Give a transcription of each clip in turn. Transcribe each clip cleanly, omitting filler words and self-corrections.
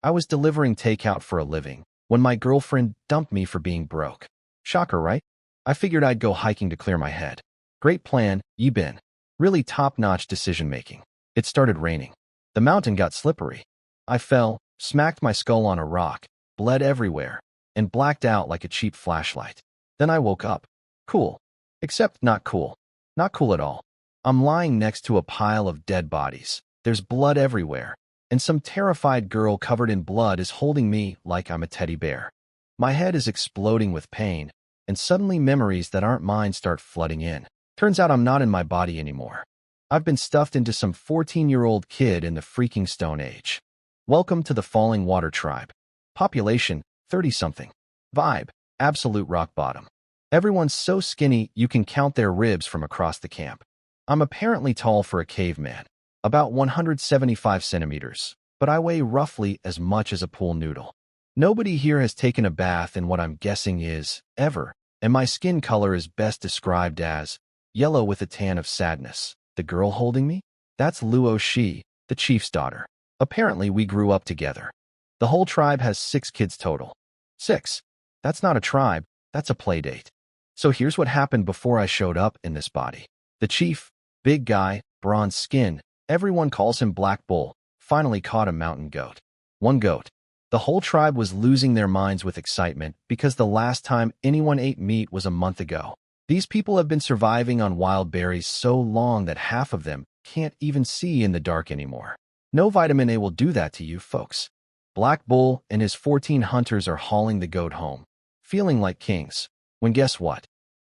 I was delivering takeout for a living when my girlfriend dumped me for being broke. Shocker, right? I figured I'd go hiking to clear my head. Great plan, you been. Really top-notch decision-making. It started raining. The mountain got slippery. I fell, smacked my skull on a rock, bled everywhere, and blacked out like a cheap flashlight. Then I woke up. Cool. Except not cool. Not cool at all. I'm lying next to a pile of dead bodies. There's blood everywhere, and some terrified girl covered in blood is holding me like I'm a teddy bear. My head is exploding with pain, and suddenly memories that aren't mine start flooding in. Turns out I'm not in my body anymore. I've been stuffed into some 14-year-old kid in the freaking Stone Age. Welcome to the Falling Water Tribe. Population, 30-something. Vibe, absolute rock bottom. Everyone's so skinny you can count their ribs from across the camp. I'm apparently tall for a caveman, about 175 centimeters, but I weigh roughly as much as a pool noodle. Nobody here has taken a bath in what I'm guessing is ever, and my skin color is best described as yellow with a tan of sadness. The girl holding me? That's Luo Shi, the chief's daughter. Apparently, we grew up together. The whole tribe has 6 kids total. 6. That's not a tribe, that's a playdate. So here's what happened before I showed up in this body. The chief, big guy, bronze skin, everyone calls him Black Bull, finally caught a mountain goat. One goat. The whole tribe was losing their minds with excitement because the last time anyone ate meat was a month ago. These people have been surviving on wild berries so long that half of them can't even see in the dark anymore. No vitamin A will do that to you, folks. Black Bull and his 14 hunters are hauling the goat home, feeling like kings, when guess what?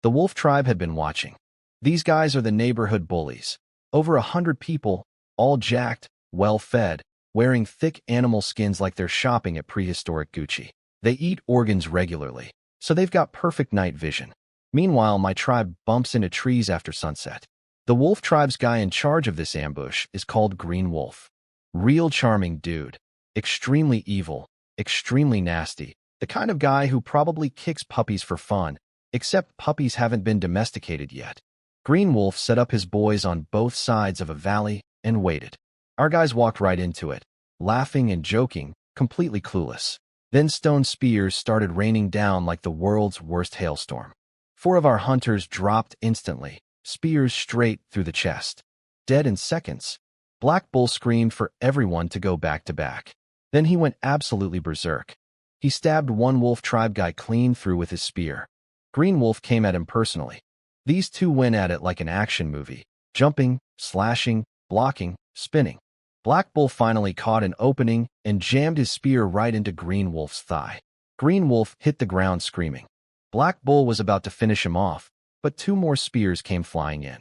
The wolf tribe had been watching. These guys are the neighborhood bullies. Over 100 people, all jacked, well-fed, wearing thick animal skins like they're shopping at prehistoric Gucci. They eat organs regularly, so they've got perfect night vision. Meanwhile, my tribe bumps into trees after sunset. The wolf tribe's guy in charge of this ambush is called Green Wolf. Real charming dude. Extremely evil, extremely nasty. The kind of guy who probably kicks puppies for fun, except puppies haven't been domesticated yet. Green Wolf set up his boys on both sides of a valley and waited. Our guys walked right into it, laughing and joking, completely clueless. Then stone spears started raining down like the world's worst hailstorm. 4 of our hunters dropped instantly, spears straight through the chest. Dead in seconds. Black Bull screamed for everyone to go back to back. Then he went absolutely berserk. He stabbed one wolf tribe guy clean through with his spear. Green Wolf came at him personally. These two went at it like an action movie, jumping, slashing, blocking, spinning. Black Bull finally caught an opening and jammed his spear right into Green Wolf's thigh. Green Wolf hit the ground screaming. Black Bull was about to finish him off, but 2 more spears came flying in.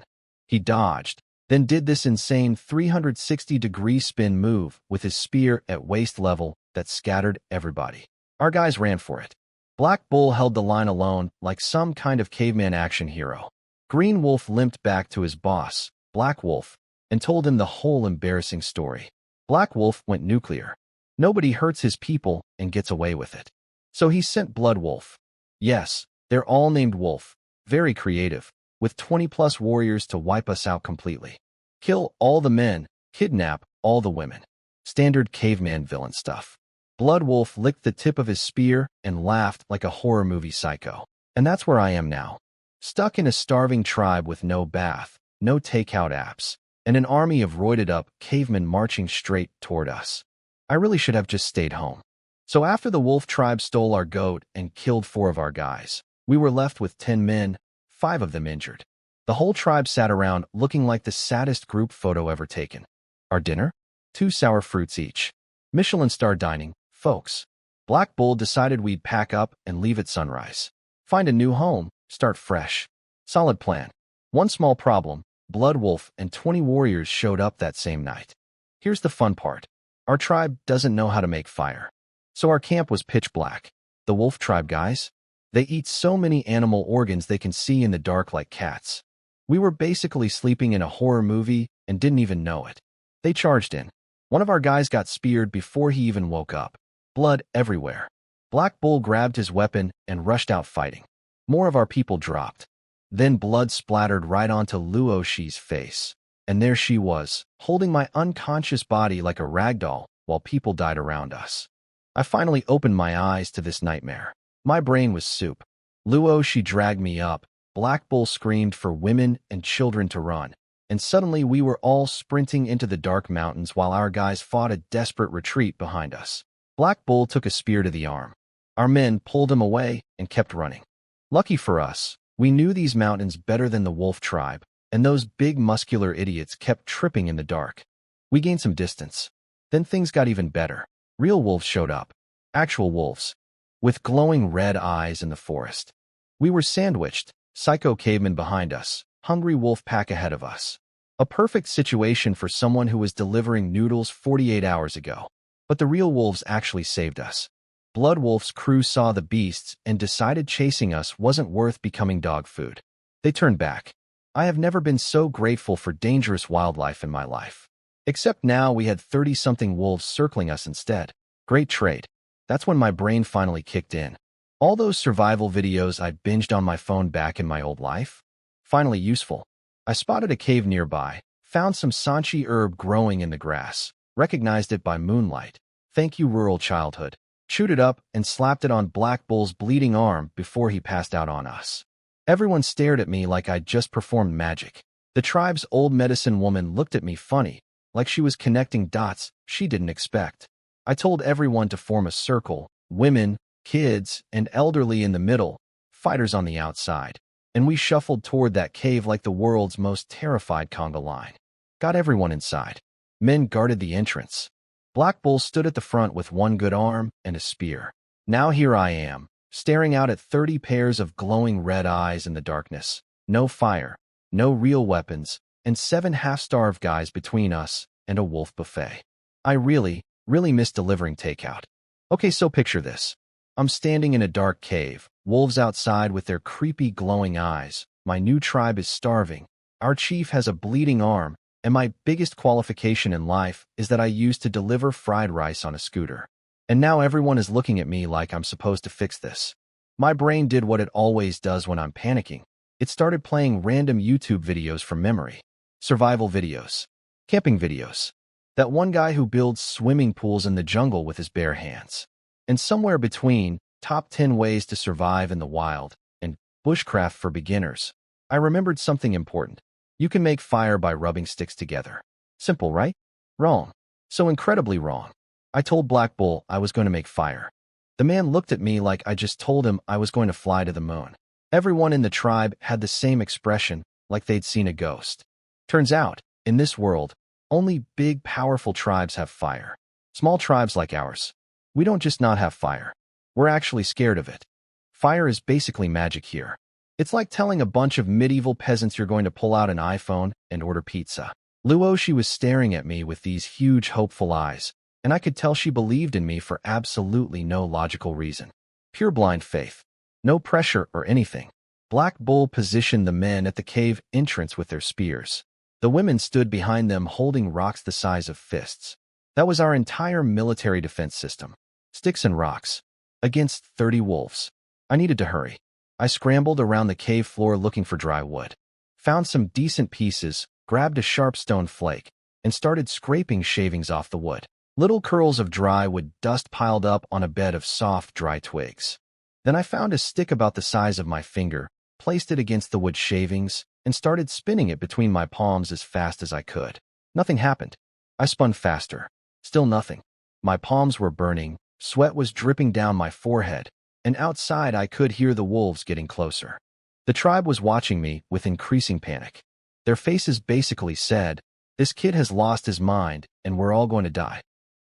He dodged, then did this insane 360-degree spin move with his spear at waist level that scattered everybody. Our guys ran for it. Black Bull held the line alone like some kind of caveman action hero. Green Wolf limped back to his boss, Black Wolf, and told him the whole embarrassing story. Black Wolf went nuclear. Nobody hurts his people and gets away with it. So he sent Blood Wolf. Yes, they're all named Wolf. Very creative, with 20-plus warriors to wipe us out completely. Kill all the men, kidnap all the women. Standard caveman villain stuff. Blood Wolf licked the tip of his spear and laughed like a horror movie psycho. And that's where I am now. Stuck in a starving tribe with no bath, no takeout apps, and an army of roided-up cavemen marching straight toward us. I really should have just stayed home. So after the wolf tribe stole our goat and killed 4 of our guys, we were left with 10 men, 5 of them injured. The whole tribe sat around looking like the saddest group photo ever taken. Our dinner? 2 sour fruits each. Michelin star dining, folks. Black Bull decided we'd pack up and leave at sunrise. Find a new home, start fresh. Solid plan. One small problem, Blood Wolf and 20 warriors showed up that same night. Here's the fun part. Our tribe doesn't know how to make fire. So our camp was pitch black. The wolf tribe guys? They eat so many animal organs they can see in the dark like cats. We were basically sleeping in a horror movie and didn't even know it. They charged in. One of our guys got speared before he even woke up. Blood everywhere. Black Bull grabbed his weapon and rushed out fighting. More of our people dropped. Then blood splattered right onto Luo Shi's face. And there she was, holding my unconscious body like a rag doll while people died around us. I finally opened my eyes to this nightmare. My brain was soup. Luo, she dragged me up. Black Bull screamed for women and children to run. And suddenly we were all sprinting into the dark mountains while our guys fought a desperate retreat behind us. Black Bull took a spear to the arm. Our men pulled him away and kept running. Lucky for us, we knew these mountains better than the wolf tribe, and those big muscular idiots kept tripping in the dark. We gained some distance. Then things got even better. Real wolves showed up. Actual wolves. With glowing red eyes in the forest. We were sandwiched, psycho cavemen behind us, hungry wolf pack ahead of us. A perfect situation for someone who was delivering noodles 48 hours ago. But the real wolves actually saved us. Blood Wolf's crew saw the beasts and decided chasing us wasn't worth becoming dog food. They turned back. I have never been so grateful for dangerous wildlife in my life. Except now we had 30-something wolves circling us instead. Great trade. That's when my brain finally kicked in. All those survival videos I binged on my phone back in my old life? Finally useful. I spotted a cave nearby, found some sanchi herb growing in the grass, recognized it by moonlight. Thank you, rural childhood. Chewed it up and slapped it on Black Bull's bleeding arm before he passed out on us. Everyone stared at me like I'd just performed magic. The tribe's old medicine woman looked at me funny, like she was connecting dots she didn't expect. I told everyone to form a circle, women, kids, and elderly in the middle, fighters on the outside. And we shuffled toward that cave like the world's most terrified conga line. Got everyone inside. Men guarded the entrance. Black Bull stood at the front with one good arm and a spear. Now here I am, staring out at 30 pairs of glowing red eyes in the darkness. No fire, no real weapons, and 7 half-starved guys between us and a wolf buffet. I really miss delivering takeout. Okay, so picture this. I'm standing in a dark cave, wolves outside with their creepy glowing eyes. My new tribe is starving. Our chief has a bleeding arm, and my biggest qualification in life is that I used to deliver fried rice on a scooter. And now everyone is looking at me like I'm supposed to fix this. My brain did what it always does when I'm panicking. It started playing random YouTube videos from memory. Survival videos. Camping videos. That one guy who builds swimming pools in the jungle with his bare hands. And somewhere between, top 10 ways to survive in the wild, and bushcraft for beginners, I remembered something important. You can make fire by rubbing sticks together. Simple, right? Wrong. So incredibly wrong. I told Black Bull I was going to make fire. The man looked at me like I just told him I was going to fly to the moon. Everyone in the tribe had the same expression, like they'd seen a ghost. Turns out, in this world, only big, powerful tribes have fire. Small tribes like ours, we don't just not have fire. We're actually scared of it. Fire is basically magic here. It's like telling a bunch of medieval peasants you're going to pull out an iPhone and order pizza. Luo, she was staring at me with these huge, hopeful eyes, and I could tell she believed in me for absolutely no logical reason. Pure blind faith. No pressure or anything. Black Bull positioned the men at the cave entrance with their spears. The women stood behind them holding rocks the size of fists. That was our entire military defense system. Sticks and rocks. Against 30 wolves. I needed to hurry. I scrambled around the cave floor looking for dry wood. Found some decent pieces, grabbed a sharp stone flake, and started scraping shavings off the wood. Little curls of dry wood dust piled up on a bed of soft, dry twigs. Then I found a stick about the size of my finger, placed it against the wood shavings, and started spinning it between my palms as fast as I could. Nothing happened. I spun faster. Still nothing. My palms were burning, sweat was dripping down my forehead, and outside I could hear the wolves getting closer. The tribe was watching me with increasing panic. Their faces basically said, "This kid has lost his mind, and we're all going to die."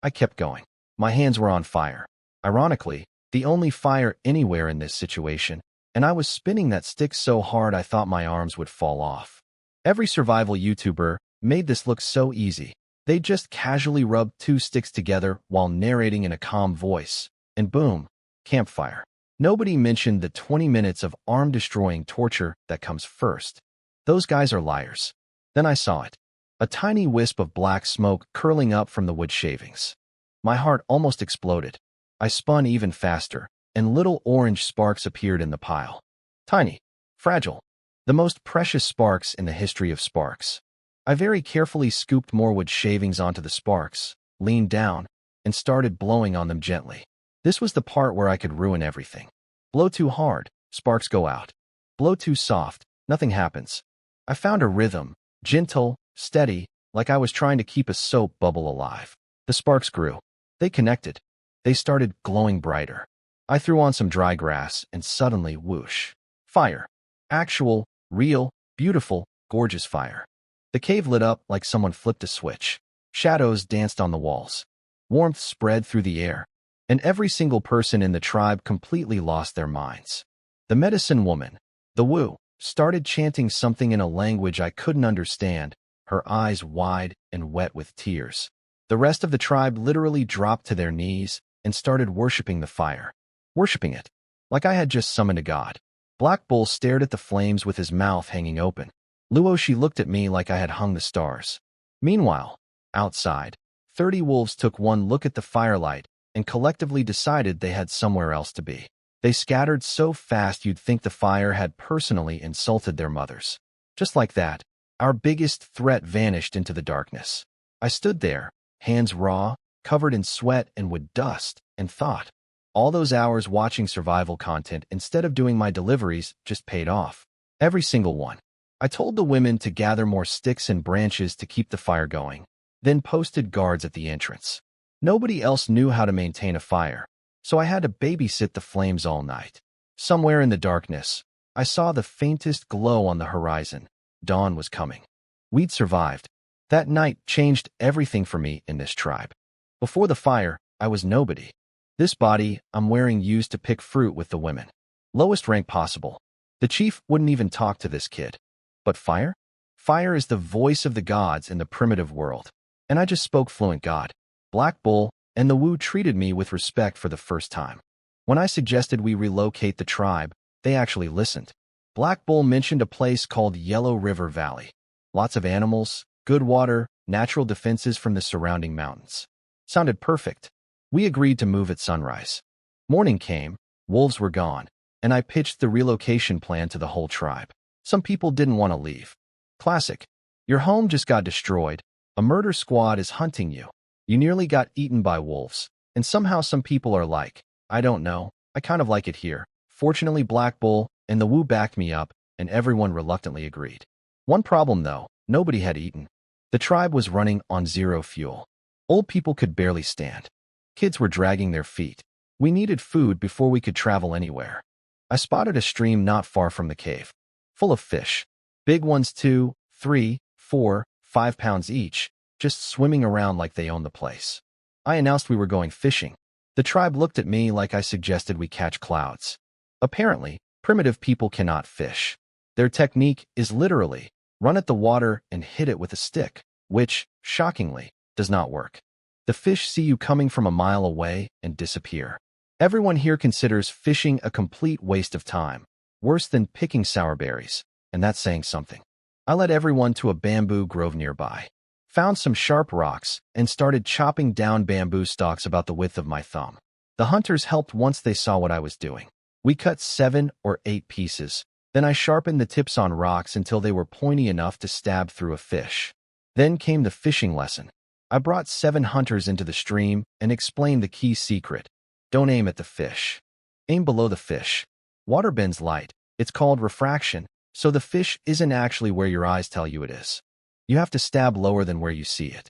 I kept going. My hands were on fire. Ironically, the only fire anywhere in this situation, and I was spinning that stick so hard I thought my arms would fall off. Every survival YouTuber made this look so easy. They just casually rubbed 2 sticks together while narrating in a calm voice, and boom, campfire. Nobody mentioned the 20 minutes of arm-destroying torture that comes first. Those guys are liars. Then I saw it. A tiny wisp of black smoke curling up from the wood shavings. My heart almost exploded. I spun even faster, and little orange sparks appeared in the pile. Tiny. Fragile. The most precious sparks in the history of sparks. I very carefully scooped more wood shavings onto the sparks, leaned down, and started blowing on them gently. This was the part where I could ruin everything. Blow too hard, sparks go out. Blow too soft, nothing happens. I found a rhythm, gentle, steady, like I was trying to keep a soap bubble alive. The sparks grew. They connected. They started glowing brighter. I threw on some dry grass, and suddenly, whoosh. Fire. Actual, real, beautiful, gorgeous fire. The cave lit up like someone flipped a switch. Shadows danced on the walls. Warmth spread through the air, and every single person in the tribe completely lost their minds. The medicine woman, the Wu, started chanting something in a language I couldn't understand, her eyes wide and wet with tears. The rest of the tribe literally dropped to their knees and started worshipping the fire. Worshipping it, like I had just summoned a god. Black Bull stared at the flames with his mouth hanging open. Luoshi looked at me like I had hung the stars. Meanwhile, outside, 30 wolves took one look at the firelight and collectively decided they had somewhere else to be. They scattered so fast you'd think the fire had personally insulted their mothers. Just like that, our biggest threat vanished into the darkness. I stood there, hands raw, covered in sweat and with dust, and thought, all those hours watching survival content instead of doing my deliveries just paid off. Every single one. I told the women to gather more sticks and branches to keep the fire going, then posted guards at the entrance. Nobody else knew how to maintain a fire, so I had to babysit the flames all night. Somewhere in the darkness, I saw the faintest glow on the horizon. Dawn was coming. We'd survived. That night changed everything for me in this tribe. Before the fire, I was nobody. This body I'm wearing used to pick fruit with the women. Lowest rank possible. The chief wouldn't even talk to this kid. But fire? Fire is the voice of the gods in the primitive world. And I just spoke fluent God. Black Bull and the Wu treated me with respect for the first time. When I suggested we relocate the tribe, they actually listened. Black Bull mentioned a place called Yellow River Valley. Lots of animals, good water, natural defenses from the surrounding mountains. Sounded perfect. We agreed to move at sunrise. Morning came, wolves were gone, and I pitched the relocation plan to the whole tribe. Some people didn't want to leave. Classic. Your home just got destroyed. A murder squad is hunting you. You nearly got eaten by wolves. And somehow some people are like, I don't know, I kind of like it here. Fortunately, Black Bull and the Wu backed me up, and everyone reluctantly agreed. One problem though, nobody had eaten. The tribe was running on zero fuel. Old people could barely stand. Kids were dragging their feet. We needed food before we could travel anywhere. I spotted a stream not far from the cave. Full of fish. Big ones 2, 3, 4, 5 pounds each, just swimming around like they owned the place. I announced we were going fishing. The tribe looked at me like I suggested we catch clouds. Apparently, primitive people cannot fish. Their technique is literally run at the water and hit it with a stick, which, shockingly, does not work. The fish see you coming from a mile away and disappear. Everyone here considers fishing a complete waste of time. Worse than picking sour berries, and that's saying something. I led everyone to a bamboo grove nearby, found some sharp rocks, and started chopping down bamboo stalks about the width of my thumb. The hunters helped once they saw what I was doing. We cut 7 or 8 pieces, then I sharpened the tips on rocks until they were pointy enough to stab through a fish. Then came the fishing lesson. I brought 7 hunters into the stream and explained the key secret. Don't aim at the fish. Aim below the fish. Water bends light. It's called refraction, so the fish isn't actually where your eyes tell you it is. You have to stab lower than where you see it.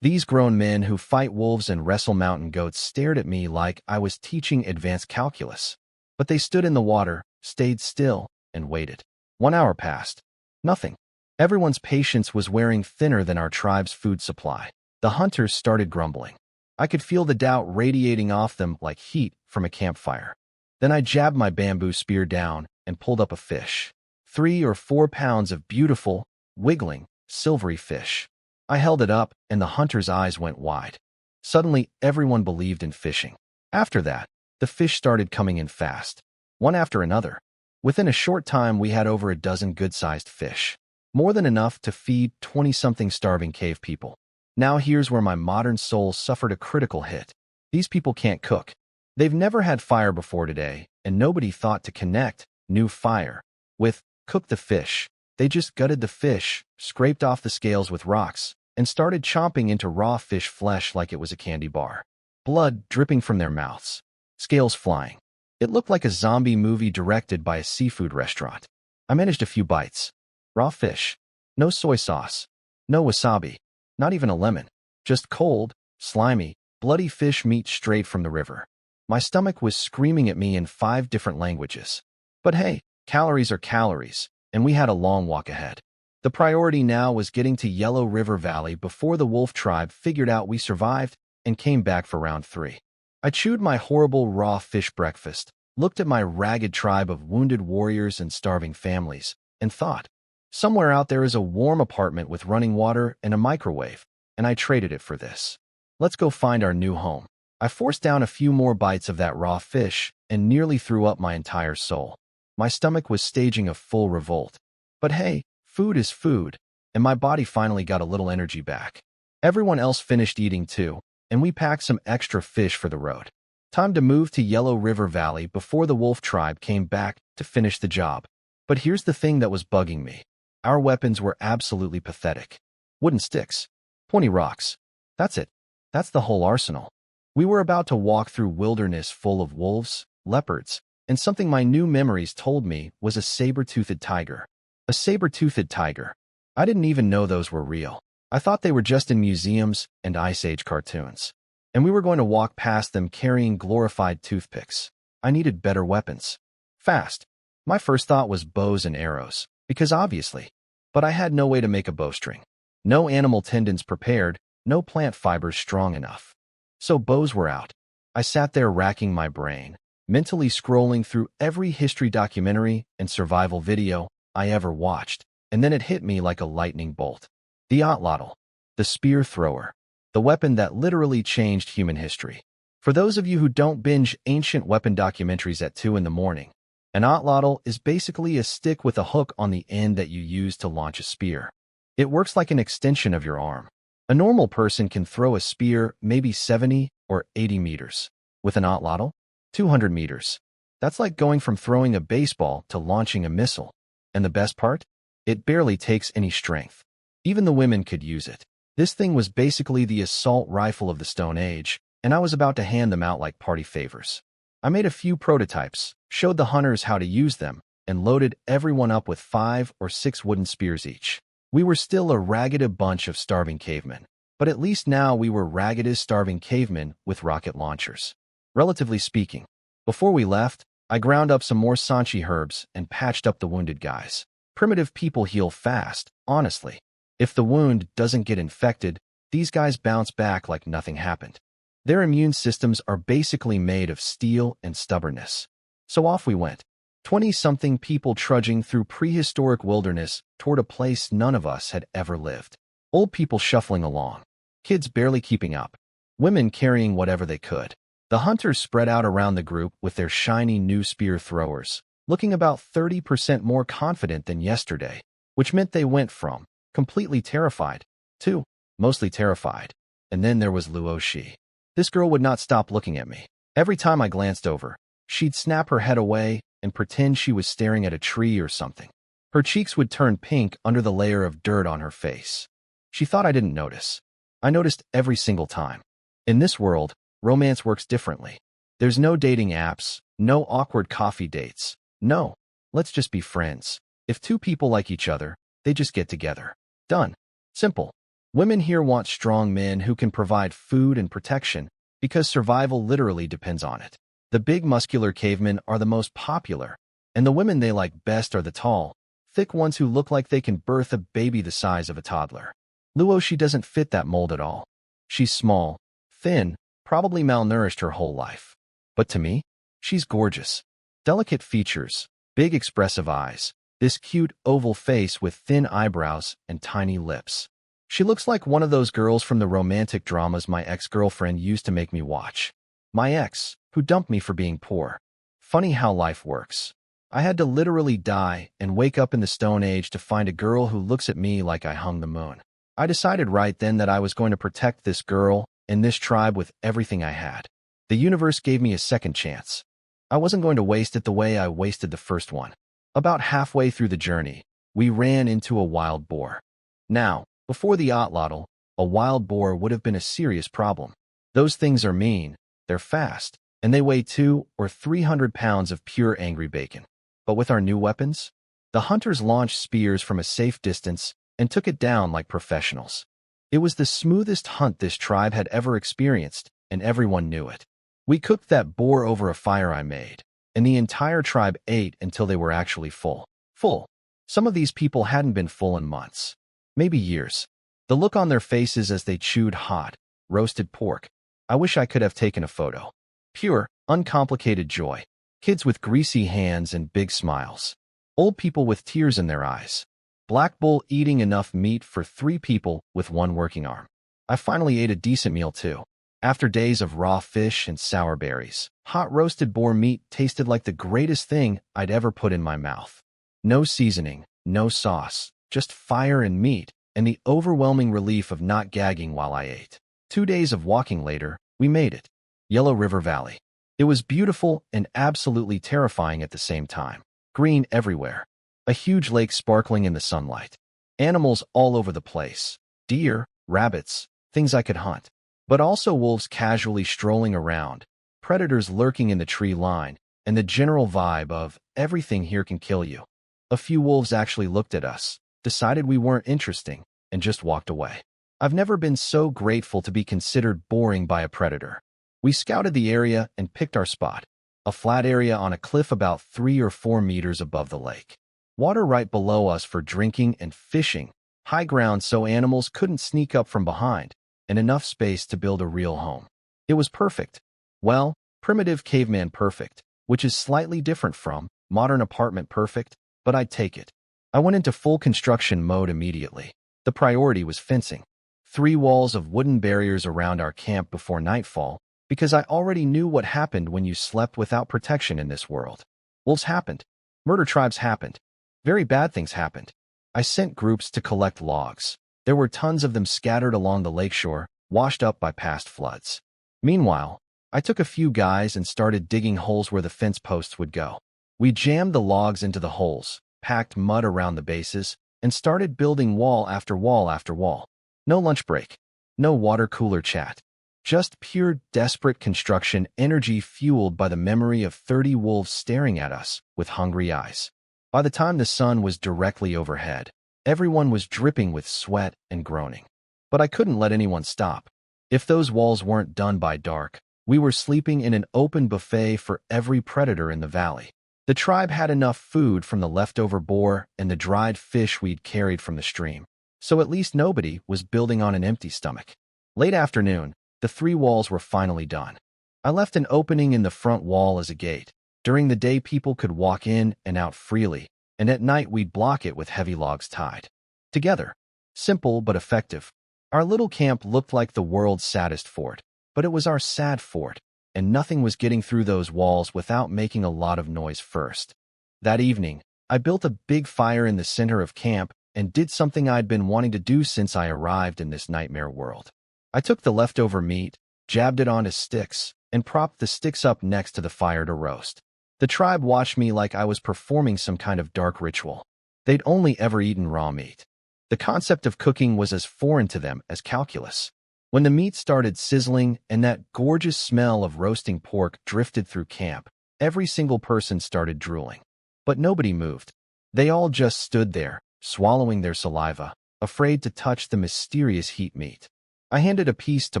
These grown men who fight wolves and wrestle mountain goats stared at me like I was teaching advanced calculus. But they stood in the water, stayed still, and waited. 1 hour passed. Nothing. Everyone's patience was wearing thinner than our tribe's food supply. The hunters started grumbling. I could feel the doubt radiating off them like heat from a campfire. Then I jabbed my bamboo spear down and pulled up a fish. 3 or 4 pounds of beautiful, wiggling, silvery fish. I held it up, and the hunter's eyes went wide. Suddenly, everyone believed in fishing. After that, the fish started coming in fast, one after another. Within a short time, we had over a dozen good-sized fish. More than enough to feed 20-something starving cave people. Now here's where my modern soul suffered a critical hit. These people can't cook. They've never had fire before today, and nobody thought to connect new fire with cook the fish. They just gutted the fish, scraped off the scales with rocks, and started chomping into raw fish flesh like it was a candy bar. Blood dripping from their mouths. scales flying. It looked like a zombie movie directed by a seafood restaurant. I managed a few bites. Raw fish. No soy sauce. No wasabi. Not even a lemon. Just cold, slimy, bloody fish meat straight from the river. My stomach was screaming at me in 5 different languages. But hey, calories are calories, and we had a long walk ahead. The priority now was getting to Yellow River Valley before the wolf tribe figured out we survived and came back for round 3. I chewed my horrible raw fish breakfast, looked at my ragged tribe of wounded warriors and starving families, and thought, somewhere out there is a warm apartment with running water and a microwave, and I traded it for this. Let's go find our new home. I forced down a few more bites of that raw fish and nearly threw up my entire soul. My stomach was staging a full revolt. But hey, food is food, and my body finally got a little energy back. Everyone else finished eating too, and we packed some extra fish for the road. Time to move to Yellow River Valley before the wolf tribe came back to finish the job. But here's the thing that was bugging me. Our weapons were absolutely pathetic. Wooden sticks. 20 rocks. That's it. That's the whole arsenal. We were about to walk through wilderness full of wolves, leopards, and something my new memories told me was a saber-toothed tiger. A saber-toothed tiger. I didn't even know those were real. I thought they were just in museums and Ice Age cartoons. And we were going to walk past them carrying glorified toothpicks. I needed better weapons. Fast. My first thought was bows and arrows, because obviously. But I had no way to make a bowstring. No animal tendons prepared, no plant fibers strong enough. So bows were out. I sat there racking my brain, mentally scrolling through every history documentary and survival video I ever watched, and then it hit me like a lightning bolt. The Atlatl, the spear thrower, the weapon that literally changed human history. For those of you who don't binge ancient weapon documentaries at 2 in the morning, an Atlatl is basically a stick with a hook on the end that you use to launch a spear. It works like an extension of your arm. A normal person can throw a spear maybe 70 or 80 meters. With an Atlatl, 200 meters. That's like going from throwing a baseball to launching a missile. And the best part? It barely takes any strength. Even the women could use it. This thing was basically the assault rifle of the Stone Age, and I was about to hand them out like party favors. I made a few prototypes, showed the hunters how to use them, and loaded everyone up with 5 or 6 wooden spears each. We were still a ragged bunch of starving cavemen, but at least now we were ragged as starving cavemen with rocket launchers. Relatively speaking, before we left, I ground up some more Sanchi herbs and patched up the wounded guys. Primitive people heal fast, honestly. If the wound doesn't get infected, these guys bounce back like nothing happened. Their immune systems are basically made of steel and stubbornness. So off we went. 20-something people trudging through prehistoric wilderness toward a place none of us had ever lived. Old people shuffling along. Kids barely keeping up. Women carrying whatever they could. The hunters spread out around the group with their shiny new spear throwers, looking about 30% more confident than yesterday, which meant they went from completely terrified to mostly terrified. And then there was Luoshi. This girl would not stop looking at me. Every time I glanced over, she'd snap her head away and pretend she was staring at a tree or something. Her cheeks would turn pink under the layer of dirt on her face. She thought I didn't notice. I noticed every single time. In this world, romance works differently. There's no dating apps, no awkward coffee dates. No, let's just be friends. If 2 people like each other, they just get together. Done. Simple. Women here want strong men who can provide food and protection because survival literally depends on it. The big muscular cavemen are the most popular, and the women they like best are the tall, thick ones who look like they can birth a baby the size of a toddler. Luoshi doesn't fit that mold at all. She's small, thin, probably malnourished her whole life. But to me, she's gorgeous. Delicate features, big expressive eyes, this cute oval face with thin eyebrows and tiny lips. She looks like one of those girls from the romantic dramas my ex-girlfriend used to make me watch. My ex, who dumped me for being poor. Funny how life works. I had to literally die and wake up in the Stone Age to find a girl who looks at me like I hung the moon. I decided right then that I was going to protect this girl and this tribe with everything I had. The universe gave me a second chance. I wasn't going to waste it the way I wasted the first one. About halfway through the journey, we ran into a wild boar. Now, before the Atlatl, a wild boar would have been a serious problem. Those things are mean, they're fast, and they weigh 200 or 300 pounds of pure angry bacon. But with our new weapons, the hunters launched spears from a safe distance and took it down like professionals. It was the smoothest hunt this tribe had ever experienced, and everyone knew it. We cooked that boar over a fire I made, and the entire tribe ate until they were actually full. Full. Some of these people hadn't been full in months, maybe years. The look on their faces as they chewed hot, roasted pork. I wish I could have taken a photo. Pure, uncomplicated joy. Kids with greasy hands and big smiles. Old people with tears in their eyes. Black Bull eating enough meat for 3 people with 1 working arm. I finally ate a decent meal too. After days of raw fish and sour berries, hot roasted boar meat tasted like the greatest thing I'd ever put in my mouth. No seasoning, no sauce, just fire and meat, and the overwhelming relief of not gagging while I ate. 2 days of walking later, we made it. Yellow River Valley. It was beautiful and absolutely terrifying at the same time. Green everywhere. A huge lake sparkling in the sunlight. Animals all over the place. Deer, rabbits, things I could hunt. But also wolves casually strolling around, predators lurking in the tree line, and the general vibe of everything here can kill you. A few wolves actually looked at us, decided we weren't interesting, and just walked away. I've never been so grateful to be considered boring by a predator. We scouted the area and picked our spot. A flat area on a cliff about 3 or 4 meters above the lake. Water right below us for drinking and fishing. High ground so animals couldn't sneak up from behind, and enough space to build a real home. It was perfect. Well, primitive caveman perfect, which is slightly different from modern apartment perfect, but I'd take it. I went into full construction mode immediately. The priority was fencing. 3 walls of wooden barriers around our camp before nightfall, because I already knew what happened when you slept without protection in this world. Wolves happened. Murder tribes happened. Very bad things happened. I sent groups to collect logs. There were tons of them scattered along the lakeshore, washed up by past floods. Meanwhile, I took a few guys and started digging holes where the fence posts would go. We jammed the logs into the holes, packed mud around the bases, and started building wall after wall after wall. No lunch break. No water cooler chat. Just pure, desperate construction energy fueled by the memory of 30 wolves staring at us with hungry eyes. By the time the sun was directly overhead, everyone was dripping with sweat and groaning. But I couldn't let anyone stop. If those walls weren't done by dark, we were sleeping in an open buffet for every predator in the valley. The tribe had enough food from the leftover boar and the dried fish we'd carried from the stream, so at least nobody was building on an empty stomach. Late afternoon, the 3 walls were finally done. I left an opening in the front wall as a gate. During the day, people could walk in and out freely, and at night we'd block it with heavy logs tied together. Simple but effective. Our little camp looked like the world's saddest fort, but it was our sad fort, and nothing was getting through those walls without making a lot of noise first. That evening, I built a big fire in the center of camp and did something I'd been wanting to do since I arrived in this nightmare world. I took the leftover meat, jabbed it onto sticks, and propped the sticks up next to the fire to roast. The tribe watched me like I was performing some kind of dark ritual. They'd only ever eaten raw meat. The concept of cooking was as foreign to them as calculus. When the meat started sizzling and that gorgeous smell of roasting pork drifted through camp, every single person started drooling. But nobody moved. They all just stood there, swallowing their saliva, afraid to touch the mysterious heat meat. I handed a piece to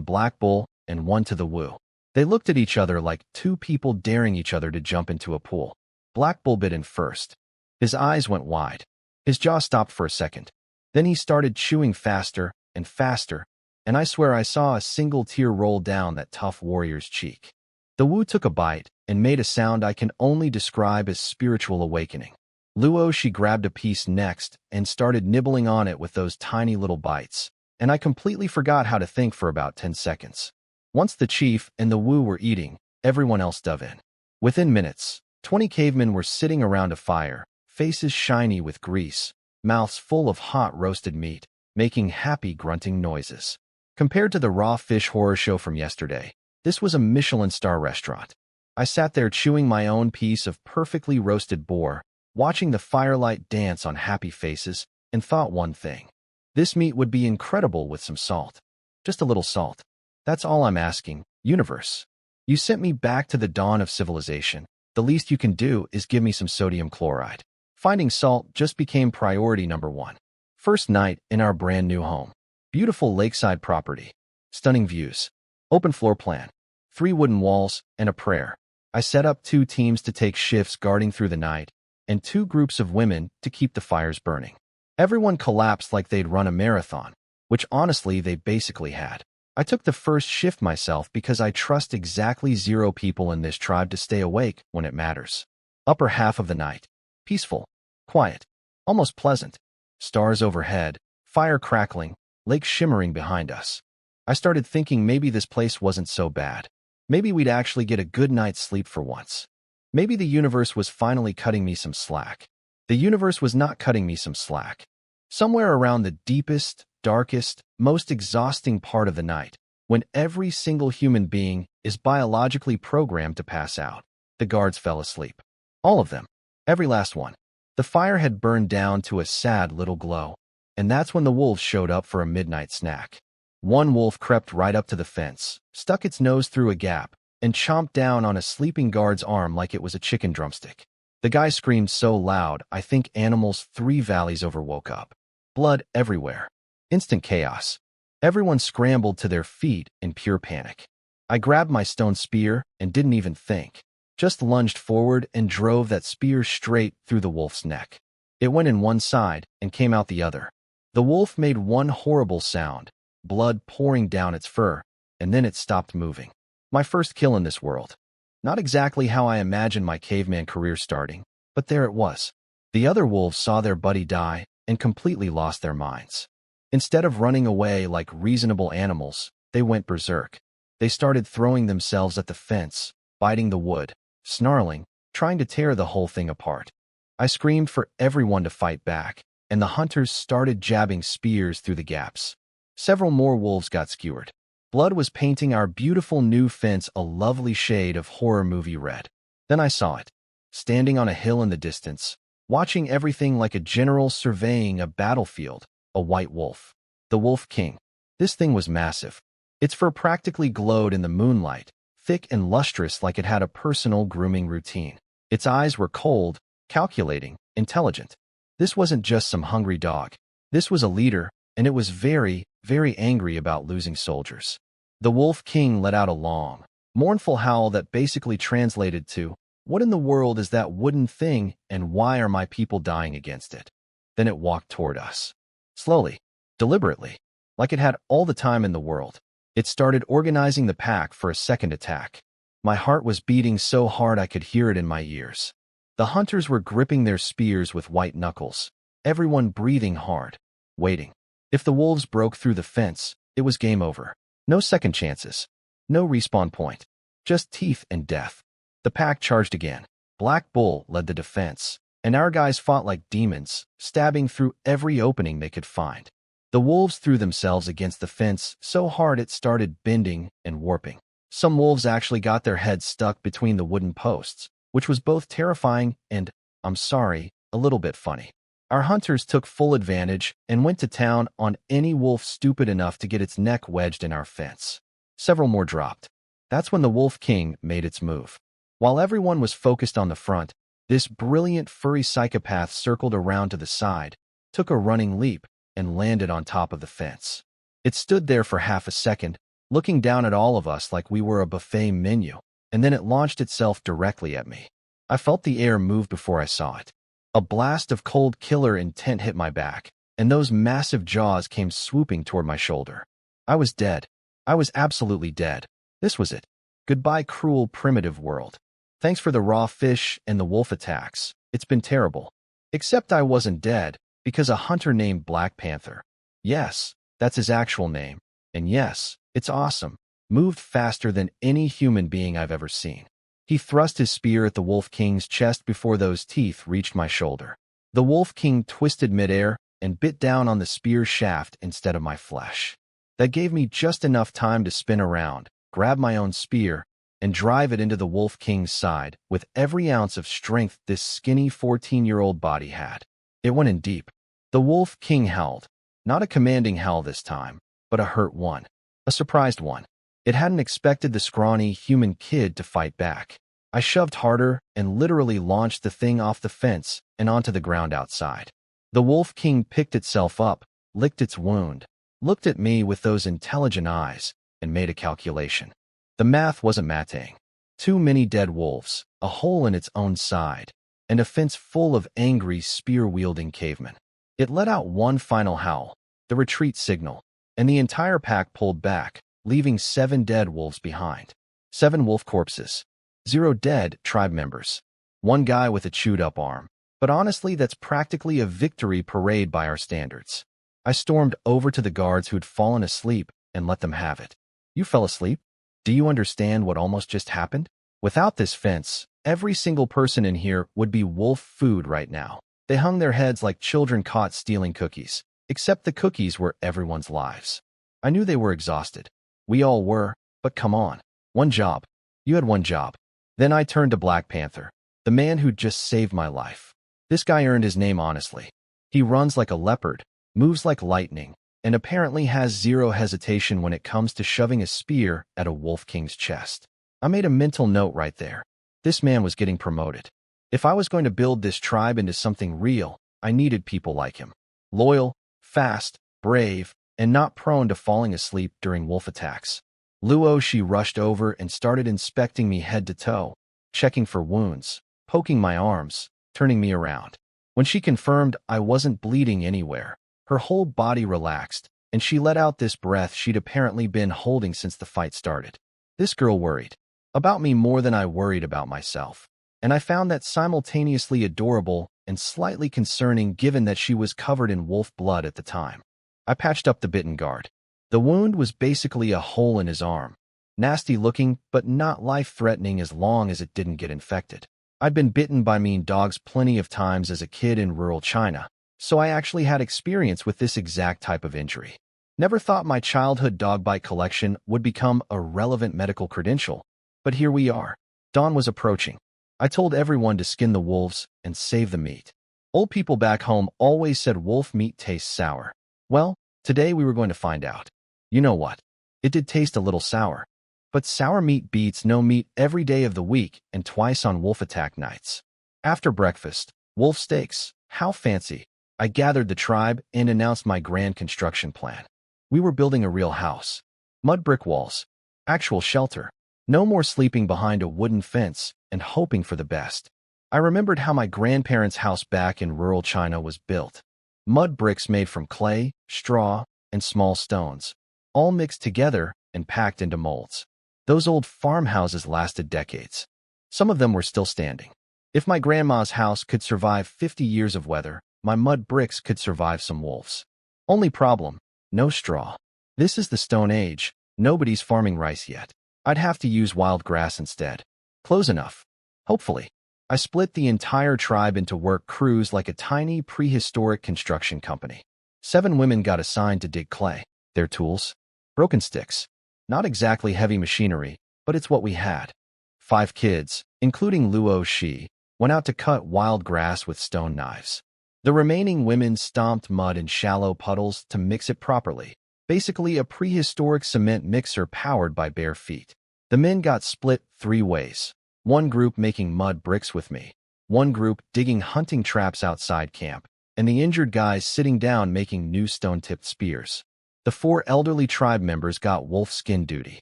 Black Bull and one to the Woo. They looked at each other like 2 people daring each other to jump into a pool. Black Bull bit in first. His eyes went wide. His jaw stopped for a second. Then he started chewing faster and faster, and I swear I saw a single tear roll down that tough warrior's cheek. The Woo took a bite and made a sound I can only describe as spiritual awakening. Luo, she grabbed a piece next and started nibbling on it with those tiny little bites, and I completely forgot how to think for about 10 seconds. Once the chief and the Woo were eating, everyone else dove in. Within minutes, 20 cavemen were sitting around a fire, faces shiny with grease, mouths full of hot roasted meat, making happy grunting noises. Compared to the raw fish horror show from yesterday, this was a Michelin star restaurant. I sat there chewing my own piece of perfectly roasted boar, watching the firelight dance on happy faces, and thought one thing. This meat would be incredible with some salt. Just a little salt. That's all I'm asking, universe. You sent me back to the dawn of civilization. The least you can do is give me some sodium chloride. Finding salt just became priority number one. First night in our brand new home. Beautiful lakeside property. Stunning views. Open floor plan. 3 wooden walls and a prayer. I set up 2 teams to take shifts guarding through the night, and 2 groups of women to keep the fires burning. Everyone collapsed like they'd run a marathon, which honestly they basically had. I took the first shift myself because I trust exactly 0 people in this tribe to stay awake when it matters. Upper half of the night. Peaceful. Quiet. Almost pleasant. Stars overhead. Fire crackling. Lake shimmering behind us. I started thinking maybe this place wasn't so bad. Maybe we'd actually get a good night's sleep for once. Maybe the universe was finally cutting me some slack. The universe was not cutting me some slack. Somewhere around the deepest, darkest, most exhausting part of the night, when every single human being is biologically programmed to pass out, the guards fell asleep. All of them. Every last one. The fire had burned down to a sad little glow, and that's when the wolves showed up for a midnight snack. One wolf crept right up to the fence, stuck its nose through a gap, and chomped down on a sleeping guard's arm like it was a chicken drumstick. The guy screamed so loud, I think animals 3 valleys over woke up. Blood everywhere. Instant chaos. Everyone scrambled to their feet in pure panic. I grabbed my stone spear and didn't even think. Just lunged forward and drove that spear straight through the wolf's neck. It went in one side and came out the other. The wolf made one horrible sound, blood pouring down its fur, and then it stopped moving. My first kill in this world. Not exactly how I imagined my caveman career starting, but there it was. The other wolves saw their buddy die and completely lost their minds. Instead of running away like reasonable animals, they went berserk. They started throwing themselves at the fence, biting the wood, snarling, trying to tear the whole thing apart. I screamed for everyone to fight back, and the hunters started jabbing spears through the gaps. Several more wolves got skewered. Blood was painting our beautiful new fence a lovely shade of horror movie red. Then I saw it, standing on a hill in the distance, watching everything like a general surveying a battlefield, a white wolf. The Wolf King. This thing was massive. Its fur practically glowed in the moonlight, thick and lustrous like it had a personal grooming routine. Its eyes were cold, calculating, intelligent. This wasn't just some hungry dog. This was a leader, and it was very, very angry about losing soldiers. The Wolf King let out a long, mournful howl that basically translated to, "What in the world is that wooden thing, and why are my people dying against it?" Then it walked toward us. Slowly, deliberately, like it had all the time in the world. It started organizing the pack for a second attack. My heart was beating so hard I could hear it in my ears. The hunters were gripping their spears with white knuckles, everyone breathing hard, waiting. If the wolves broke through the fence, it was game over. No second chances. No respawn point. Just teeth and death. The pack charged again. Black Bull led the defense, and our guys fought like demons, stabbing through every opening they could find. The wolves threw themselves against the fence so hard it started bending and warping. Some wolves actually got their heads stuck between the wooden posts, which was both terrifying and, I'm sorry, a little bit funny. Our hunters took full advantage and went to town on any wolf stupid enough to get its neck wedged in our fence. Several more dropped. That's when the Wolf King made its move. While everyone was focused on the front, this brilliant furry psychopath circled around to the side, took a running leap, and landed on top of the fence. It stood there for half a second, looking down at all of us like we were a buffet menu, and then it launched itself directly at me. I felt the air move before I saw it. A blast of cold killer intent hit my back, and those massive jaws came swooping toward my shoulder. I was dead. I was absolutely dead. This was it. Goodbye, cruel, primitive world. Thanks for the raw fish and the wolf attacks. It's been terrible. Except I wasn't dead, because a hunter named Black Panther, yes, that's his actual name, and yes, it's awesome, moved faster than any human being I've ever seen. He thrust his spear at the Wolf King's chest before those teeth reached my shoulder. The Wolf King twisted midair and bit down on the spear shaft instead of my flesh. That gave me just enough time to spin around, grab my own spear, and drive it into the Wolf King's side with every ounce of strength this skinny 14-year-old body had. It went in deep. The Wolf King howled, not a commanding howl this time, but a hurt one, a surprised one. It hadn't expected the scrawny human kid to fight back. I shoved harder and literally launched the thing off the fence and onto the ground outside. The Wolf King picked itself up, licked its wound, looked at me with those intelligent eyes, and made a calculation. The math wasn't mathing. Too many dead wolves, a hole in its own side, and a fence full of angry, spear-wielding cavemen. It let out one final howl, the retreat signal, and the entire pack pulled back, leaving 7 dead wolves behind. 7 wolf corpses. 0 dead tribe members. 1 guy with a chewed-up arm. But honestly, that's practically a victory parade by our standards. I stormed over to the guards who'd fallen asleep and let them have it. You fell asleep? Do you understand what almost just happened? Without this fence, every single person in here would be wolf food right now. They hung their heads like children caught stealing cookies, except the cookies were everyone's lives. I knew they were exhausted. We all were, but come on. One job. You had one job. Then I turned to Black Panther, the man who'd just saved my life. This guy earned his name honestly. He runs like a leopard, moves like lightning, and apparently has 0 hesitation when it comes to shoving a spear at a Wolf King's chest. I made a mental note right there. This man was getting promoted. If I was going to build this tribe into something real, I needed people like him. Loyal, fast, brave, and not prone to falling asleep during wolf attacks. Luo Shi rushed over and started inspecting me head to toe, checking for wounds, poking my arms, turning me around. When she confirmed I wasn't bleeding anywhere, her whole body relaxed, and she let out this breath she'd apparently been holding since the fight started. This girl worried about me more than I worried about myself, and I found that simultaneously adorable and slightly concerning given that she was covered in wolf blood at the time. I patched up the bitten guard. The wound was basically a hole in his arm. Nasty looking, but not life-threatening as long as it didn't get infected. I'd been bitten by mean dogs plenty of times as a kid in rural China, so I actually had experience with this exact type of injury. Never thought my childhood dog bite collection would become a relevant medical credential, but here we are. Dawn was approaching. I told everyone to skin the wolves and save the meat. Old people back home always said wolf meat tastes sour. Well, today we were going to find out. You know what? It did taste a little sour. But sour meat beats no meat every day of the week and twice on wolf attack nights. After breakfast, wolf steaks. How fancy. I gathered the tribe and announced my grand construction plan. We were building a real house. Mud brick walls. Actual shelter. No more sleeping behind a wooden fence and hoping for the best. I remembered how my grandparents' house back in rural China was built. Mud bricks made from clay, straw, and small stones, all mixed together and packed into molds. Those old farmhouses lasted decades. Some of them were still standing. If my grandma's house could survive 50 years of weather, my mud bricks could survive some wolves. Only problem, no straw. This is the Stone Age. Nobody's farming rice yet. I'd have to use wild grass instead. Close enough. Hopefully. I split the entire tribe into work crews like a tiny prehistoric construction company. 7 women got assigned to dig clay. Their tools? Broken sticks. Not exactly heavy machinery, but it's what we had. 5 kids, including Luo Shi, went out to cut wild grass with stone knives. The remaining women stomped mud in shallow puddles to mix it properly. Basically a prehistoric cement mixer powered by bare feet. The men got split 3 ways. One group making mud bricks with me, one group digging hunting traps outside camp, and the injured guys sitting down making new stone-tipped spears. The 4 elderly tribe members got wolf skin duty.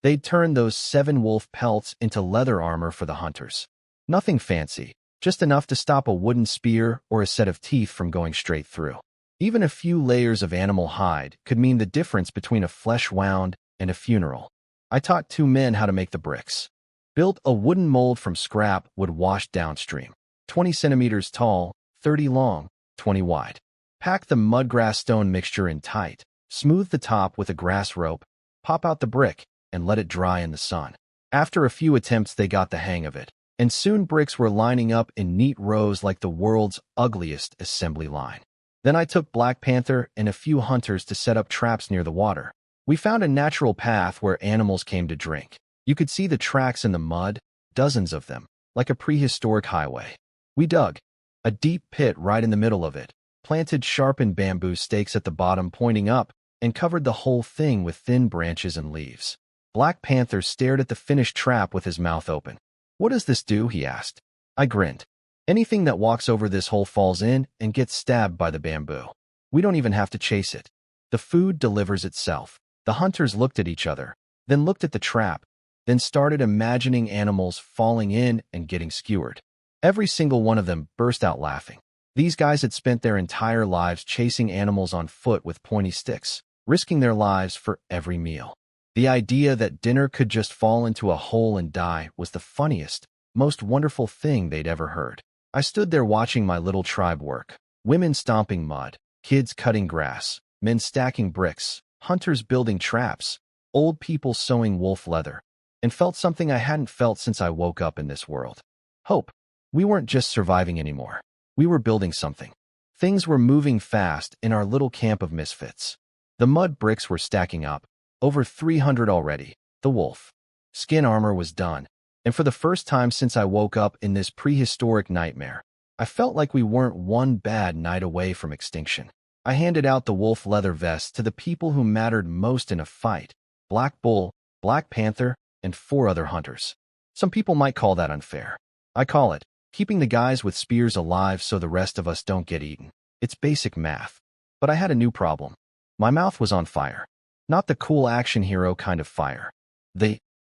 They'd turn those 7 wolf pelts into leather armor for the hunters. Nothing fancy, just enough to stop a wooden spear or a set of teeth from going straight through. Even a few layers of animal hide could mean the difference between a flesh wound and a funeral. I taught 2 men how to make the bricks. Built a wooden mold from scrap would wash downstream. 20 centimeters tall, 30 long, 20 wide. Pack the mudgrass stone mixture in tight, smooth the top with a grass rope, pop out the brick, and let it dry in the sun. After a few attempts they got the hang of it, and soon bricks were lining up in neat rows like the world's ugliest assembly line. Then I took Black Panther and a few hunters to set up traps near the water. We found a natural path where animals came to drink. You could see the tracks in the mud, dozens of them, like a prehistoric highway. We dug a deep pit right in the middle of it, planted sharpened bamboo stakes at the bottom pointing up, and covered the whole thing with thin branches and leaves. Black Panther stared at the finished trap with his mouth open. "What does this do?" he asked. I grinned. "Anything that walks over this hole falls in and gets stabbed by the bamboo. We don't even have to chase it. The food delivers itself." The hunters looked at each other, then looked at the trap, then started imagining animals falling in and getting skewered. Every single one of them burst out laughing. These guys had spent their entire lives chasing animals on foot with pointy sticks, risking their lives for every meal. The idea that dinner could just fall into a hole and die was the funniest, most wonderful thing they'd ever heard. I stood there watching my little tribe work. Women stomping mud, kids cutting grass, men stacking bricks, hunters building traps, old people sewing wolf leather, and felt something I hadn't felt since I woke up in this world. Hope. We weren't just surviving anymore. We were building something. Things were moving fast in our little camp of misfits. The mud bricks were stacking up, over 300 already. The wolf skin armor was done, and for the first time since I woke up in this prehistoric nightmare, I felt like we weren't one bad night away from extinction. I handed out the wolf leather vest to the people who mattered most in a fight: Black Bull, Black Panther, and 4 other hunters. Some people might call that unfair. I call it keeping the guys with spears alive so the rest of us don't get eaten. It's basic math. But I had a new problem. My mouth was on fire. Not the cool action hero kind of fire.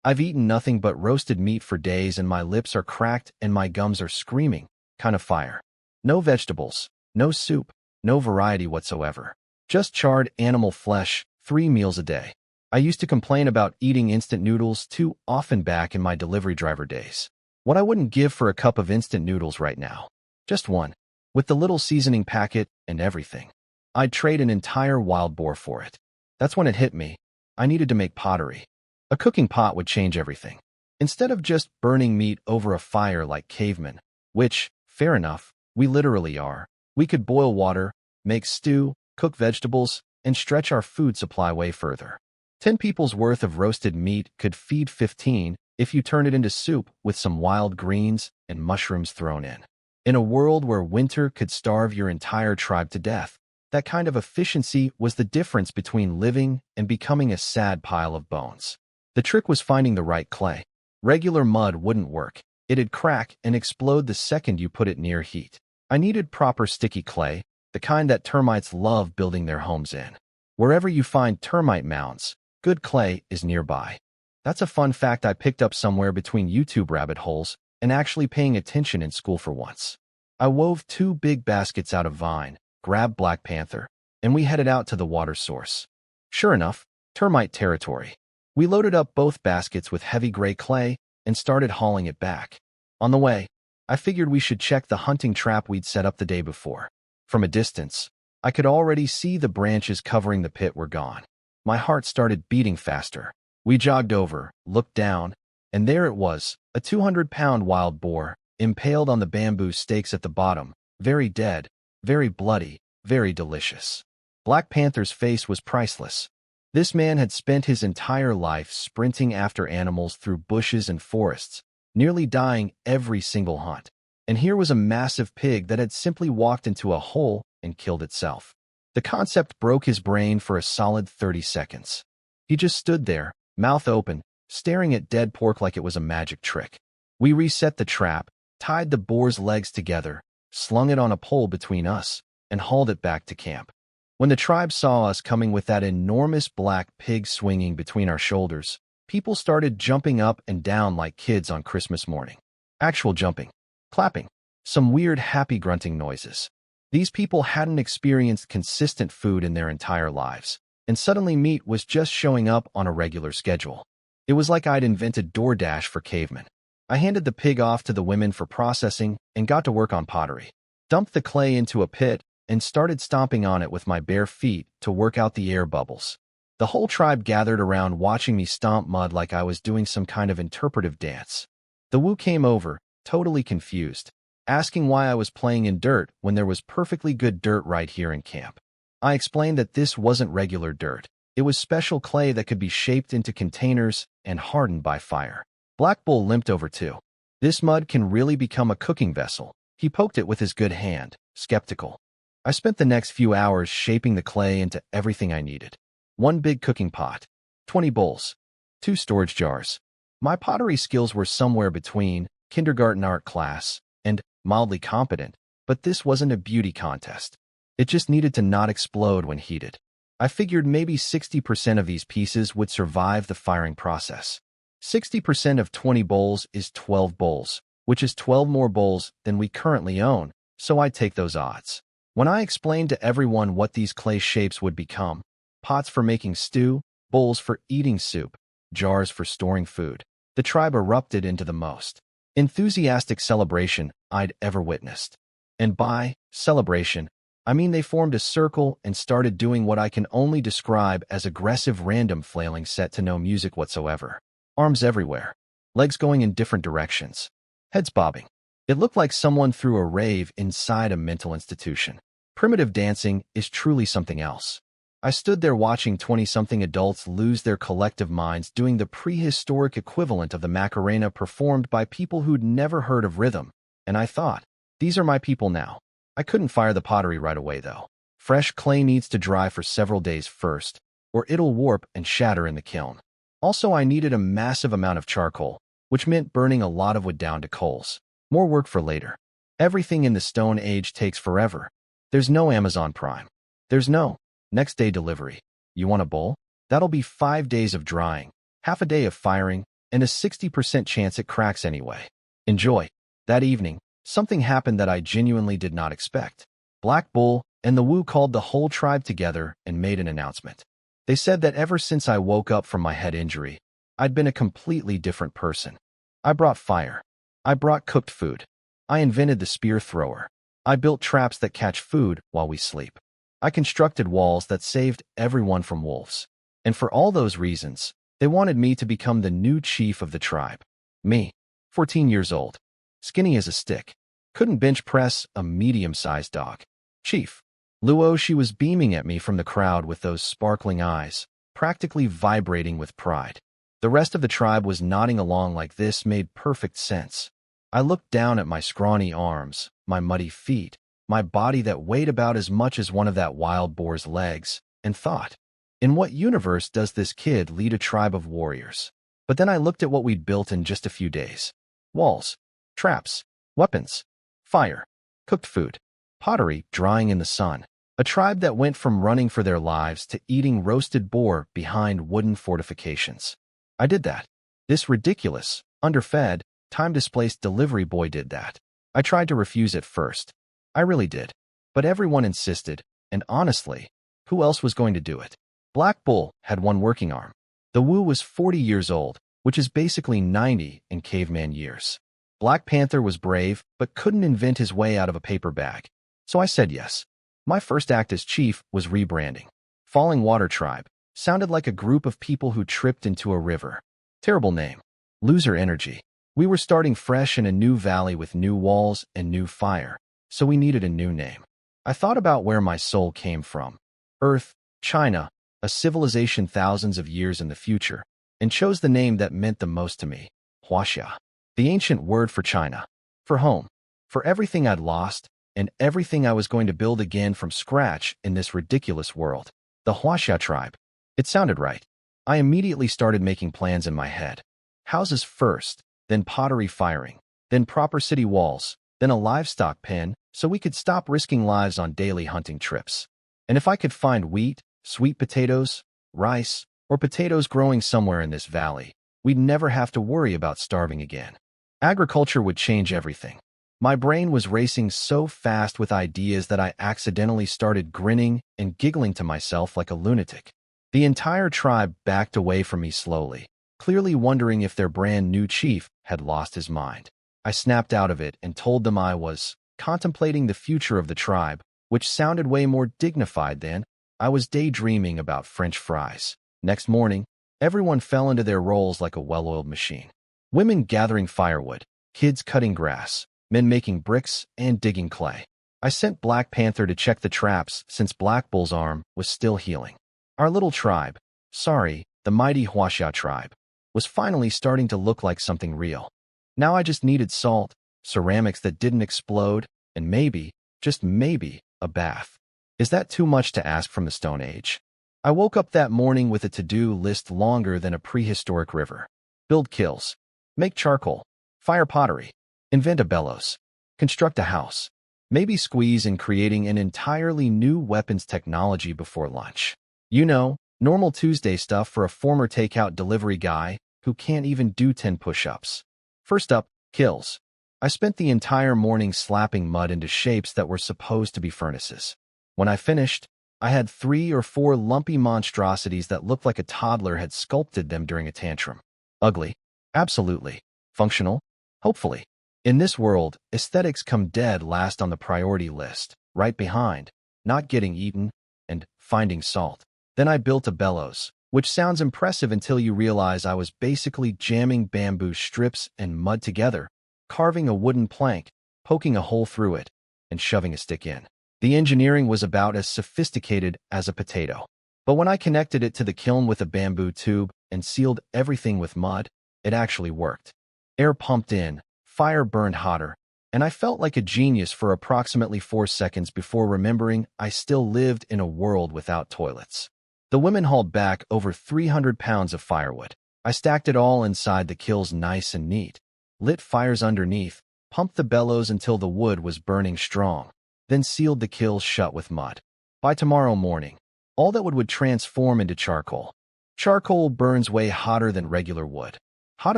I've eaten nothing but roasted meat for days and my lips are cracked and my gums are screaming kind of fire. No vegetables, no soup, no variety whatsoever. Just charred animal flesh, 3 meals a day. I used to complain about eating instant noodles too often back in my delivery driver days. What I wouldn't give for a cup of instant noodles right now. Just one. With the little seasoning packet and everything. I'd trade an entire wild boar for it. That's when it hit me. I needed to make pottery. A cooking pot would change everything. Instead of just burning meat over a fire like cavemen, which, fair enough, we literally are, we could boil water, make stew, cook vegetables, and stretch our food supply way further. 10 people's worth of roasted meat could feed 15 if you turn it into soup with some wild greens and mushrooms thrown in. In a world where winter could starve your entire tribe to death, that kind of efficiency was the difference between living and becoming a sad pile of bones. The trick was finding the right clay. Regular mud wouldn't work. It'd crack and explode the second you put it near heat. I needed proper sticky clay, the kind that termites love building their homes in. Wherever you find termite mounds, good clay is nearby. That's a fun fact I picked up somewhere between YouTube rabbit holes and actually paying attention in school for once. I wove 2 big baskets out of vine, grabbed Black Panther, and we headed out to the water source. Sure enough, termite territory. We loaded up both baskets with heavy gray clay and started hauling it back. On the way, I figured we should check the hunting trap we'd set up the day before. From a distance, I could already see the branches covering the pit were gone. My heart started beating faster. We jogged over, looked down, and there it was, a 200-pound wild boar, impaled on the bamboo stakes at the bottom, very dead, very bloody, very delicious. Black Panther's face was priceless. This man had spent his entire life sprinting after animals through bushes and forests, nearly dying every single hunt. And here was a massive pig that had simply walked into a hole and killed itself. The concept broke his brain for a solid 30 seconds. He just stood there, mouth open, staring at dead pork like it was a magic trick. We reset the trap, tied the boar's legs together, slung it on a pole between us, and hauled it back to camp. When the tribe saw us coming with that enormous black pig swinging between our shoulders, people started jumping up and down like kids on Christmas morning. Actual jumping, clapping, some weird happy grunting noises. These people hadn't experienced consistent food in their entire lives, and suddenly meat was just showing up on a regular schedule. It was like I'd invented DoorDash for cavemen. I handed the pig off to the women for processing and got to work on pottery. Dumped the clay into a pit and started stomping on it with my bare feet to work out the air bubbles. The whole tribe gathered around watching me stomp mud like I was doing some kind of interpretive dance. The Wu came over, totally confused, asking why I was playing in dirt when there was perfectly good dirt right here in camp. I explained that this wasn't regular dirt. It was special clay that could be shaped into containers and hardened by fire. Black Bull limped over too. This mud can really become a cooking vessel. He poked it with his good hand, skeptical. I spent the next few hours shaping the clay into everything I needed. 1 big cooking pot, 20 bowls, 2 storage jars. My pottery skills were somewhere between kindergarten art class and mildly competent, but this wasn't a beauty contest. It just needed to not explode when heated. I figured maybe 60% of these pieces would survive the firing process. 60% of 20 bowls is 12 bowls, which is 12 more bowls than we currently own, so I'd take those odds. When I explained to everyone what these clay shapes would become, pots for making stew, bowls for eating soup, jars for storing food, the tribe erupted into the most enthusiastic celebration I'd ever witnessed. And by celebration, I mean they formed a circle and started doing what I can only describe as aggressive random flailing set to no music whatsoever. Arms everywhere, legs going in different directions, heads bobbing. It looked like someone threw a rave inside a mental institution. Primitive dancing is truly something else. I stood there watching 20-something adults lose their collective minds doing the prehistoric equivalent of the Macarena performed by people who'd never heard of rhythm, and I thought, these are my people now. I couldn't fire the pottery right away, though. Fresh clay needs to dry for several days first, or it'll warp and shatter in the kiln. Also, I needed a massive amount of charcoal, which meant burning a lot of wood down to coals. More work for later. Everything in the Stone Age takes forever. There's no Amazon Prime. There's no next day delivery. You want a bowl? That'll be 5 days of drying, half a day of firing, and a 60% chance it cracks anyway. Enjoy. That evening, something happened that I genuinely did not expect. Black Bull and the Wu called the whole tribe together and made an announcement. They said that ever since I woke up from my head injury, I'd been a completely different person. I brought fire. I brought cooked food. I invented the spear thrower. I built traps that catch food while we sleep. I constructed walls that saved everyone from wolves. And for all those reasons, they wanted me to become the new chief of the tribe. Me, 14 years old, skinny as a stick, couldn't bench press a medium-sized dog. Chief. Luo, she was beaming at me from the crowd with those sparkling eyes, practically vibrating with pride. The rest of the tribe was nodding along like this made perfect sense. I looked down at my scrawny arms, my muddy feet, my body that weighed about as much as one of that wild boar's legs, and thought, in what universe does this kid lead a tribe of warriors? But then I looked at what we'd built in just a few days. Walls, traps, weapons, fire, cooked food, pottery drying in the sun. A tribe that went from running for their lives to eating roasted boar behind wooden fortifications. I did that. This ridiculous, underfed, time-displaced delivery boy did that. I tried to refuse at first. I really did. But everyone insisted, and honestly, who else was going to do it? Black Bull had one working arm. The Wu was 40 years old, which is basically 90 in caveman years. Black Panther was brave, but couldn't invent his way out of a paper bag. So I said yes. My first act as chief was rebranding. Falling Water Tribe sounded like a group of people who tripped into a river. Terrible name. Loser energy. We were starting fresh in a new valley with new walls and new fire, so we needed a new name. I thought about where my soul came from. Earth, China, a civilization thousands of years in the future, and chose the name that meant the most to me, Huaxia. The ancient word for China. For home. For everything I'd lost, and everything I was going to build again from scratch in this ridiculous world. The Huaxia tribe. It sounded right. I immediately started making plans in my head. Houses first, then pottery firing, then proper city walls, then a livestock pen so we could stop risking lives on daily hunting trips. And if I could find wheat, sweet potatoes, rice, or potatoes growing somewhere in this valley, we'd never have to worry about starving again. Agriculture would change everything. My brain was racing so fast with ideas that I accidentally started grinning and giggling to myself like a lunatic. The entire tribe backed away from me slowly, clearly wondering if their brand new chief had lost his mind. I snapped out of it and told them I was contemplating the future of the tribe, which sounded way more dignified than I was daydreaming about French fries. Next morning, everyone fell into their roles like a well-oiled machine. Women gathering firewood, kids cutting grass, men making bricks and digging clay. I sent Black Panther to check the traps since Black Bull's arm was still healing. Our little tribe, the mighty Huaxia tribe, was finally starting to look like something real. Now I just needed salt, ceramics that didn't explode, and maybe, just maybe, a bath. Is that too much to ask from the Stone Age? I woke up that morning with a to-do list longer than a prehistoric river. Build kills. Make charcoal. Fire pottery. Invent a bellows. Construct a house. Maybe squeeze in creating an entirely new weapons technology before lunch. You know, normal Tuesday stuff for a former takeout delivery guy who can't even do 10 push-ups. First up, kills. I spent the entire morning slapping mud into shapes that were supposed to be furnaces. When I finished, I had 3 or 4 lumpy monstrosities that looked like a toddler had sculpted them during a tantrum. Ugly? Absolutely. Functional? Hopefully. In this world, aesthetics come dead last on the priority list, right behind not getting eaten and finding salt. Then I built a bellows, which sounds impressive until you realize I was basically jamming bamboo strips and mud together, carving a wooden plank, poking a hole through it, and shoving a stick in. The engineering was about as sophisticated as a potato. But when I connected it to the kiln with a bamboo tube and sealed everything with mud, it actually worked. Air pumped in, fire burned hotter, and I felt like a genius for approximately 4 seconds before remembering I still lived in a world without toilets. The women hauled back over 300 pounds of firewood. I stacked it all inside the kilns nice and neat, lit fires underneath, pumped the bellows until the wood was burning strong, then sealed the kilns shut with mud. By tomorrow morning, all that would transform into charcoal. Charcoal burns way hotter than regular wood. Hot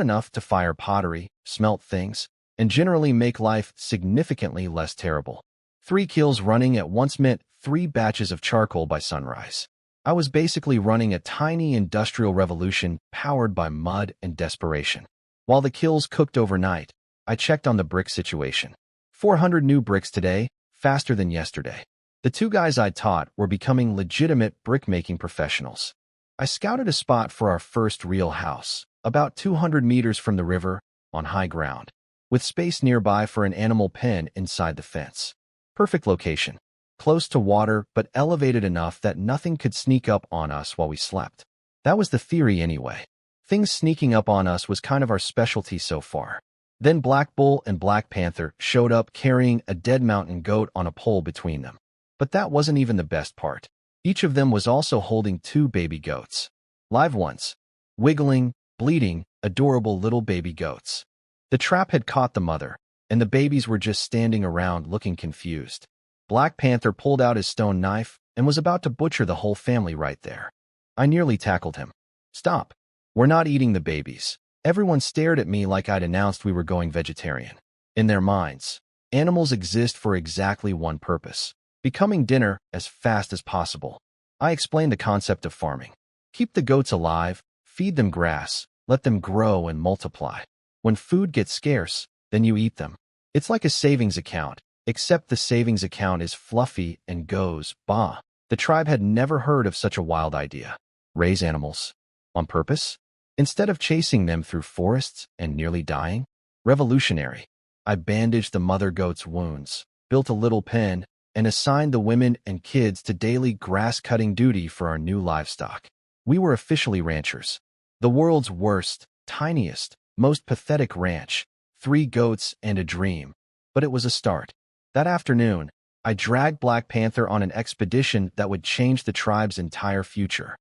enough to fire pottery, smelt things, and generally make life significantly less terrible. 3 kilns running at once meant 3 batches of charcoal by sunrise. I was basically running a tiny industrial revolution powered by mud and desperation. While the kilns cooked overnight, I checked on the brick situation. 400 new bricks today, faster than yesterday. The 2 guys I taught were becoming legitimate brick-making professionals. I scouted a spot for our first real house, about 200 meters from the river, on high ground, with space nearby for an animal pen inside the fence. Perfect location. Close to water, but elevated enough that nothing could sneak up on us while we slept. That was the theory anyway. Things sneaking up on us was kind of our specialty so far. Then Black Bull and Black Panther showed up carrying a dead mountain goat on a pole between them. But that wasn't even the best part. Each of them was also holding 2 baby goats. Live ones. Wiggling, bleeding, adorable little baby goats. The trap had caught the mother, and the babies were just standing around looking confused. Black Panther pulled out his stone knife and was about to butcher the whole family right there. I nearly tackled him. Stop. We're not eating the babies. Everyone stared at me like I'd announced we were going vegetarian. In their minds, animals exist for exactly one purpose: becoming dinner as fast as possible. I explained the concept of farming. Keep the goats alive, feed them grass, let them grow and multiply. When food gets scarce, then you eat them. It's like a savings account, except the savings account is fluffy and goes, bah. The tribe had never heard of such a wild idea. Raise animals. On purpose? Instead of chasing them through forests and nearly dying? Revolutionary. I bandaged the mother goat's wounds, built a little pen, and assigned the women and kids to daily grass-cutting duty for our new livestock. We were officially ranchers. The world's worst, tiniest, most pathetic ranch. 3 goats and a dream. But it was a start. That afternoon, I dragged Black Panther on an expedition that would change the tribe's entire future.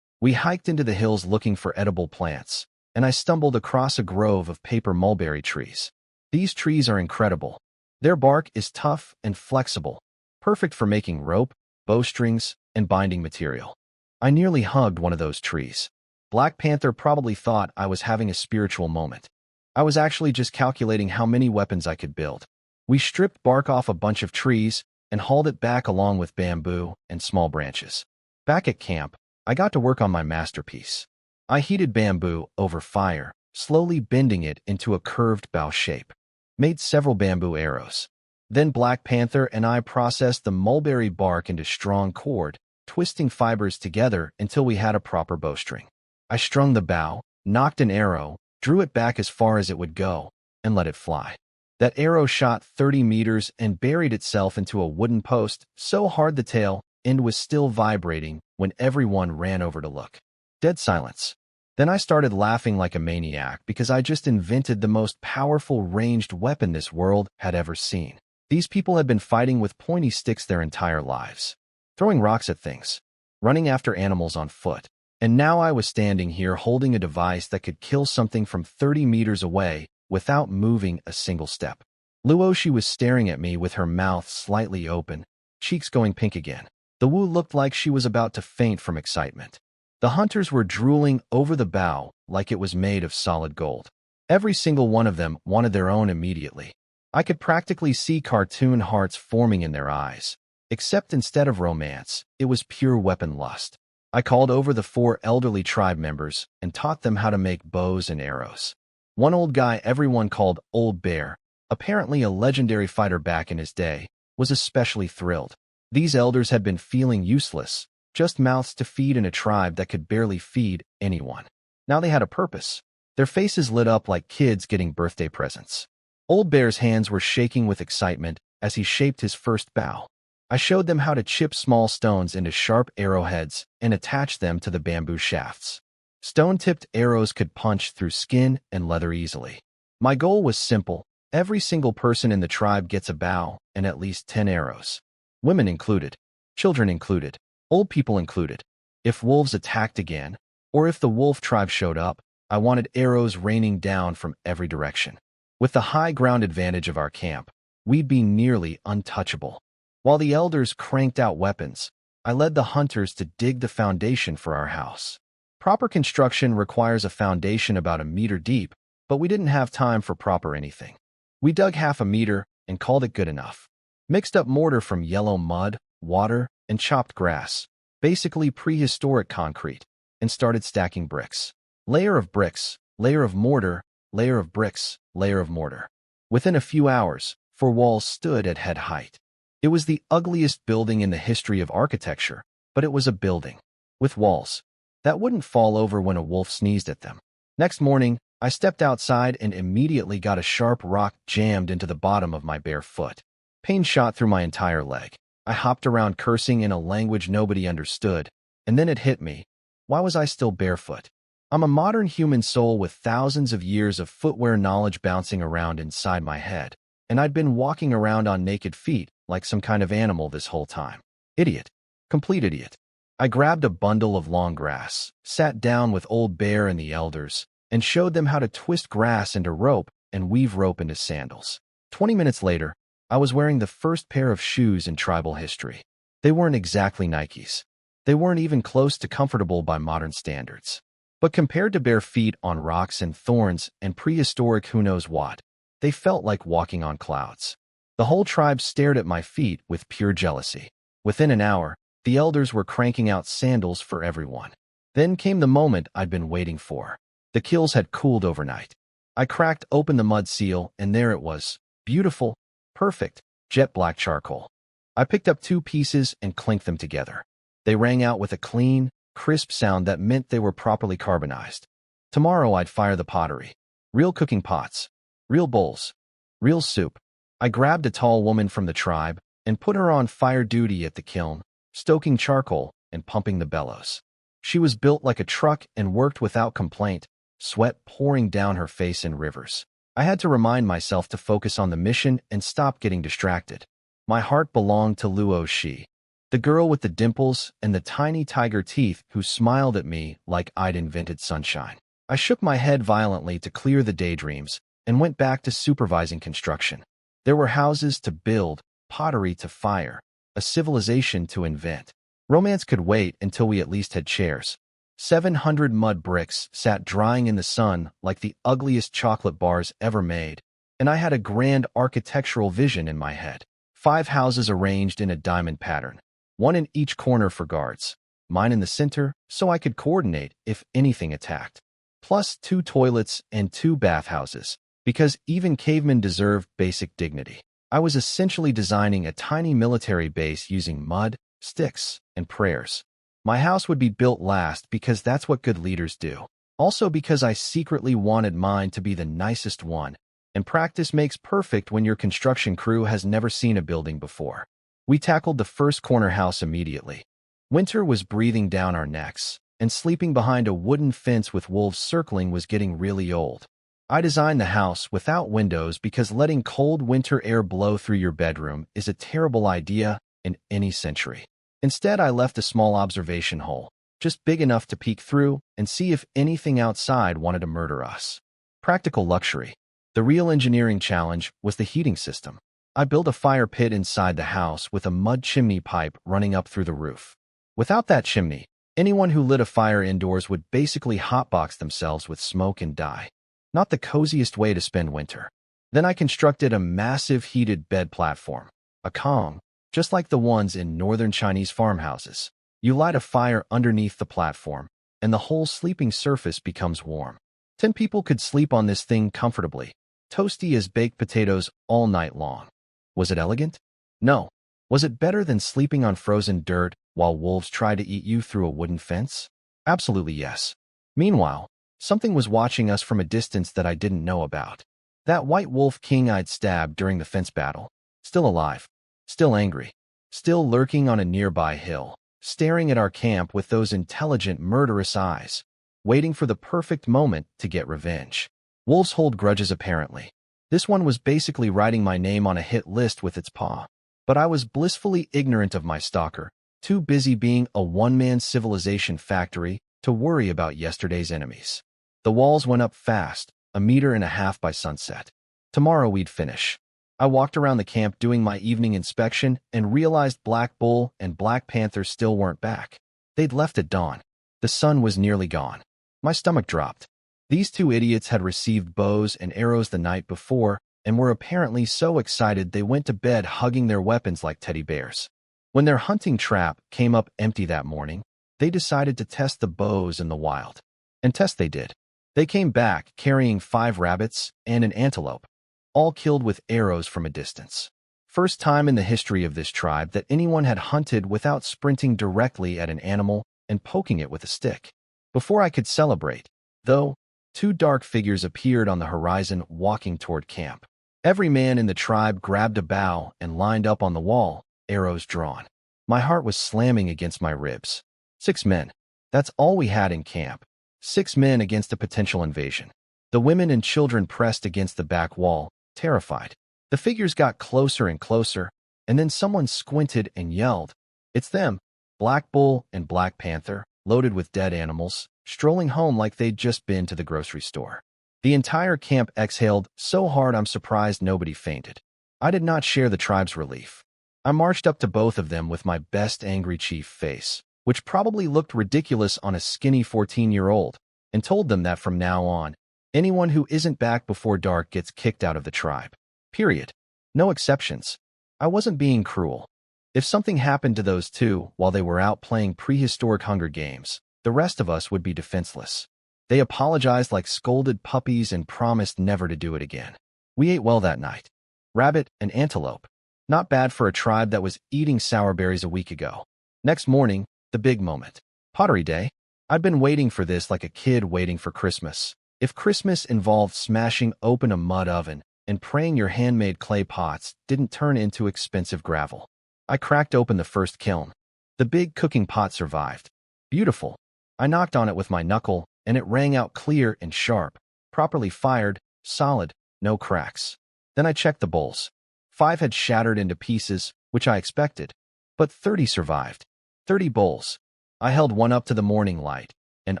We hiked into the hills looking for edible plants, and I stumbled across a grove of paper mulberry trees. These trees are incredible. Their bark is tough and flexible, perfect for making rope, bowstrings, and binding material. I nearly hugged one of those trees. Black Panther probably thought I was having a spiritual moment. I was actually just calculating how many weapons I could build. We stripped bark off a bunch of trees and hauled it back along with bamboo and small branches. Back at camp, I got to work on my masterpiece. I heated bamboo over fire, slowly bending it into a curved bow shape. Made several bamboo arrows. Then Black Panther and I processed the mulberry bark into strong cord, twisting fibers together until we had a proper bowstring. I strung the bow, knocked an arrow, drew it back as far as it would go, and let it fly. That arrow shot 30 meters and buried itself into a wooden post so hard the tail end was still vibrating when everyone ran over to look. Dead silence. Then I started laughing like a maniac because I just invented the most powerful ranged weapon this world had ever seen. These people had been fighting with pointy sticks their entire lives, throwing rocks at things. running after animals on foot. And now I was standing here holding a device that could kill something from 30 meters away without moving a single step. Luoshi was staring at me with her mouth slightly open, cheeks going pink again. The Wu looked like she was about to faint from excitement. The hunters were drooling over the bow like it was made of solid gold. Every single one of them wanted their own immediately. I could practically see cartoon hearts forming in their eyes. Except instead of romance, it was pure weapon lust. I called over the 4 elderly tribe members and taught them how to make bows and arrows. One old guy everyone called Old Bear, apparently a legendary fighter back in his day, was especially thrilled. These elders had been feeling useless, just mouths to feed in a tribe that could barely feed anyone. Now they had a purpose. Their faces lit up like kids getting birthday presents. Old Bear's hands were shaking with excitement as he shaped his first bow. I showed them how to chip small stones into sharp arrowheads and attach them to the bamboo shafts. Stone-tipped arrows could punch through skin and leather easily. My goal was simple. Every single person in the tribe gets a bow and at least 10 arrows. Women included, children included, old people included. If wolves attacked again, or if the wolf tribe showed up, I wanted arrows raining down from every direction. With the high ground advantage of our camp, we'd be nearly untouchable. While the elders cranked out weapons, I led the hunters to dig the foundation for our house. Proper construction requires a foundation about a meter deep, but we didn't have time for proper anything. We dug half a meter and called it good enough. Mixed up mortar from yellow mud, water, and chopped grass, basically prehistoric concrete, and started stacking bricks. Layer of bricks, layer of mortar, layer of bricks, layer of mortar. Within a few hours, 4 walls stood at head height. It was the ugliest building in the history of architecture, but it was a building, with walls that wouldn't fall over when a wolf sneezed at them. Next morning, I stepped outside and immediately got a sharp rock jammed into the bottom of my bare foot. Pain shot through my entire leg. I hopped around cursing in a language nobody understood, and then it hit me. Why was I still barefoot? I'm a modern human soul with thousands of years of footwear knowledge bouncing around inside my head, and I'd been walking around on naked feet like some kind of animal this whole time. Idiot. Complete idiot. I grabbed a bundle of long grass, sat down with Old Bear and the elders, and showed them how to twist grass into rope and weave rope into sandals. 20 minutes later, I was wearing the first pair of shoes in tribal history. They weren't exactly Nikes. They weren't even close to comfortable by modern standards. But compared to bare feet on rocks and thorns and prehistoric who knows what, they felt like walking on clouds. The whole tribe stared at my feet with pure jealousy. Within an hour, the elders were cranking out sandals for everyone. Then came the moment I'd been waiting for. The kills had cooled overnight. I cracked open the mud seal, and there it was. Beautiful, perfect, jet black charcoal. I picked up 2 pieces and clinked them together. They rang out with a clean, crisp sound that meant they were properly carbonized. Tomorrow I'd fire the pottery. Real cooking pots. Real bowls. Real soup. I grabbed a tall woman from the tribe and put her on fire duty at the kiln, stoking charcoal and pumping the bellows. She was built like a truck and worked without complaint, sweat pouring down her face in rivers. I had to remind myself to focus on the mission and stop getting distracted. My heart belonged to Luo Shi, the girl with the dimples and the tiny tiger teeth who smiled at me like I'd invented sunshine. I shook my head violently to clear the daydreams and went back to supervising construction. There were houses to build, pottery to fire, a civilization to invent. Romance could wait until we at least had chairs. 700 mud bricks sat drying in the sun like the ugliest chocolate bars ever made, and I had a grand architectural vision in my head. 5 houses arranged in a diamond pattern, 1 in each corner for guards, mine in the center so I could coordinate if anything attacked. Plus 2 toilets and 2 bathhouses, because even cavemen deserved basic dignity. I was essentially designing a tiny military base using mud, sticks, and prayers. My house would be built last because that's what good leaders do. Also because I secretly wanted mine to be the nicest one, and practice makes perfect when your construction crew has never seen a building before. We tackled the first corner house immediately. Winter was breathing down our necks, and sleeping behind a wooden fence with wolves circling was getting really old. I designed the house without windows because letting cold winter air blow through your bedroom is a terrible idea in any century. Instead, I left a small observation hole, just big enough to peek through and see if anything outside wanted to murder us. Practical luxury. The real engineering challenge was the heating system. I built a fire pit inside the house with a mud chimney pipe running up through the roof. Without that chimney, anyone who lit a fire indoors would basically hotbox themselves with smoke and die. Not the coziest way to spend winter. Then I constructed a massive heated bed platform, a kong, just like the ones in northern Chinese farmhouses. You light a fire underneath the platform, and the whole sleeping surface becomes warm. 10 people could sleep on this thing comfortably, toasty as baked potatoes all night long. Was it elegant? No. Was it better than sleeping on frozen dirt while wolves tried to eat you through a wooden fence? Absolutely yes. Meanwhile, something was watching us from a distance that I didn't know about. That white wolf king I'd stabbed during the fence battle. Still alive. Still angry. Still lurking on a nearby hill, staring at our camp with those intelligent, murderous eyes, waiting for the perfect moment to get revenge. Wolves hold grudges apparently. This one was basically writing my name on a hit list with its paw. But I was blissfully ignorant of my stalker, too busy being a one-man civilization factory to worry about yesterday's enemies. The walls went up fast, 1.5 meters by sunset. Tomorrow we'd finish. I walked around the camp doing my evening inspection and realized Black Bull and Black Panther still weren't back. They'd left at dawn. The sun was nearly gone. My stomach dropped. These two idiots had received bows and arrows the night before and were apparently so excited they went to bed hugging their weapons like teddy bears. When their hunting trap came up empty that morning, they decided to test the bows in the wild. And test they did. They came back carrying 5 rabbits and an antelope, all killed with arrows from a distance. First time in the history of this tribe that anyone had hunted without sprinting directly at an animal and poking it with a stick. Before I could celebrate, though, 2 dark figures appeared on the horizon walking toward camp. Every man in the tribe grabbed a bow and lined up on the wall, arrows drawn. My heart was slamming against my ribs. 6 men. That's all we had in camp. 6 men against a potential invasion. The women and children pressed against the back wall, terrified. The figures got closer and closer, and then someone squinted and yelled, "It's them, Black Bull and Black Panther, loaded with dead animals, strolling home like they'd just been to the grocery store." The entire camp exhaled so hard I'm surprised nobody fainted. I did not share the tribe's relief. I marched up to both of them with my best angry chief face, which probably looked ridiculous on a skinny 14-year-old, and told them that from now on, anyone who isn't back before dark gets kicked out of the tribe. Period. No exceptions. I wasn't being cruel. If something happened to those two while they were out playing prehistoric Hunger Games, the rest of us would be defenseless. They apologized like scolded puppies and promised never to do it again. We ate well that night. Rabbit and antelope. Not bad for a tribe that was eating sour berries a week ago. Next morning, the big moment. Pottery Day. I'd been waiting for this like a kid waiting for Christmas. If Christmas involved smashing open a mud oven and praying your handmade clay pots didn't turn into expensive gravel. I cracked open the first kiln. The big cooking pot survived. Beautiful. I knocked on it with my knuckle, and it rang out clear and sharp, properly fired, solid, no cracks. Then I checked the bowls. 5 had shattered into pieces, which I expected, but 30 survived. 30 bowls. I held one up to the morning light, and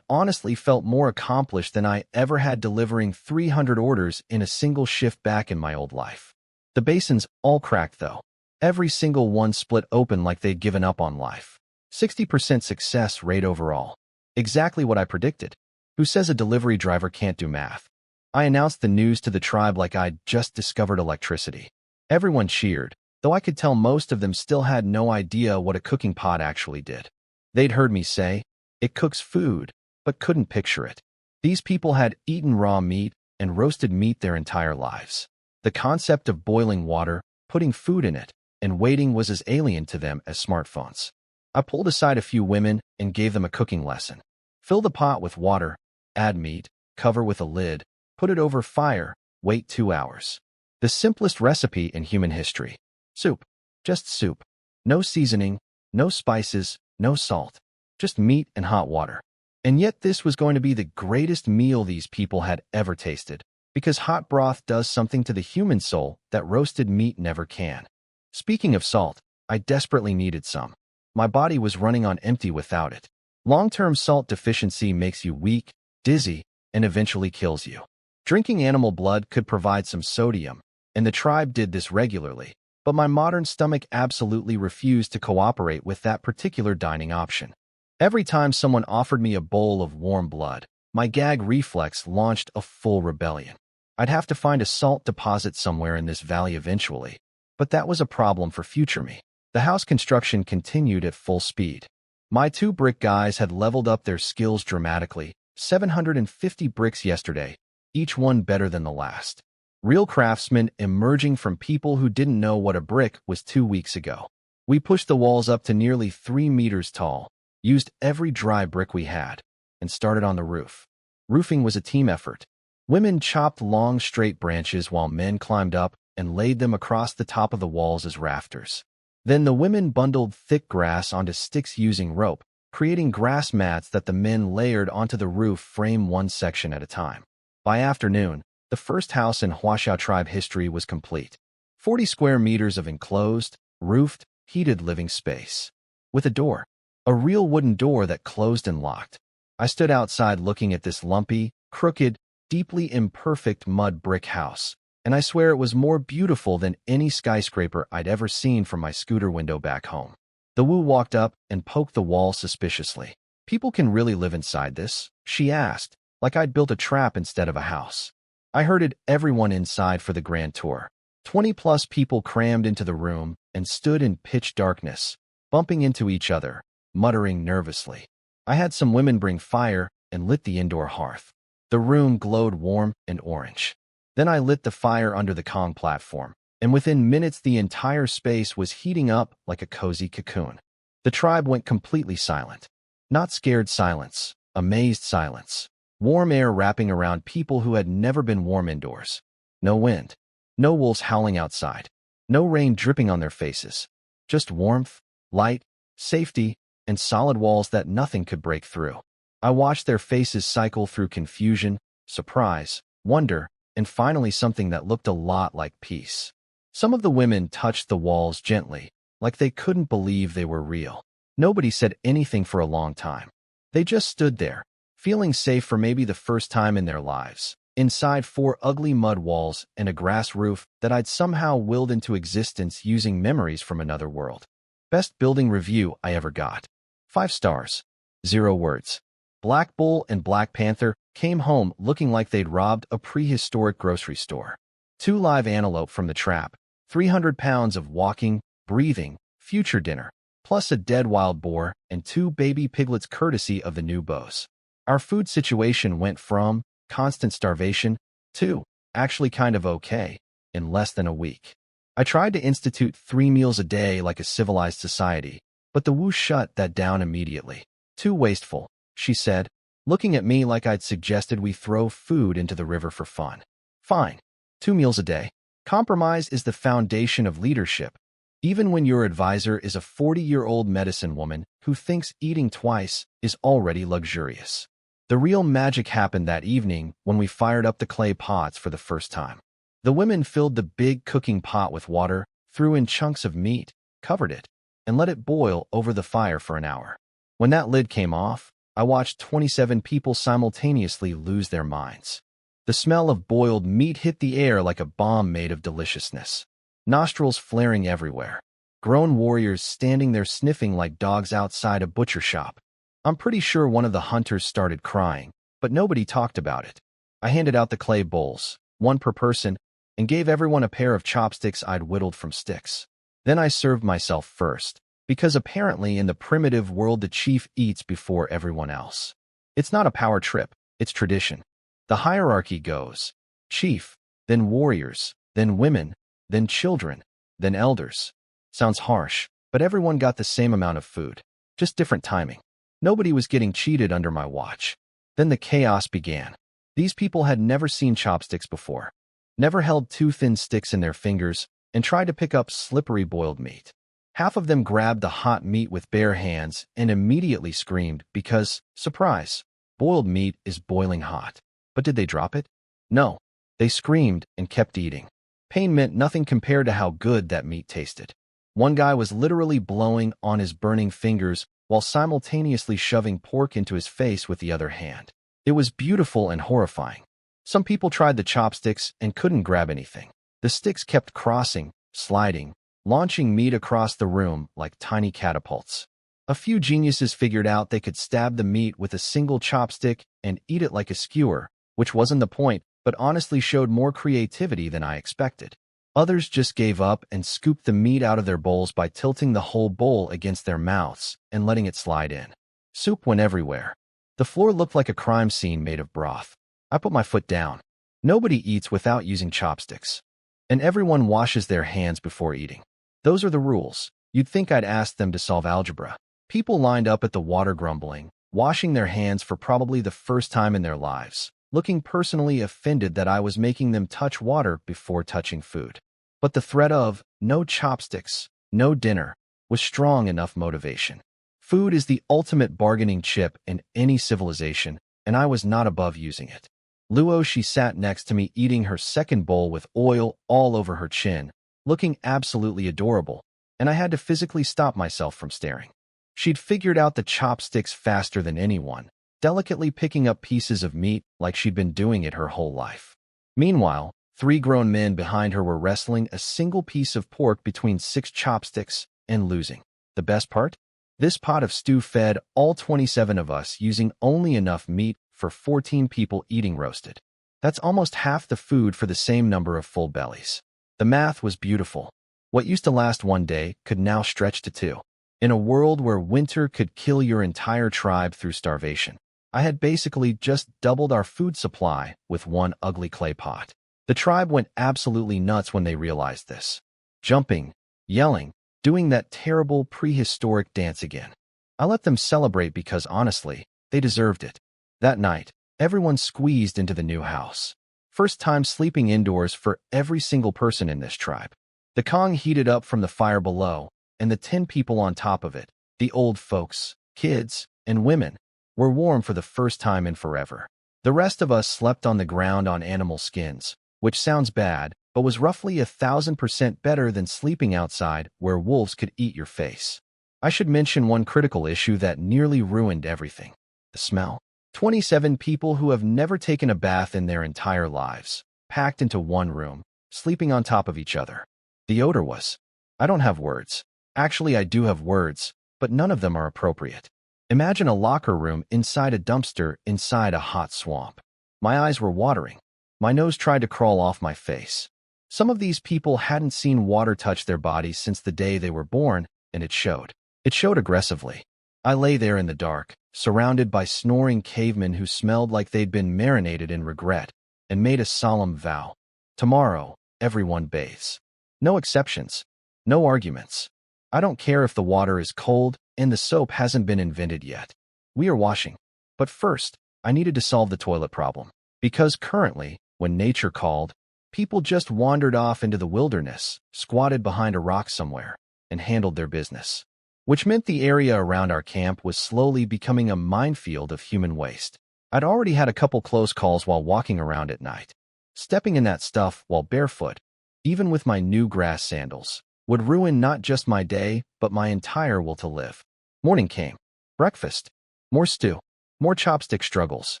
honestly felt more accomplished than I ever had delivering 300 orders in a single shift back in my old life. The basins all cracked though. Every single one split open like they'd given up on life. 60% success rate overall. Exactly what I predicted. Who says a delivery driver can't do math? I announced the news to the tribe like I'd just discovered electricity. Everyone cheered, though I could tell most of them still had no idea what a cooking pot actually did. They'd heard me say, "It cooks food," but couldn't picture it. These people had eaten raw meat and roasted meat their entire lives. The concept of boiling water, putting food in it, and waiting was as alien to them as smartphones. I pulled aside a few women and gave them a cooking lesson. Fill the pot with water, add meat, cover with a lid, put it over fire, wait 2 hours. The simplest recipe in human history. Soup. Just soup. No seasoning, no spices, no salt. Just meat and hot water. And yet this was going to be the greatest meal these people had ever tasted, because hot broth does something to the human soul that roasted meat never can. Speaking of salt, I desperately needed some. My body was running on empty without it. Long-term salt deficiency makes you weak, dizzy, and eventually kills you. Drinking animal blood could provide some sodium, and the tribe did this regularly, but my modern stomach absolutely refused to cooperate with that particular dining option. Every time someone offered me a bowl of warm blood, my gag reflex launched a full rebellion. I'd have to find a salt deposit somewhere in this valley eventually, but that was a problem for future me. The house construction continued at full speed. My two brick guys had leveled up their skills dramatically, 750 bricks yesterday, each one better than the last. Real craftsmen emerging from people who didn't know what a brick was 2 weeks ago. We pushed the walls up to nearly 3 meters tall, used every dry brick we had, and started on the roof. Roofing was a team effort. Women chopped long, straight branches while men climbed up and laid them across the top of the walls as rafters. Then the women bundled thick grass onto sticks using rope, creating grass mats that the men layered onto the roof frame one section at a time. By afternoon, the first house in Huaxiao tribe history was complete. 40 square meters of enclosed, roofed, heated living space. With a door. A real wooden door that closed and locked. I stood outside looking at this lumpy, crooked, deeply imperfect mud brick house, and I swear it was more beautiful than any skyscraper I'd ever seen from my scooter window back home. The Wu walked up and poked the wall suspiciously. "People can really live inside this?" she asked, like I'd built a trap instead of a house. I herded everyone inside for the grand tour. 20-plus people crammed into the room and stood in pitch darkness, bumping into each other, muttering nervously. I had some women bring fire and lit the indoor hearth. The room glowed warm and orange. Then I lit the fire under the Kong platform, and within minutes the entire space was heating up like a cozy cocoon. The tribe went completely silent. Not scared silence, amazed silence. Warm air wrapping around people who had never been warm indoors. No wind. No wolves howling outside. No rain dripping on their faces. Just warmth, light, safety, and solid walls that nothing could break through. I watched their faces cycle through confusion, surprise, wonder, and finally something that looked a lot like peace. Some of the women touched the walls gently, like they couldn't believe they were real. Nobody said anything for a long time. They just stood there, feeling safe for maybe the first time in their lives, inside 4 ugly mud walls and a grass roof that I'd somehow willed into existence using memories from another world. Best building review I ever got. 5 stars. 0 words. Black Bull and Black Panther came home looking like they'd robbed a prehistoric grocery store. 2 live antelope from the trap, 300 pounds of walking, breathing, future dinner, plus a dead wild boar and 2 baby piglets courtesy of the new bows. Our food situation went from constant starvation to actually kind of okay in less than a week. I tried to institute 3 meals a day like a civilized society, but the Wu shut that down immediately. "Too wasteful," she said, looking at me like I'd suggested we throw food into the river for fun. "Fine. 2 meals a day. Compromise is the foundation of leadership, even when your advisor is a 40-year-old medicine woman who thinks eating twice is already luxurious." The real magic happened that evening when we fired up the clay pots for the first time. The women filled the big cooking pot with water, threw in chunks of meat, covered it, and let it boil over the fire for an hour. When that lid came off, I watched 27 people simultaneously lose their minds. The smell of boiled meat hit the air like a bomb made of deliciousness. Nostrils flaring everywhere. Grown warriors standing there sniffing like dogs outside a butcher shop. I'm pretty sure one of the hunters started crying, but nobody talked about it. I handed out the clay bowls, 1 per person, and gave everyone a pair of chopsticks I'd whittled from sticks. Then I served myself first, because apparently in the primitive world the chief eats before everyone else. It's not a power trip, it's tradition. The hierarchy goes: chief, then warriors, then women, then children, then elders. Sounds harsh, but everyone got the same amount of food, just different timing. Nobody was getting cheated under my watch. Then the chaos began. These people had never seen chopsticks before, never held 2 thin sticks in their fingers, and tried to pick up slippery boiled meat. Half of them grabbed the hot meat with bare hands and immediately screamed because, surprise, boiled meat is boiling hot. But did they drop it? No. They screamed and kept eating. Pain meant nothing compared to how good that meat tasted. One guy was literally blowing on his burning fingers while simultaneously shoving pork into his face with the other hand. It was beautiful and horrifying. Some people tried the chopsticks and couldn't grab anything. The sticks kept crossing, sliding, launching meat across the room like tiny catapults. A few geniuses figured out they could stab the meat with a single chopstick and eat it like a skewer, which wasn't the point, but honestly showed more creativity than I expected. Others just gave up and scooped the meat out of their bowls by tilting the whole bowl against their mouths and letting it slide in. Soup went everywhere. The floor looked like a crime scene made of broth. I put my foot down. Nobody eats without using chopsticks. And everyone washes their hands before eating. Those are the rules. You'd think I'd ask them to solve algebra. People lined up at the water grumbling, washing their hands for probably the first time in their lives, looking personally offended that I was making them touch water before touching food. But the threat of no chopsticks, no dinner, was strong enough motivation. Food is the ultimate bargaining chip in any civilization, and I was not above using it. Luo, she sat next to me eating her second bowl with oil all over her chin, looking absolutely adorable, and I had to physically stop myself from staring. She'd figured out the chopsticks faster than anyone, delicately picking up pieces of meat like she'd been doing it her whole life. Meanwhile, 3 grown men behind her were wrestling a single piece of pork between 6 chopsticks and losing. The best part? This pot of stew fed all 27 of us using only enough meat for 14 people eating roasted. That's almost half the food for the same number of full bellies. The math was beautiful. What used to last 1 day could now stretch to 2. In a world where winter could kill your entire tribe through starvation, I had basically just doubled our food supply with one ugly clay pot. The tribe went absolutely nuts when they realized this. Jumping, yelling, doing that terrible prehistoric dance again. I let them celebrate because, honestly, they deserved it. That night, everyone squeezed into the new house. First time sleeping indoors for every single person in this tribe. The Kong heated up from the fire below, and the 10 people on top of it, the old folks, kids, and women, were warm for the first time in forever. The rest of us slept on the ground on animal skins, which sounds bad, but was roughly 1,000% better than sleeping outside where wolves could eat your face. I should mention one critical issue that nearly ruined everything: the smell. 27 people who have never taken a bath in their entire lives, packed into one room, sleeping on top of each other. The odor was... I don't have words. Actually, I do have words, but none of them are appropriate. Imagine a locker room inside a dumpster inside a hot swamp. My eyes were watering. My nose tried to crawl off my face. Some of these people hadn't seen water touch their bodies since the day they were born, and it showed. It showed aggressively. I lay there in the dark, surrounded by snoring cavemen who smelled like they'd been marinated in regret, and made a solemn vow. Tomorrow, everyone bathes. No exceptions. No arguments. I don't care if the water is cold and the soap hasn't been invented yet. We are washing. But first, I needed to solve the toilet problem. Because currently, when nature called, people just wandered off into the wilderness, squatted behind a rock somewhere, and handled their business. Which meant the area around our camp was slowly becoming a minefield of human waste. I'd already had a couple close calls while walking around at night. Stepping in that stuff while barefoot, even with my new grass sandals, would ruin not just my day, but my entire will to live. Morning came. Breakfast. More stew. More chopstick struggles.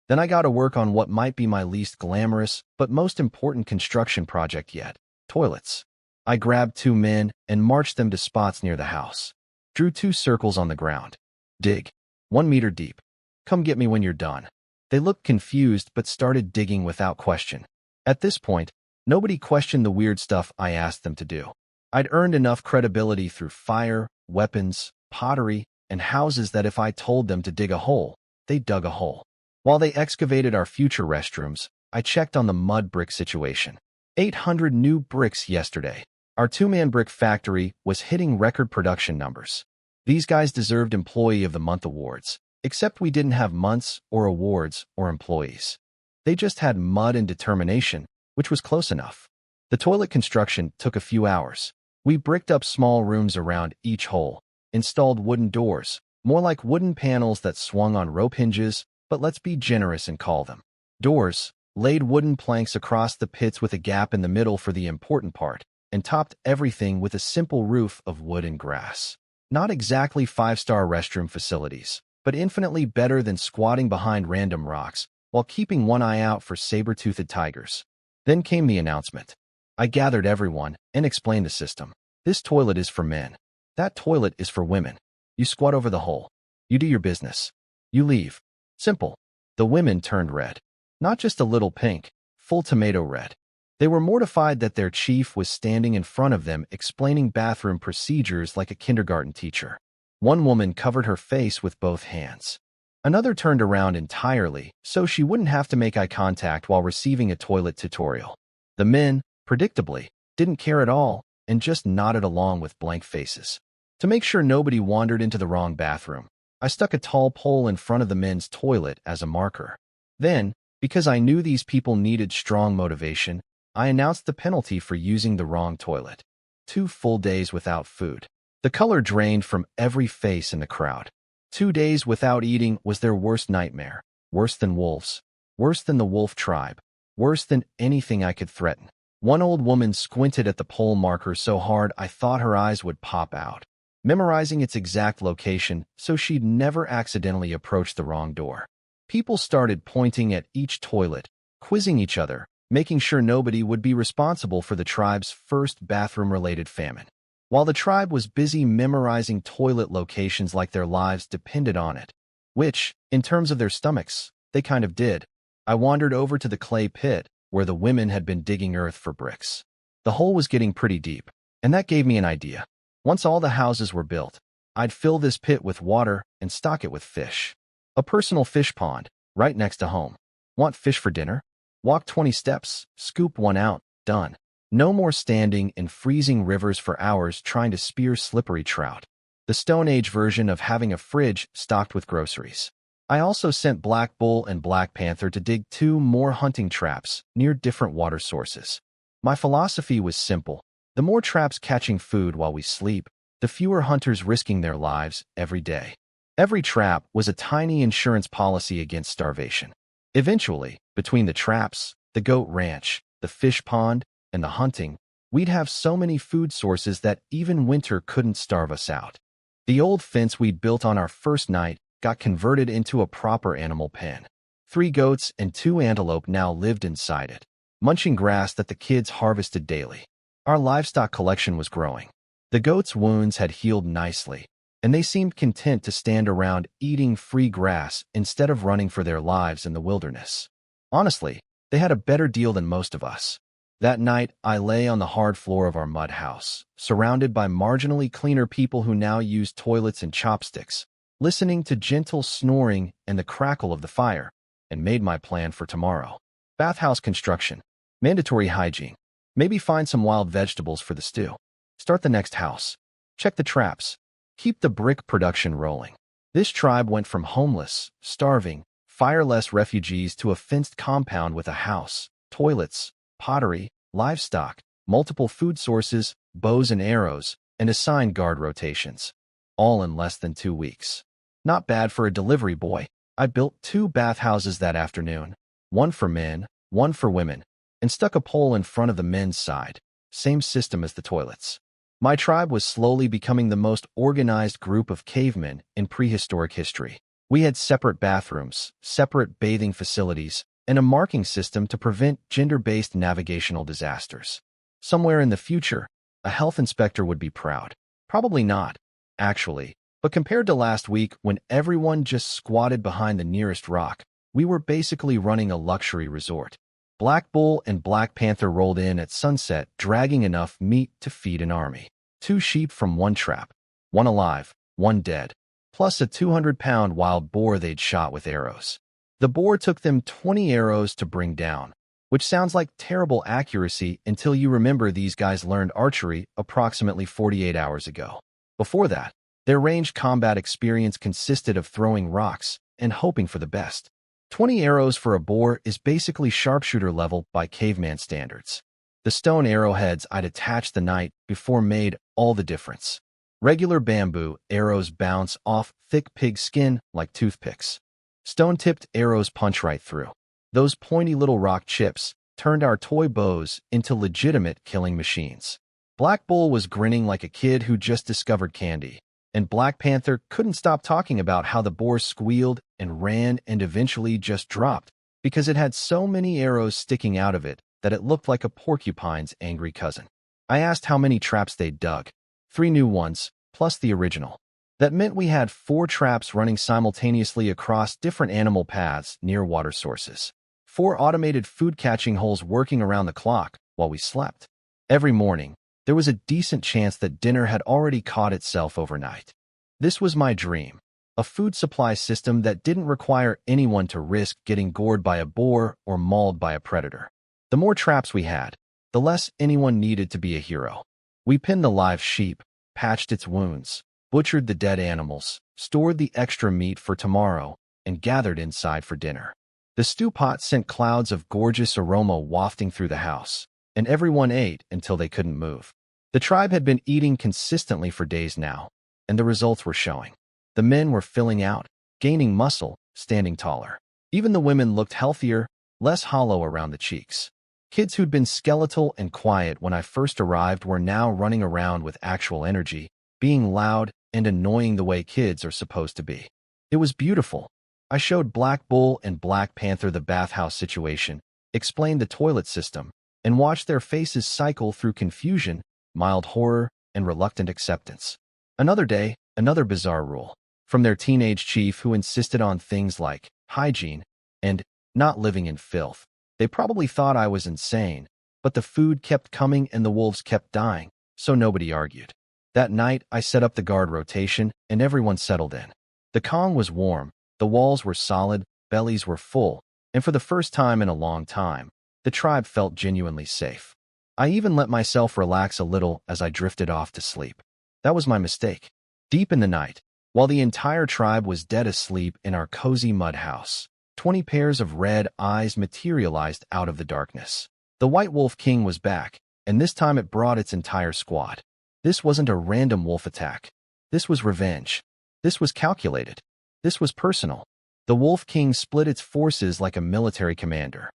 Then I got to work on what might be my least glamorous, but most important construction project yet: toilets. I grabbed 2 men and marched them to spots near the house. Drew 2 circles on the ground. Dig. 1 meter deep. Come get me when you're done. They looked confused but started digging without question. At this point, nobody questioned the weird stuff I asked them to do. I'd earned enough credibility through fire, weapons, pottery, and houses that if I told them to dig a hole, they dug a hole. While they excavated our future restrooms, I checked on the mud brick situation. 800 new bricks yesterday. Our 2-man brick factory was hitting record production numbers. These guys deserved Employee of the Month awards, except we didn't have months or awards or employees. They just had mud and determination, which was close enough. The toilet construction took a few hours. We bricked up small rooms around each hole, installed wooden doors, more like wooden panels that swung on rope hinges, but let's be generous and call them doors, laid wooden planks across the pits with a gap in the middle for the important part, and topped everything with a simple roof of wood and grass. Not exactly five-star restroom facilities, but infinitely better than squatting behind random rocks while keeping one eye out for saber-toothed tigers. Then came the announcement. I gathered everyone and explained the system. This toilet is for men. That toilet is for women. You squat over the hole. You do your business. You leave. Simple. The women turned red. Not just a little pink, full tomato red. They were mortified that their chief was standing in front of them explaining bathroom procedures like a kindergarten teacher. One woman covered her face with both hands. Another turned around entirely so she wouldn't have to make eye contact while receiving a toilet tutorial. The men, predictably, didn't care at all and just nodded along with blank faces. To make sure nobody wandered into the wrong bathroom, I stuck a tall pole in front of the men's toilet as a marker. Then, because I knew these people needed strong motivation, I announced the penalty for using the wrong toilet. 2 full days without food. The color drained from every face in the crowd. 2 days without eating was their worst nightmare. Worse than wolves. Worse than the wolf tribe. Worse than anything I could threaten. One old woman squinted at the pole marker so hard I thought her eyes would pop out, memorizing its exact location so she'd never accidentally approach the wrong door. People started pointing at each toilet, quizzing each other, making sure nobody would be responsible for the tribe's first bathroom-related famine. While the tribe was busy memorizing toilet locations like their lives depended on it, which, in terms of their stomachs, they kind of did, I wandered over to the clay pit where the women had been digging earth for bricks. The hole was getting pretty deep, and that gave me an idea. Once all the houses were built, I'd fill this pit with water and stock it with fish. A personal fish pond, right next to home. Want fish for dinner? Walk 20 steps, scoop one out, done. No more standing in freezing rivers for hours trying to spear slippery trout. The Stone Age version of having a fridge stocked with groceries. I also sent Black Bull and Black Panther to dig 2 more hunting traps near different water sources. My philosophy was simple. The more traps catching food while we sleep, the fewer hunters risking their lives every day. Every trap was a tiny insurance policy against starvation. Eventually, between the traps, the goat ranch, the fish pond, and the hunting, we'd have so many food sources that even winter couldn't starve us out. The old fence we'd built on our first night got converted into a proper animal pen. 3 goats and 2 antelope now lived inside it, munching grass that the kids harvested daily. Our livestock collection was growing. The goats' wounds had healed nicely, and they seemed content to stand around eating free grass instead of running for their lives in the wilderness. Honestly, they had a better deal than most of us. That night, I lay on the hard floor of our mud house, surrounded by marginally cleaner people who now used toilets and chopsticks, listening to gentle snoring and the crackle of the fire, and made my plan for tomorrow. Bathhouse construction. Mandatory hygiene. Maybe find some wild vegetables for the stew. Start the next house. Check the traps. Keep the brick production rolling. This tribe went from homeless, starving, fireless refugees to a fenced compound with a house, toilets, pottery, livestock, multiple food sources, bows and arrows, and assigned guard rotations. All in less than 2 weeks. Not bad for a delivery boy. I built 2 bathhouses that afternoon, one for men, one for women, and stuck a pole in front of the men's side. Same system as the toilets. My tribe was slowly becoming the most organized group of cavemen in prehistoric history. We had separate bathrooms, separate bathing facilities, and a marking system to prevent gender-based navigational disasters. Somewhere in the future, a health inspector would be proud. Probably not, actually, but compared to last week when everyone just squatted behind the nearest rock, we were basically running a luxury resort. Black Bull and Black Panther rolled in at sunset, dragging enough meat to feed an army. 2 sheep from one trap, one alive, one dead, plus a 200-pound wild boar they'd shot with arrows. The boar took them 20 arrows to bring down, which sounds like terrible accuracy until you remember these guys learned archery approximately 48 hours ago. Before that, their ranged combat experience consisted of throwing rocks and hoping for the best. 20 arrows for a boar is basically sharpshooter level by caveman standards. The stone arrowheads I'd attached the night before made all the difference. Regular bamboo arrows bounce off thick pig skin like toothpicks. Stone-tipped arrows punch right through. Those pointy little rock chips turned our toy bows into legitimate killing machines. Black Bull was grinning like a kid who just discovered candy, and Black Panther couldn't stop talking about how the boar squealed and ran and eventually just dropped because it had so many arrows sticking out of it that it looked like a porcupine's angry cousin. I asked how many traps they'd dug. 3 new ones, plus the original. That meant we had 4 traps running simultaneously across different animal paths near water sources. 4 automated food-catching holes working around the clock while we slept. Every morning, there was a decent chance that dinner had already caught itself overnight. This was my dream, a food supply system that didn't require anyone to risk getting gored by a boar or mauled by a predator. The more traps we had, the less anyone needed to be a hero. We pinned the live sheep, patched its wounds, butchered the dead animals, stored the extra meat for tomorrow, and gathered inside for dinner. The stew pot sent clouds of gorgeous aroma wafting through the house, and everyone ate until they couldn't move. The tribe had been eating consistently for days now, and the results were showing. The men were filling out, gaining muscle, standing taller. Even the women looked healthier, less hollow around the cheeks. Kids who'd been skeletal and quiet when I first arrived were now running around with actual energy, being loud and annoying the way kids are supposed to be. It was beautiful. I showed Black Bull and Black Panther the bathhouse situation, explained the toilet system, and watched their faces cycle through confusion, mild horror, and reluctant acceptance. Another day, another bizarre rule. From their teenage chief who insisted on things like hygiene and not living in filth. They probably thought I was insane, but the food kept coming and the wolves kept dying, so nobody argued. That night, I set up the guard rotation, and everyone settled in. The Kong was warm, the walls were solid, bellies were full, and for the first time in a long time, the tribe felt genuinely safe. I even let myself relax a little as I drifted off to sleep. That was my mistake. Deep in the night, while the entire tribe was dead asleep in our cozy mud house, 20 pairs of red eyes materialized out of the darkness. The White Wolf King was back, and this time it brought its entire squad. This wasn't a random wolf attack. This was revenge. This was calculated. This was personal. The Wolf King split its forces like a military commander.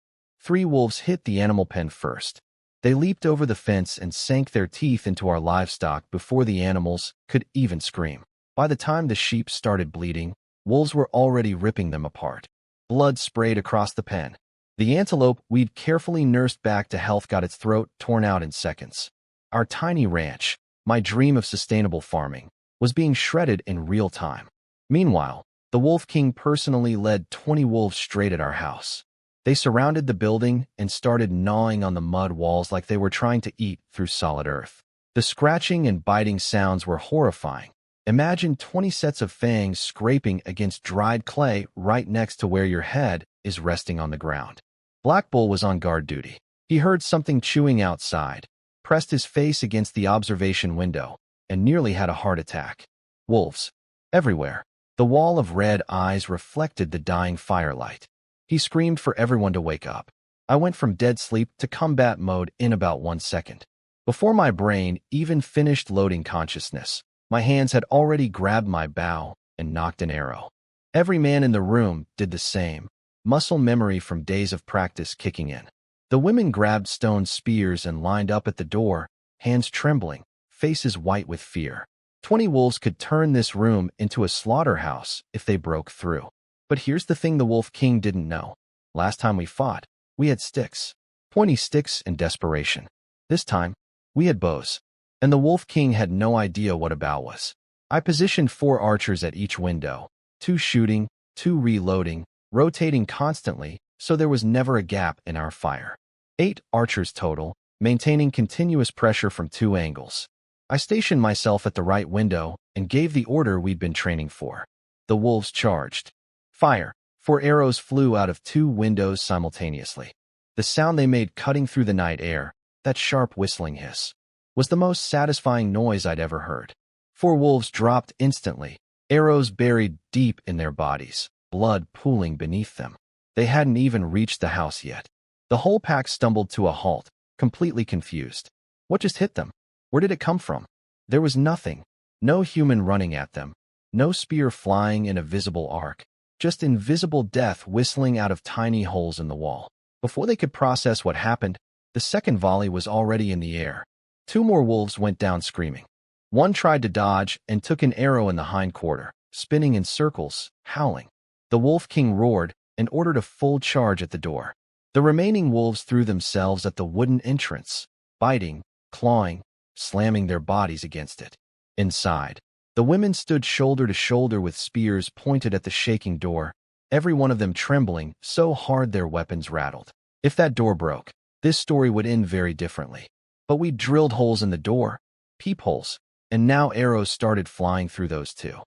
3 wolves hit the animal pen first. They leaped over the fence and sank their teeth into our livestock before the animals could even scream. By the time the sheep started bleeding, wolves were already ripping them apart. Blood sprayed across the pen. The antelope we'd carefully nursed back to health got its throat torn out in seconds. Our tiny ranch, my dream of sustainable farming, was being shredded in real time. Meanwhile, the Wolf King personally led 20 wolves straight at our house. They surrounded the building and started gnawing on the mud walls like they were trying to eat through solid earth. The scratching and biting sounds were horrifying. Imagine 20 sets of fangs scraping against dried clay right next to where your head is resting on the ground. Black Bull was on guard duty. He heard something chewing outside, pressed his face against the observation window, and nearly had a heart attack. Wolves. Everywhere. The wall of red eyes reflected the dying firelight. He screamed for everyone to wake up. I went from dead sleep to combat mode in about 1 second. Before my brain even finished loading consciousness, my hands had already grabbed my bow and knocked an arrow. Every man in the room did the same, muscle memory from days of practice kicking in. The women grabbed stone spears and lined up at the door, hands trembling, faces white with fear. 20 wolves could turn this room into a slaughterhouse if they broke through. But here's the thing the Wolf King didn't know. Last time we fought, we had sticks. Pointy sticks in desperation. This time, we had bows. And the Wolf King had no idea what a bow was. I positioned 4 archers at each window, 2 shooting, 2 reloading, rotating constantly, so there was never a gap in our fire. 8 archers total, maintaining continuous pressure from 2 angles. I stationed myself at the right window and gave the order we'd been training for. The wolves charged. Fire. 4 arrows flew out of 2 windows simultaneously. The sound they made cutting through the night air, that sharp whistling hiss, was the most satisfying noise I'd ever heard. 4 wolves dropped instantly, arrows buried deep in their bodies, blood pooling beneath them. They hadn't even reached the house yet. The whole pack stumbled to a halt, completely confused. What just hit them? Where did it come from? There was nothing. No human running at them. No spear flying in a visible arc. Just invisible death whistling out of tiny holes in the wall. Before they could process what happened, the second volley was already in the air. Two more wolves went down screaming. One tried to dodge and took an arrow in the hind quarter, spinning in circles, howling. The Wolf King roared and ordered a full charge at the door. The remaining wolves threw themselves at the wooden entrance, biting, clawing, slamming their bodies against it. Inside, the women stood shoulder to shoulder with spears pointed at the shaking door, every one of them trembling so hard their weapons rattled. If that door broke, this story would end very differently. But we drilled holes in the door, peepholes, and now arrows started flying through those too.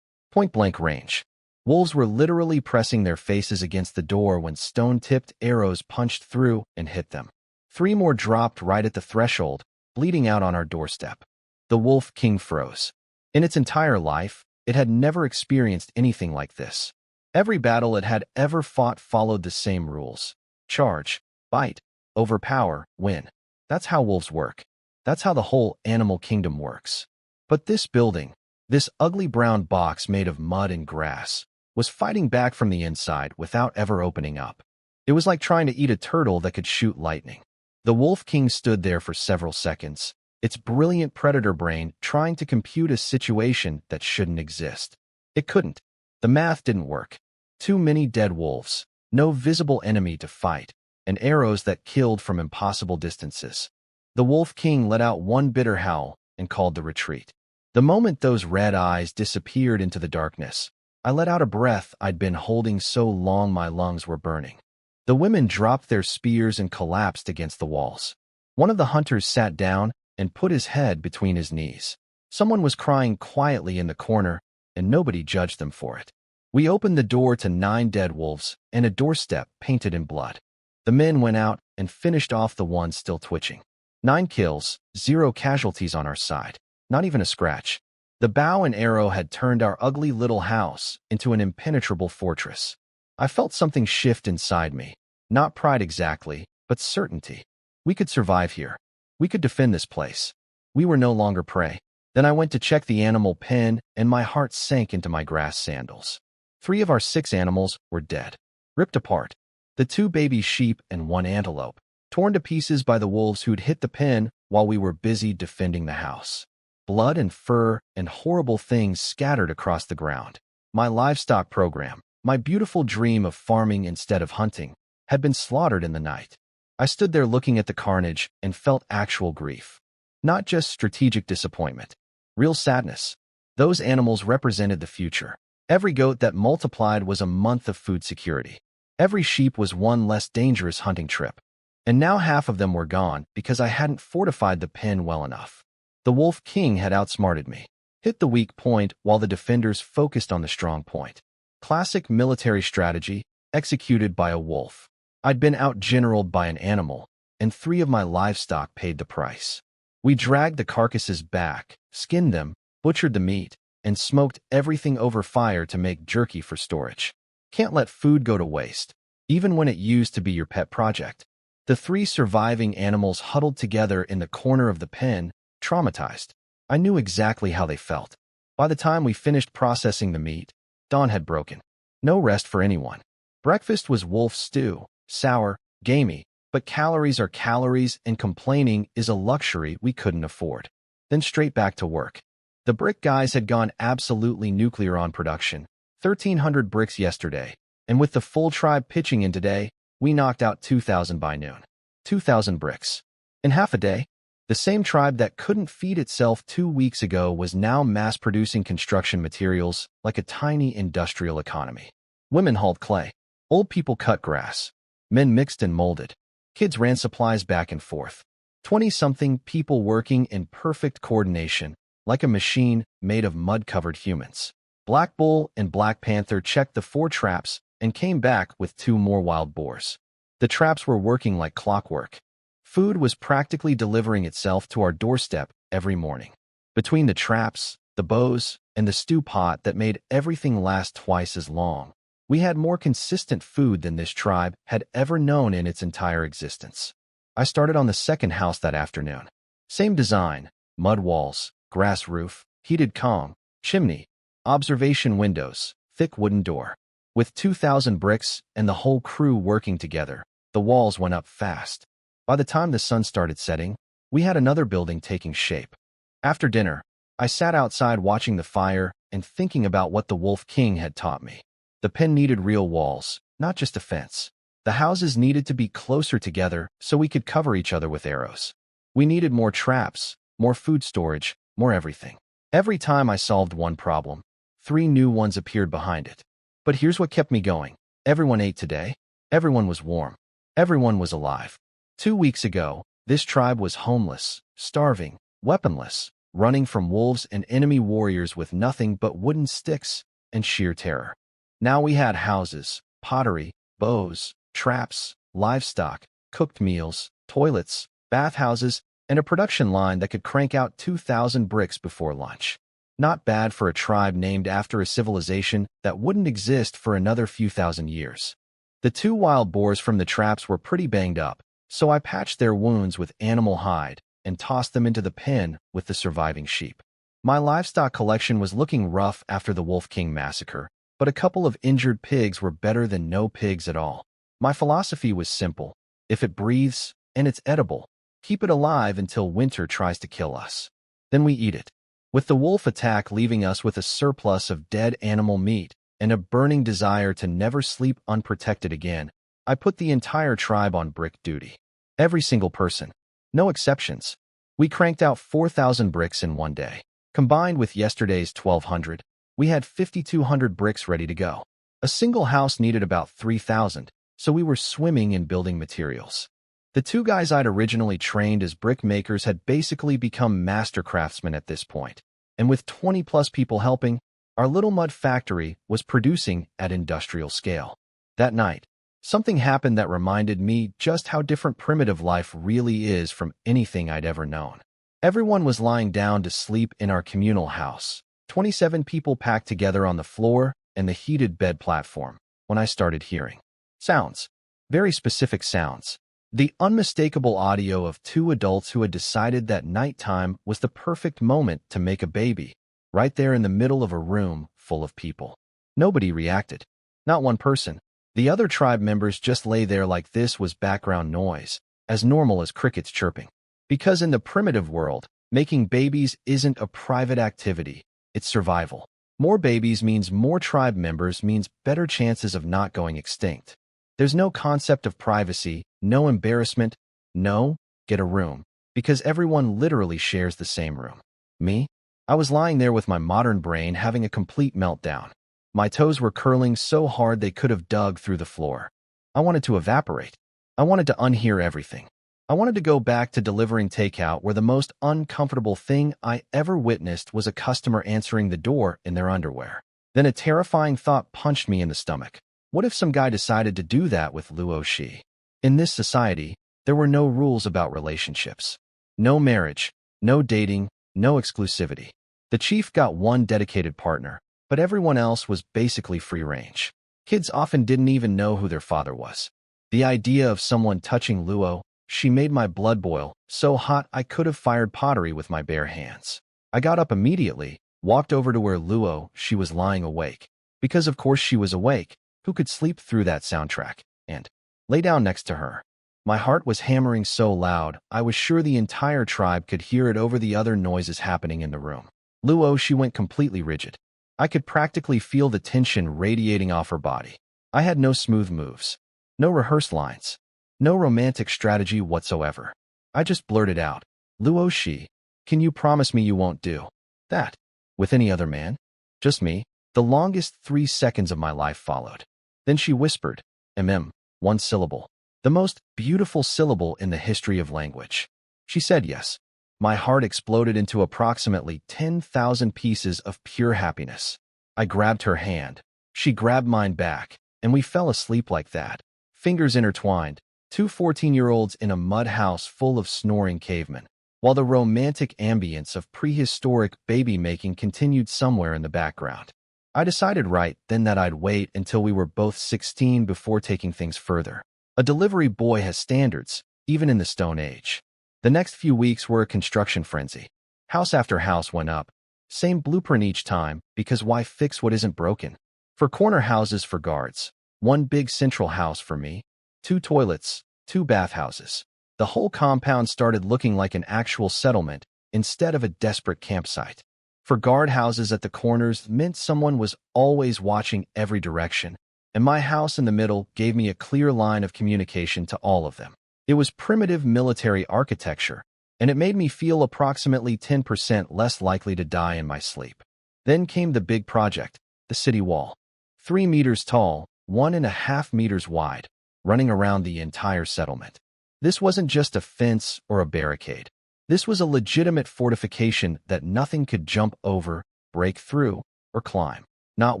Point-blank range. Wolves were literally pressing their faces against the door when stone-tipped arrows punched through and hit them. 3 more dropped right at the threshold, bleeding out on our doorstep. The Wolf King froze. In its entire life, it had never experienced anything like this. Every battle it had ever fought followed the same rules. Charge, bite, overpower, win. That's how wolves work. That's how the whole animal kingdom works. But this building, this ugly brown box made of mud and grass, was fighting back from the inside without ever opening up. It was like trying to eat a turtle that could shoot lightning. The Wolf King stood there for several seconds, its brilliant predator brain trying to compute a situation that shouldn't exist. It couldn't. The math didn't work. Too many dead wolves, no visible enemy to fight, and arrows that killed from impossible distances. The Wolf King let out one bitter howl and called the retreat. The moment those red eyes disappeared into the darkness, I let out a breath I'd been holding so long my lungs were burning. The women dropped their spears and collapsed against the walls. One of the hunters sat down and put his head between his knees. Someone was crying quietly in the corner, and nobody judged them for it. We opened the door to 9 dead wolves and a doorstep painted in blood. The men went out and finished off the ones still twitching. 9 kills, 0 casualties on our side, not even a scratch. The bow and arrow had turned our ugly little house into an impenetrable fortress. I felt something shift inside me, not pride exactly, but certainty. We could survive here. We could defend this place. We were no longer prey. Then I went to check the animal pen, and my heart sank into my grass sandals. 3 of our 6 animals were dead, ripped apart. The 2 baby sheep and 1 antelope, torn to pieces by the wolves who'd hit the pen while we were busy defending the house. Blood and fur and horrible things scattered across the ground. My livestock program, my beautiful dream of farming instead of hunting, had been slaughtered in the night. I stood there looking at the carnage and felt actual grief. Not just strategic disappointment. Real sadness. Those animals represented the future. Every goat that multiplied was a month of food security. Every sheep was one less dangerous hunting trip. And now half of them were gone because I hadn't fortified the pen well enough. The Wolf King had outsmarted me, hit the weak point while the defenders focused on the strong point. Classic military strategy, executed by a wolf. I'd been out-generaled by an animal, and 3 of my livestock paid the price. We dragged the carcasses back, skinned them, butchered the meat, and smoked everything over fire to make jerky for storage. Can't let food go to waste, even when it used to be your pet project. The 3 surviving animals huddled together in the corner of the pen, traumatized. I knew exactly how they felt. By the time we finished processing the meat, dawn had broken. No rest for anyone. Breakfast was wolf stew, sour, gamey, but calories are calories and complaining is a luxury we couldn't afford. Then straight back to work. The brick guys had gone absolutely nuclear on production. 1,300 bricks yesterday, and with the full tribe pitching in today, we knocked out 2,000 by noon. 2,000 bricks. In half a day, the same tribe that couldn't feed itself 2 weeks ago was now mass-producing construction materials like a tiny industrial economy. Women hauled clay. Old people cut grass. Men mixed and molded. Kids ran supplies back and forth. 20-something people working in perfect coordination, like a machine made of mud-covered humans. Black Bull and Black Panther checked the 4 traps and came back with 2 more wild boars. The traps were working like clockwork. Food was practically delivering itself to our doorstep every morning. Between the traps, the bows, and the stew pot that made everything last twice as long, we had more consistent food than this tribe had ever known in its entire existence. I started on the second house that afternoon. Same design, mud walls, grass roof, heated Kong, chimney, observation windows, thick wooden door. With 2,000 bricks and the whole crew working together, the walls went up fast. By the time the sun started setting, we had another building taking shape. After dinner, I sat outside watching the fire and thinking about what the Wolf King had taught me. The pen needed real walls, not just a fence. The houses needed to be closer together so we could cover each other with arrows. We needed more traps, more food storage, more everything. Every time I solved one problem, 3 new ones appeared behind it. But here's what kept me going. Everyone ate today. Everyone was warm. Everyone was alive. 2 weeks ago, this tribe was homeless, starving, weaponless, running from wolves and enemy warriors with nothing but wooden sticks and sheer terror. Now we had houses, pottery, bows, traps, livestock, cooked meals, toilets, bathhouses, and a production line that could crank out 2,000 bricks before lunch. Not bad for a tribe named after a civilization that wouldn't exist for another few thousand years. The 2 wild boars from the traps were pretty banged up, so I patched their wounds with animal hide and tossed them into the pen with the surviving sheep. My livestock collection was looking rough after the Wolf King massacre, but a couple of injured pigs were better than no pigs at all. My philosophy was simple. If it breathes and it's edible, keep it alive until winter tries to kill us. Then we eat it. With the wolf attack leaving us with a surplus of dead animal meat and a burning desire to never sleep unprotected again, I put the entire tribe on brick duty. Every single person. No exceptions. We cranked out 4,000 bricks in one day. Combined with yesterday's 1,200, we had 5,200 bricks ready to go. A single house needed about 3,000, so we were swimming in building materials. The 2 guys I'd originally trained as brick makers had basically become master craftsmen at this point, and with 20-plus people helping, our little mud factory was producing at industrial scale. That night, something happened that reminded me just how different primitive life really is from anything I'd ever known. Everyone was lying down to sleep in our communal house, 27 people packed together on the floor and the heated bed platform, when I started hearing sounds. Very specific sounds. The unmistakable audio of 2 adults who had decided that nighttime was the perfect moment to make a baby, right there in the middle of a room full of people. Nobody reacted. Not one person. The other tribe members just lay there like this was background noise, as normal as crickets chirping. Because in the primitive world, making babies isn't a private activity, it's survival. More babies means more tribe members means better chances of not going extinct. There's no concept of privacy, no embarrassment, no, get a room, because everyone literally shares the same room. Me? I was lying there with my modern brain having a complete meltdown. My toes were curling so hard they could have dug through the floor. I wanted to evaporate. I wanted to unhear everything. I wanted to go back to delivering takeout where the most uncomfortable thing I ever witnessed was a customer answering the door in their underwear. Then a terrifying thought punched me in the stomach. What if some guy decided to do that with Luo Shi? In this society, there were no rules about relationships. No marriage, no dating, no exclusivity. The chief got one dedicated partner, but everyone else was basically free range. Kids often didn't even know who their father was. The idea of someone touching Luo Shi made my blood boil, so hot I could have fired pottery with my bare hands. I got up immediately, walked over to where Luo Shi was lying awake. Because of course she was awake. Who could sleep through that soundtrack? And lay down next to her. My heart was hammering so loud, I was sure the entire tribe could hear it over the other noises happening in the room. Luo Shi went completely rigid. I could practically feel the tension radiating off her body. I had no smooth moves, no rehearsed lines, no romantic strategy whatsoever. I just blurted out, Luo Shi, can you promise me you won't do that with any other man? Just me. The longest 3 seconds of my life followed. Then she whispered, one syllable. The most beautiful syllable in the history of language. She said yes. My heart exploded into approximately 10,000 pieces of pure happiness. I grabbed her hand. She grabbed mine back, and we fell asleep like that. Fingers intertwined, 2 14-year-olds in a mud house full of snoring cavemen, while the romantic ambience of prehistoric baby-making continued somewhere in the background. I decided right then that I'd wait until we were both 16 before taking things further. A delivery boy has standards, even in the Stone Age. The next few weeks were a construction frenzy. House after house went up. Same blueprint each time, because why fix what isn't broken? 4 corner houses for guards. 1 big central house for me. 2 toilets, 2 bathhouses. The whole compound started looking like an actual settlement instead of a desperate campsite. For guardhouses at the corners meant someone was always watching every direction, and my house in the middle gave me a clear line of communication to all of them. It was primitive military architecture, and it made me feel approximately 10% less likely to die in my sleep. Then came the big project, the city wall. 3 meters tall, 1.5 meters wide, running around the entire settlement. This wasn't just a fence or a barricade. This was a legitimate fortification that nothing could jump over, break through, or climb. Not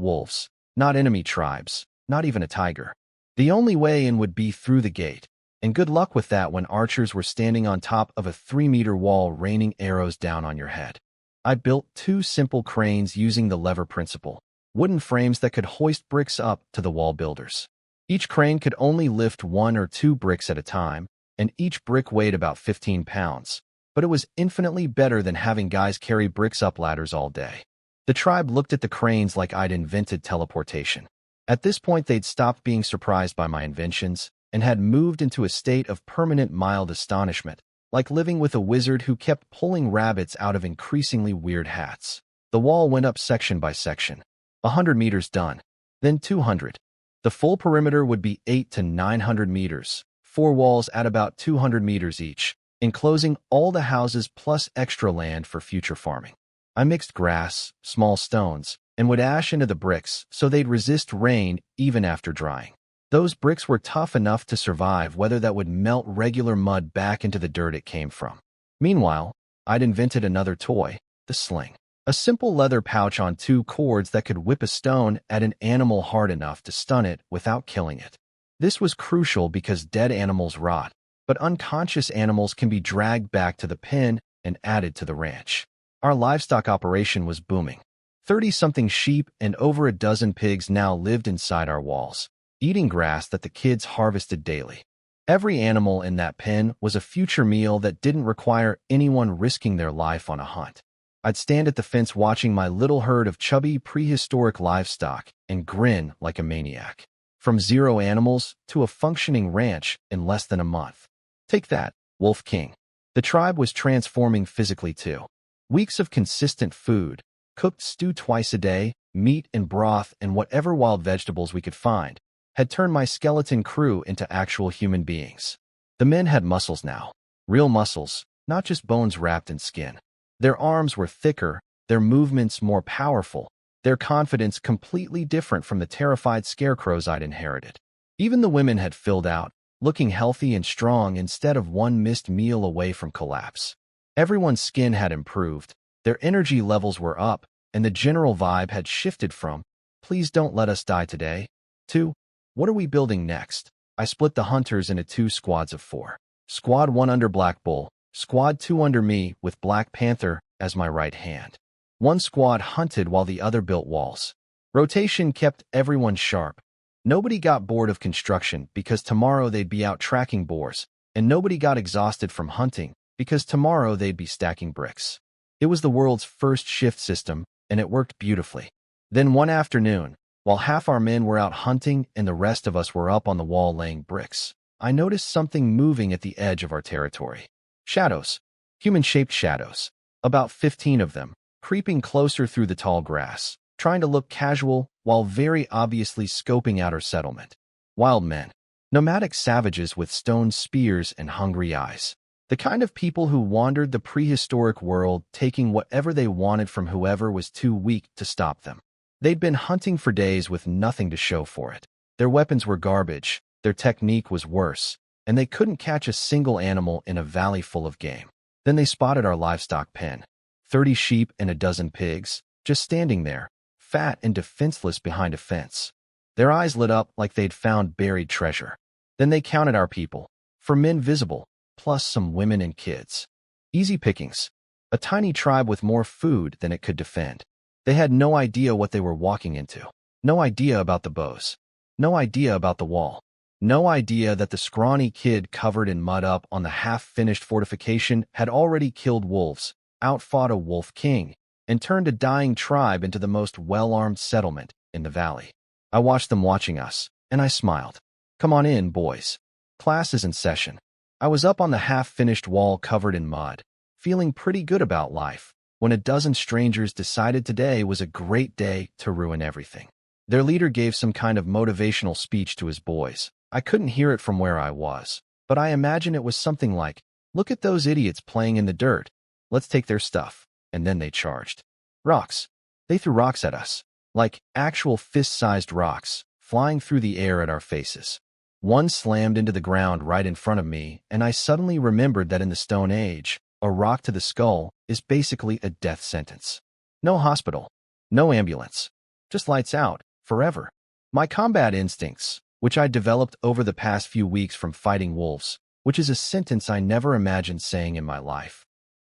wolves, not enemy tribes, not even a tiger. The only way in would be through the gate, and good luck with that when archers were standing on top of a 3-meter wall raining arrows down on your head. I built 2 simple cranes using the lever principle, wooden frames that could hoist bricks up to the wall builders. Each crane could only lift 1 or 2 bricks at a time, and each brick weighed about 15 pounds. But it was infinitely better than having guys carry bricks up ladders all day. The tribe looked at the cranes like I'd invented teleportation. At this point, they'd stopped being surprised by my inventions and had moved into a state of permanent mild astonishment, like living with a wizard who kept pulling rabbits out of increasingly weird hats. The wall went up section by section. 100 meters done. Then 200. The full perimeter would be 800 to 900 meters, 4 walls at about 200 meters each, enclosing all the houses plus extra land for future farming. I mixed grass, small stones, and wood ash into the bricks so they'd resist rain even after drying. Those bricks were tough enough to survive whether that would melt regular mud back into the dirt it came from. Meanwhile, I'd invented another toy, the sling. A simple leather pouch on 2 cords that could whip a stone at an animal hard enough to stun it without killing it. This was crucial because dead animals rot, but unconscious animals can be dragged back to the pen and added to the ranch. Our livestock operation was booming. 30-something sheep and over a dozen pigs now lived inside our walls, eating grass that the kids harvested daily. Every animal in that pen was a future meal that didn't require anyone risking their life on a hunt. I'd stand at the fence watching my little herd of chubby prehistoric livestock and grin like a maniac. From 0 animals to a functioning ranch in less than a month. Take that, Wolf King. The tribe was transforming physically too. Weeks of consistent food, cooked stew twice a day, meat and broth and whatever wild vegetables we could find, had turned my skeleton crew into actual human beings. The men had muscles now. Real muscles, not just bones wrapped in skin. Their arms were thicker, their movements more powerful, their confidence completely different from the terrified scarecrows I'd inherited. Even the women had filled out, looking healthy and strong instead of one missed meal away from collapse. Everyone's skin had improved, their energy levels were up, and the general vibe had shifted from, "Please don't let us die today," to, "What are we building next?" I split the hunters into 2 squads of 4. Squad 1 under Black Bull, Squad 2 under me with Black Panther as my right hand. One squad hunted while the other built walls. Rotation kept everyone sharp. Nobody got bored of construction because tomorrow they'd be out tracking boars, and nobody got exhausted from hunting because tomorrow they'd be stacking bricks. It was the world's first shift system, and it worked beautifully. Then one afternoon, while half our men were out hunting and the rest of us were up on the wall laying bricks, I noticed something moving at the edge of our territory. Shadows. Human-shaped shadows. About 15 of them, creeping closer through the tall grass, trying to look casual while very obviously scoping out our settlement. Wild men. Nomadic savages with stone spears and hungry eyes. The kind of people who wandered the prehistoric world taking whatever they wanted from whoever was too weak to stop them. They'd been hunting for days with nothing to show for it. Their weapons were garbage, their technique was worse, and they couldn't catch a single animal in a valley full of game. Then they spotted our livestock pen. 30 sheep and a dozen pigs, just standing there, fat and defenseless behind a fence. Their eyes lit up like they'd found buried treasure. Then they counted our people, for men visible, plus some women and kids. Easy pickings. A tiny tribe with more food than it could defend. They had no idea what they were walking into. No idea about the bows. No idea about the wall. No idea that the scrawny kid covered in mud up on the half-finished fortification had already killed wolves, outfought a wolf king, and turned a dying tribe into the most well-armed settlement in the valley. I watched them watching us, and I smiled. "Come on in, boys. Class is in session." I was up on the half-finished wall covered in mud, feeling pretty good about life, when a dozen strangers decided today was a great day to ruin everything. Their leader gave some kind of motivational speech to his boys. I couldn't hear it from where I was, but I imagine it was something like, "Look at those idiots playing in the dirt. Let's take their stuff." And then they charged. Rocks. They threw rocks at us, like actual fist-sized rocks, flying through the air at our faces. One slammed into the ground right in front of me, and I suddenly remembered that in the Stone Age, a rock to the skull is basically a death sentence. No hospital, no ambulance, just lights out, forever. My combat instincts, which I developed over the past few weeks from fighting wolves, which is a sentence I never imagined saying in my life,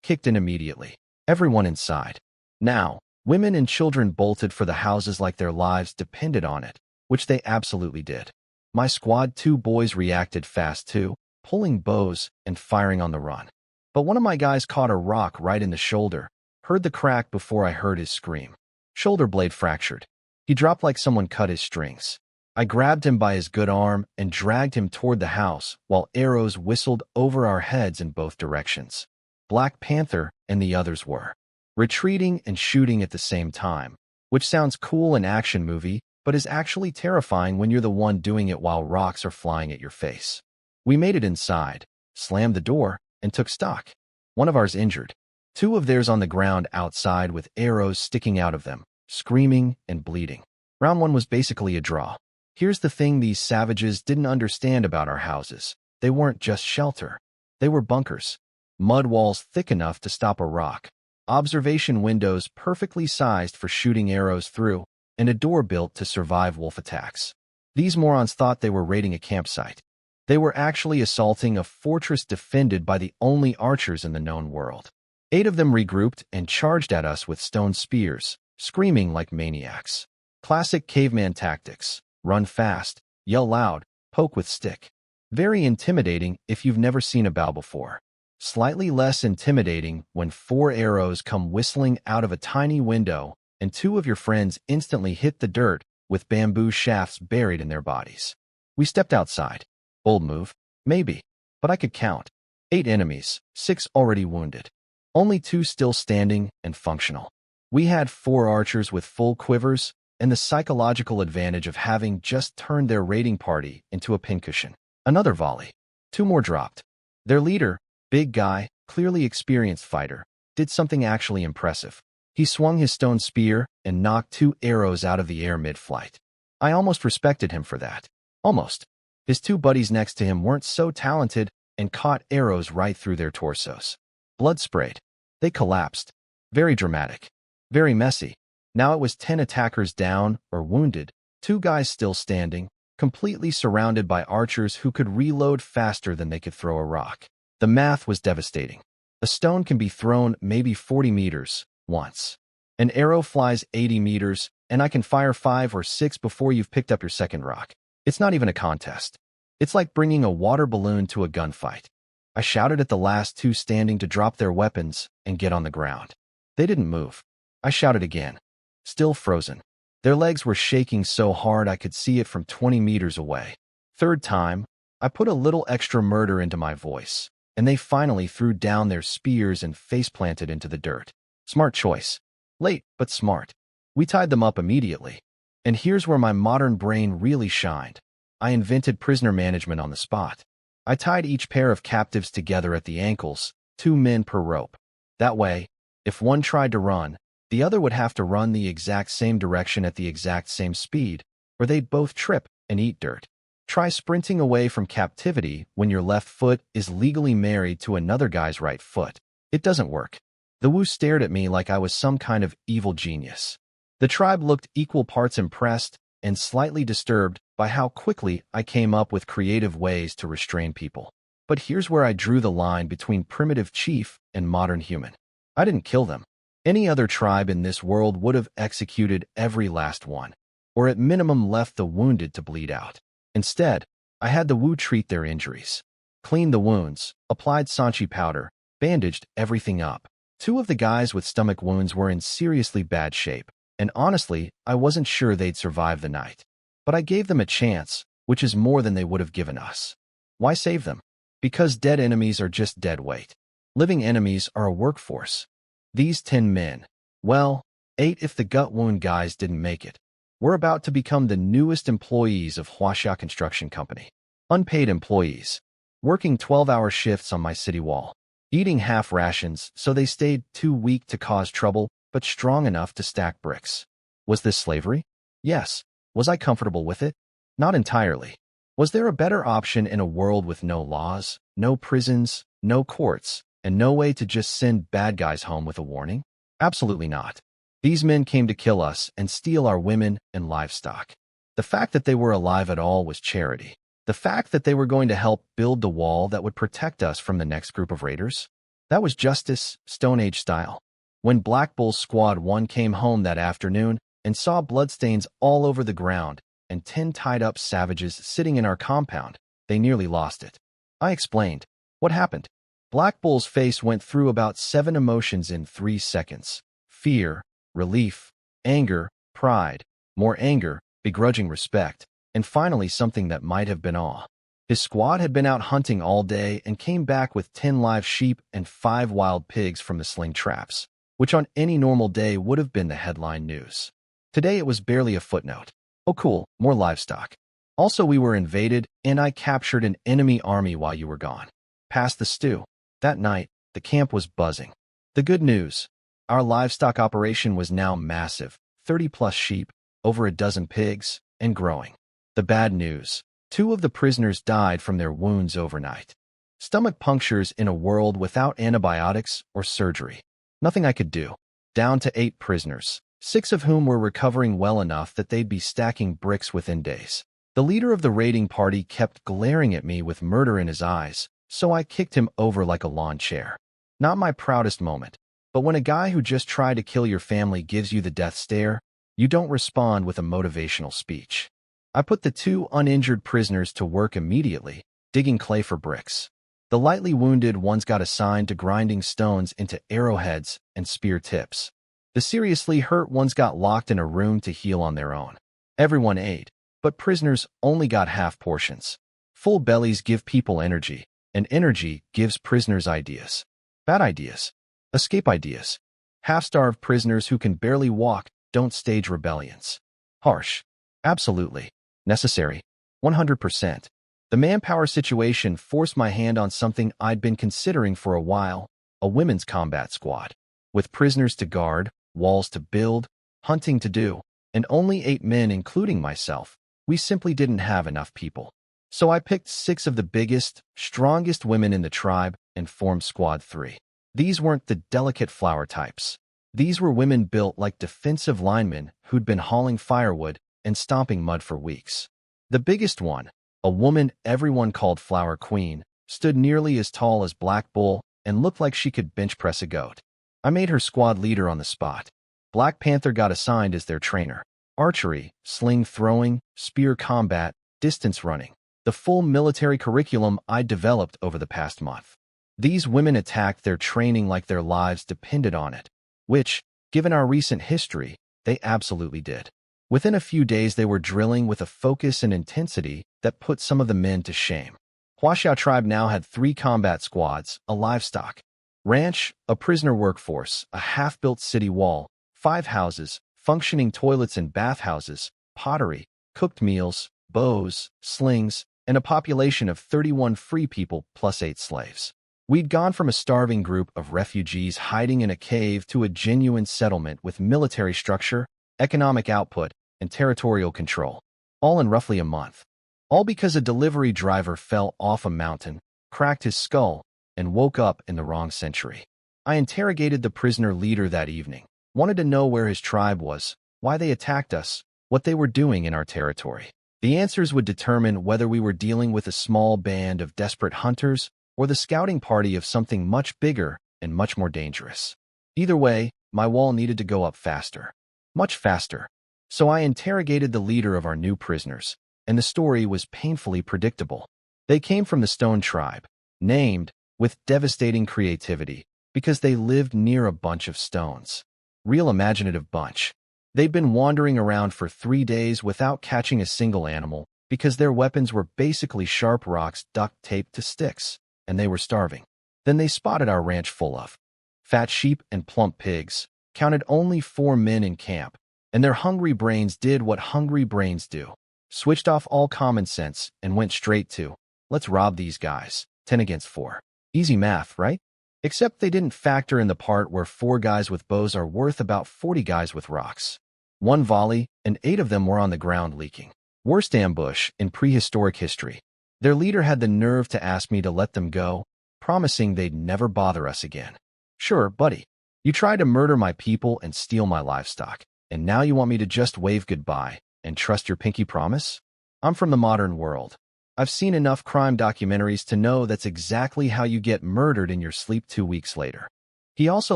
kicked in immediately. Everyone inside. Now, women and children bolted for the houses like their lives depended on it, which they absolutely did. My squad 2 boys reacted fast too, pulling bows and firing on the run. But one of my guys caught a rock right in the shoulder, heard the crack before I heard his scream. Shoulder blade fractured. He dropped like someone cut his strings. I grabbed him by his good arm and dragged him toward the house while arrows whistled over our heads in both directions. Black Panther and the others were retreating and shooting at the same time, which sounds cool in action movie, but is actually terrifying when you're the one doing it while rocks are flying at your face. We made it inside, slammed the door, and took stock. One of ours injured. 2 of theirs on the ground outside with arrows sticking out of them, screaming and bleeding. Round 1 was basically a draw. Here's the thing these savages didn't understand about our houses. They weren't just shelter. They were bunkers. Mud walls thick enough to stop a rock. Observation windows perfectly sized for shooting arrows through, and a door built to survive wolf attacks. These morons thought they were raiding a campsite. They were actually assaulting a fortress defended by the only archers in the known world. 8 of them regrouped and charged at us with stone spears, screaming like maniacs. Classic caveman tactics. Run fast, yell loud, poke with stick. Very intimidating if you've never seen a bow before. Slightly less intimidating when 4 arrows come whistling out of a tiny window and 2 of your friends instantly hit the dirt with bamboo shafts buried in their bodies. We stepped outside. Bold move, maybe, but I could count. 8 enemies, 6 already wounded. Only 2 still standing and functional. We had 4 archers with full quivers and the psychological advantage of having just turned their raiding party into a pincushion. Another volley. 2 more dropped. Their leader, big guy, clearly experienced fighter, did something actually impressive. He swung his stone spear and knocked 2 arrows out of the air mid-flight. I almost respected him for that. Almost. His 2 buddies next to him weren't so talented and caught arrows right through their torsos. Blood sprayed. They collapsed. Very dramatic. Very messy. Now it was 10 attackers down or wounded, 2 guys still standing, completely surrounded by archers who could reload faster than they could throw a rock. The math was devastating. A stone can be thrown maybe 40 meters once. An arrow flies 80 meters, and I can fire 5 or 6 before you've picked up your second rock. It's not even a contest. It's like bringing a water balloon to a gunfight. I shouted at the last 2 standing to drop their weapons and get on the ground. They didn't move. I shouted again. Still frozen. Their legs were shaking so hard I could see it from 20 meters away. Third time, I put a little extra murder into my voice, and they finally threw down their spears and face-planted into the dirt. Smart choice. Late, but smart. We tied them up immediately. And here's where my modern brain really shined. I invented prisoner management on the spot. I tied each pair of captives together at the ankles, 2 men per rope. That way, if one tried to run, the other would have to run the exact same direction at the exact same speed, or they'd both trip and eat dirt. Try sprinting away from captivity when your left foot is legally married to another guy's right foot. It doesn't work. The Wu stared at me like I was some kind of evil genius. The tribe looked equal parts impressed and slightly disturbed by how quickly I came up with creative ways to restrain people. But here's where I drew the line between primitive chief and modern human. I didn't kill them. Any other tribe in this world would have executed every last one, or at minimum left the wounded to bleed out. Instead, I had the Wu treat their injuries, cleaned the wounds, applied Sanchi powder, bandaged everything up. 2 of the guys with stomach wounds were in seriously bad shape, and honestly, I wasn't sure they'd survive the night. But I gave them a chance, which is more than they would have given us. Why save them? Because dead enemies are just dead weight. Living enemies are a workforce. These 10 men, well, 8 if the gut wound guys didn't make it, were about to become the newest employees of Huaxia Construction Company. Unpaid employees, working 12-hour shifts on my city wall, eating half rations so they stayed too weak to cause trouble but strong enough to stack bricks. Was this slavery? Yes. Was I comfortable with it? Not entirely. Was there a better option in a world with no laws, no prisons, no courts, and no way to just send bad guys home with a warning? Absolutely not. These men came to kill us and steal our women and livestock. The fact that they were alive at all was charity. The fact that they were going to help build the wall that would protect us from the next group of raiders? That was justice, Stone Age style. When Black Bull's Squad 1 came home that afternoon and saw bloodstains all over the ground and 10 tied-up savages sitting in our compound, they nearly lost it. I explained. What happened? Black Bull's face went through about 7 emotions in 3 seconds. Fear, relief, anger, pride, more anger, begrudging respect, and finally something that might have been awe. His squad had been out hunting all day and came back with 10 live sheep and 5 wild pigs from the sling traps, which on any normal day would have been the headline news. Today it was barely a footnote. Oh cool, more livestock. Also we were invaded and I captured an enemy army while you were gone. Pass the stew. That night, the camp was buzzing. The good news. Our livestock operation was now massive, 30-plus sheep, over a dozen pigs, and growing. The bad news. 2 of the prisoners died from their wounds overnight. Stomach punctures in a world without antibiotics or surgery. Nothing I could do. Down to 8 prisoners, 6 of whom were recovering well enough that they'd be stacking bricks within days. The leader of the raiding party kept glaring at me with murder in his eyes, so I kicked him over like a lawn chair. Not my proudest moment, but when a guy who just tried to kill your family gives you the death stare, you don't respond with a motivational speech. I put the 2 uninjured prisoners to work immediately, digging clay for bricks. The lightly wounded ones got assigned to grinding stones into arrowheads and spear tips. The seriously hurt ones got locked in a room to heal on their own. Everyone ate, but prisoners only got half portions. Full bellies give people energy, and energy gives prisoners ideas. Bad ideas. Escape ideas. Half-starved prisoners who can barely walk don't stage rebellions. Harsh. Absolutely. Necessary. 100%. The manpower situation forced my hand on something I'd been considering for a while, a women's combat squad. With prisoners to guard, walls to build, hunting to do, and only 8 men including myself, we simply didn't have enough people. So I picked 6 of the biggest, strongest women in the tribe and formed Squad 3. These weren't the delicate flower types. These were women built like defensive linemen who'd been hauling firewood and stomping mud for weeks. The biggest one, a woman everyone called Flower Queen, stood nearly as tall as Black Bull and looked like she could bench press a goat. I made her squad leader on the spot. Black Panther got assigned as their trainer. Archery, sling throwing, spear combat, distance running. The full military curriculum I developed over the past month. These women attacked their training like their lives depended on it, which, given our recent history, they absolutely did. Within a few days they were drilling with a focus and intensity that put some of the men to shame. Huaxiao tribe now had 3 combat squads, a livestock ranch, a prisoner workforce, a half-built city wall, 5 houses, functioning toilets and bathhouses, pottery, cooked meals, bows, slings, and a population of 31 free people plus 8 slaves. We'd gone from a starving group of refugees hiding in a cave to a genuine settlement with military structure, economic output, and territorial control, all in roughly a month. All because a delivery driver fell off a mountain, cracked his skull, and woke up in the wrong century. I interrogated the prisoner leader that evening, wanted to know where his tribe was, why they attacked us, what they were doing in our territory. The answers would determine whether we were dealing with a small band of desperate hunters or the scouting party of something much bigger and much more dangerous. Either way, my wall needed to go up faster. Much faster. So I interrogated the leader of our new prisoners, and the story was painfully predictable. They came from the Stone Tribe, named, with devastating creativity, because they lived near a bunch of stones. Real imaginative bunch. They'd been wandering around for 3 days without catching a single animal because their weapons were basically sharp rocks duct taped to sticks. and they were starving. Then they spotted our ranch full of fat sheep and plump pigs, counted only 4 men in camp, and their hungry brains did what hungry brains do. Switched off all common sense and went straight to, let's rob these guys, 10 against 4. Easy math, right? Except they didn't factor in the part where 4 guys with bows are worth about 40 guys with rocks. 1 volley, and 8 of them were on the ground leaking. Worst ambush in prehistoric history. Their leader had the nerve to ask me to let them go, promising they'd never bother us again. Sure, buddy. You tried to murder my people and steal my livestock, and now you want me to just wave goodbye and trust your pinky promise? I'm from the modern world. I've seen enough crime documentaries to know that's exactly how you get murdered in your sleep 2 weeks later. He also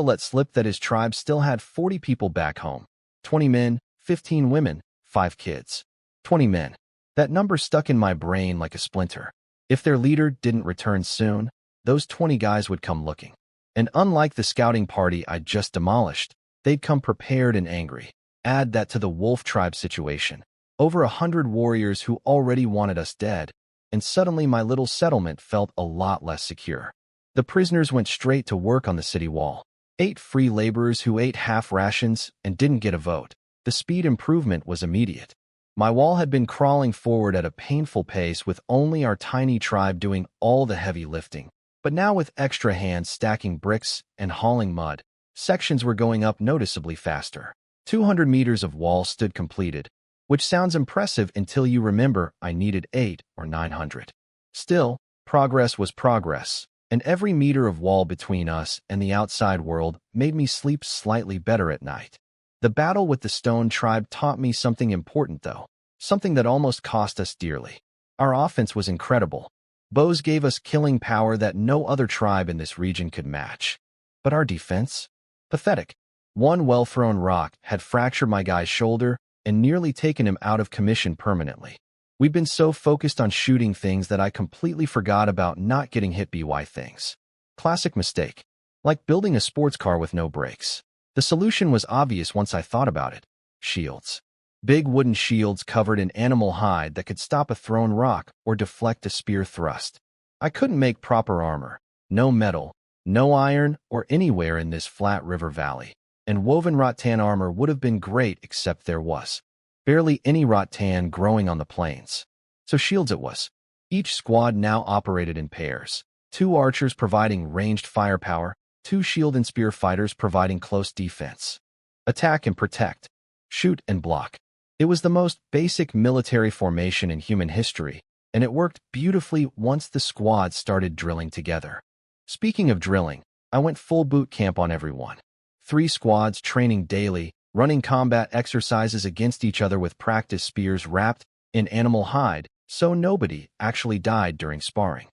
let slip that his tribe still had 40 people back home. 20 men, 15 women, 5 kids. 20 men. That number stuck in my brain like a splinter. If their leader didn't return soon, those 20 guys would come looking. And unlike the scouting party I'd just demolished, they'd come prepared and angry. Add that to the wolf tribe situation. Over 100 warriors who already wanted us dead, and suddenly my little settlement felt a lot less secure. The prisoners went straight to work on the city wall. 8 free laborers who ate half rations and didn't get a vote. The speed improvement was immediate. My wall had been crawling forward at a painful pace with only our tiny tribe doing all the heavy lifting. But now with extra hands stacking bricks and hauling mud, sections were going up noticeably faster. 200 meters of wall stood completed, which sounds impressive until you remember I needed 8 or 900. Still, progress was progress, and every meter of wall between us and the outside world made me sleep slightly better at night. The battle with the stone tribe taught me something important though, something that almost cost us dearly. Our offense was incredible. Bows gave us killing power that no other tribe in this region could match. But our defense? Pathetic. 1 well-thrown rock had fractured my guy's shoulder and nearly taken him out of commission permanently. We'd been so focused on shooting things that I completely forgot about not getting hit by things. Classic mistake. Like building a sports car with no brakes. The solution was obvious once I thought about it. Shields. Big wooden shields covered in animal hide that could stop a thrown rock or deflect a spear thrust. I couldn't make proper armor. No metal, no iron, or anywhere in this flat river valley. And woven rattan armor would have been great except there was barely any rattan growing on the plains. So shields it was. Each squad now operated in pairs. 2 archers providing ranged firepower, 2 shield and spear fighters providing close defense. Attack and protect. Shoot and block. It was the most basic military formation in human history, and it worked beautifully once the squads started drilling together. Speaking of drilling, I went full boot camp on everyone. 3 squads training daily, running combat exercises against each other with practice spears wrapped in animal hide, so nobody actually died during sparring.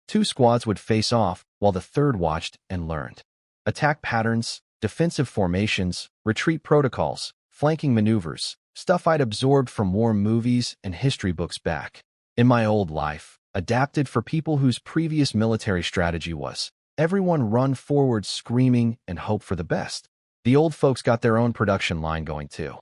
2 squads would face off while the 3rd watched and learned. Attack patterns, defensive formations, retreat protocols, flanking maneuvers, stuff I'd absorbed from war movies and history books back in my old life, adapted for people whose previous military strategy was everyone run forward screaming and hope for the best. The old folks got their own production line going too.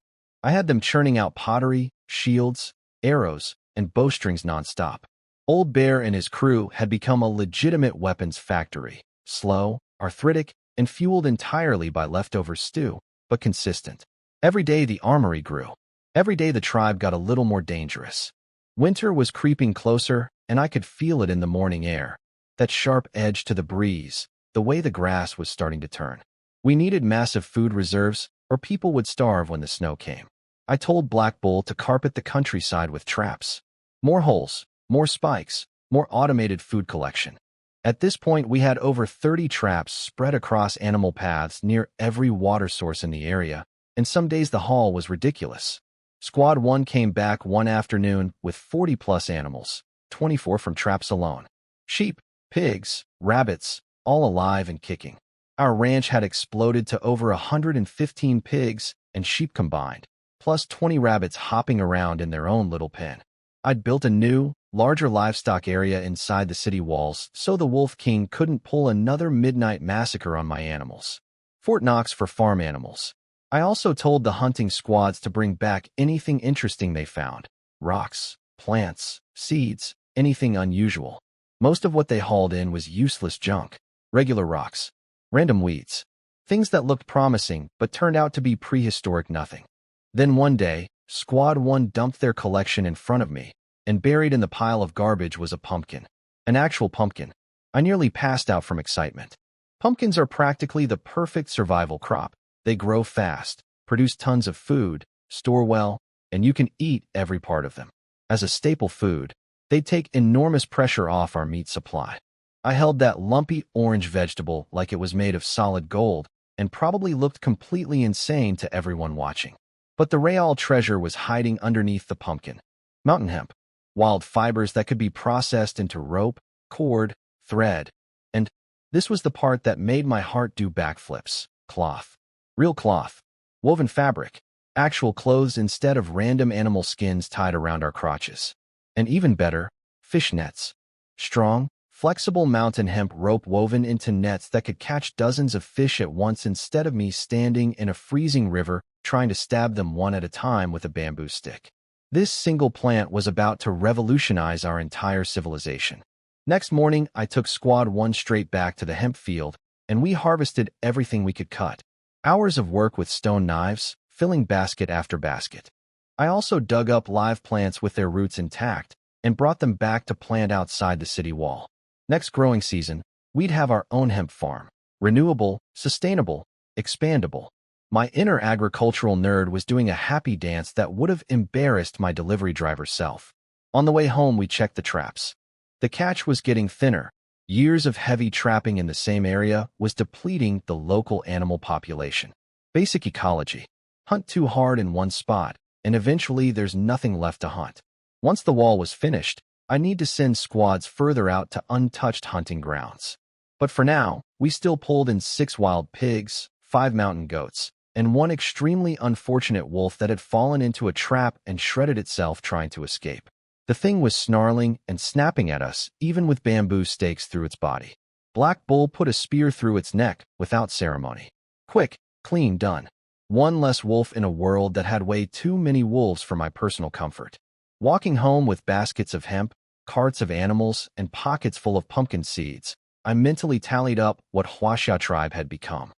I had them churning out pottery, shields, arrows, and bowstrings nonstop. Old Bear and his crew had become a legitimate weapons factory, slow, arthritic, and fueled entirely by leftover stew, but consistent. Every day the armory grew. Every day the tribe got a little more dangerous. Winter was creeping closer, and I could feel it in the morning air. That sharp edge to the breeze, the way the grass was starting to turn. We needed massive food reserves, or people would starve when the snow came. I told Black Bull to carpet the countryside with traps. More holes, more spikes, more automated food collection. At this point, we had over 30 traps spread across animal paths near every water source in the area, and some days the haul was ridiculous. Squad 1 came back one afternoon with 40-plus animals, 24 from traps alone. Sheep, pigs, rabbits, all alive and kicking. Our ranch had exploded to over 115 pigs and sheep combined, plus 20 rabbits hopping around in their own little pen. I'd built a new, larger livestock area inside the city walls so the Wolf King couldn't pull another midnight massacre on my animals. Fort Knox for farm animals. I also told the hunting squads to bring back anything interesting they found. Rocks, plants, seeds, anything unusual. Most of what they hauled in was useless junk, regular rocks, random weeds, things that looked promising but turned out to be prehistoric nothing. Then one day, Squad 1 dumped their collection in front of me, and buried in the pile of garbage was a pumpkin. An actual pumpkin. I nearly passed out from excitement. Pumpkins are practically the perfect survival crop. They grow fast, produce tons of food, store well, and you can eat every part of them. As a staple food, they take enormous pressure off our meat supply. I held that lumpy orange vegetable like it was made of solid gold, and probably looked completely insane to everyone watching. But the real treasure was hiding underneath the pumpkin. Mountain hemp. Wild fibers that could be processed into rope, cord, thread. And this was the part that made my heart do backflips. Cloth. Real cloth. Woven fabric. Actual clothes instead of random animal skins tied around our crotches. And even better, fish nets. Strong, flexible mountain hemp rope woven into nets that could catch dozens of fish at once instead of me standing in a freezing river trying to stab them one at a time with a bamboo stick. This single plant was about to revolutionize our entire civilization. Next morning, I took Squad 1 straight back to the hemp field, and we harvested everything we could cut. Hours of work with stone knives, filling basket after basket. I also dug up live plants with their roots intact and brought them back to plant outside the city wall. Next growing season, we'd have our own hemp farm. Renewable, sustainable, expandable. My inner agricultural nerd was doing a happy dance that would have embarrassed my delivery driver self. On the way home, we checked the traps. The catch was getting thinner. Years of heavy trapping in the same area was depleting the local animal population. Basic ecology. Hunt too hard in one spot, and eventually there's nothing left to hunt. Once the wall was finished, I need to send squads further out to untouched hunting grounds. But for now, we still pulled in 6 wild pigs, 5 mountain goats, and 1 extremely unfortunate wolf that had fallen into a trap and shredded itself trying to escape. The thing was snarling and snapping at us, even with bamboo stakes through its body. Black Bull put a spear through its neck without ceremony. Quick, clean, done. 1 less wolf in a world that had way too many wolves for my personal comfort. Walking home with baskets of hemp, carts of animals, and pockets full of pumpkin seeds, I mentally tallied up what Huaxia tribe had become.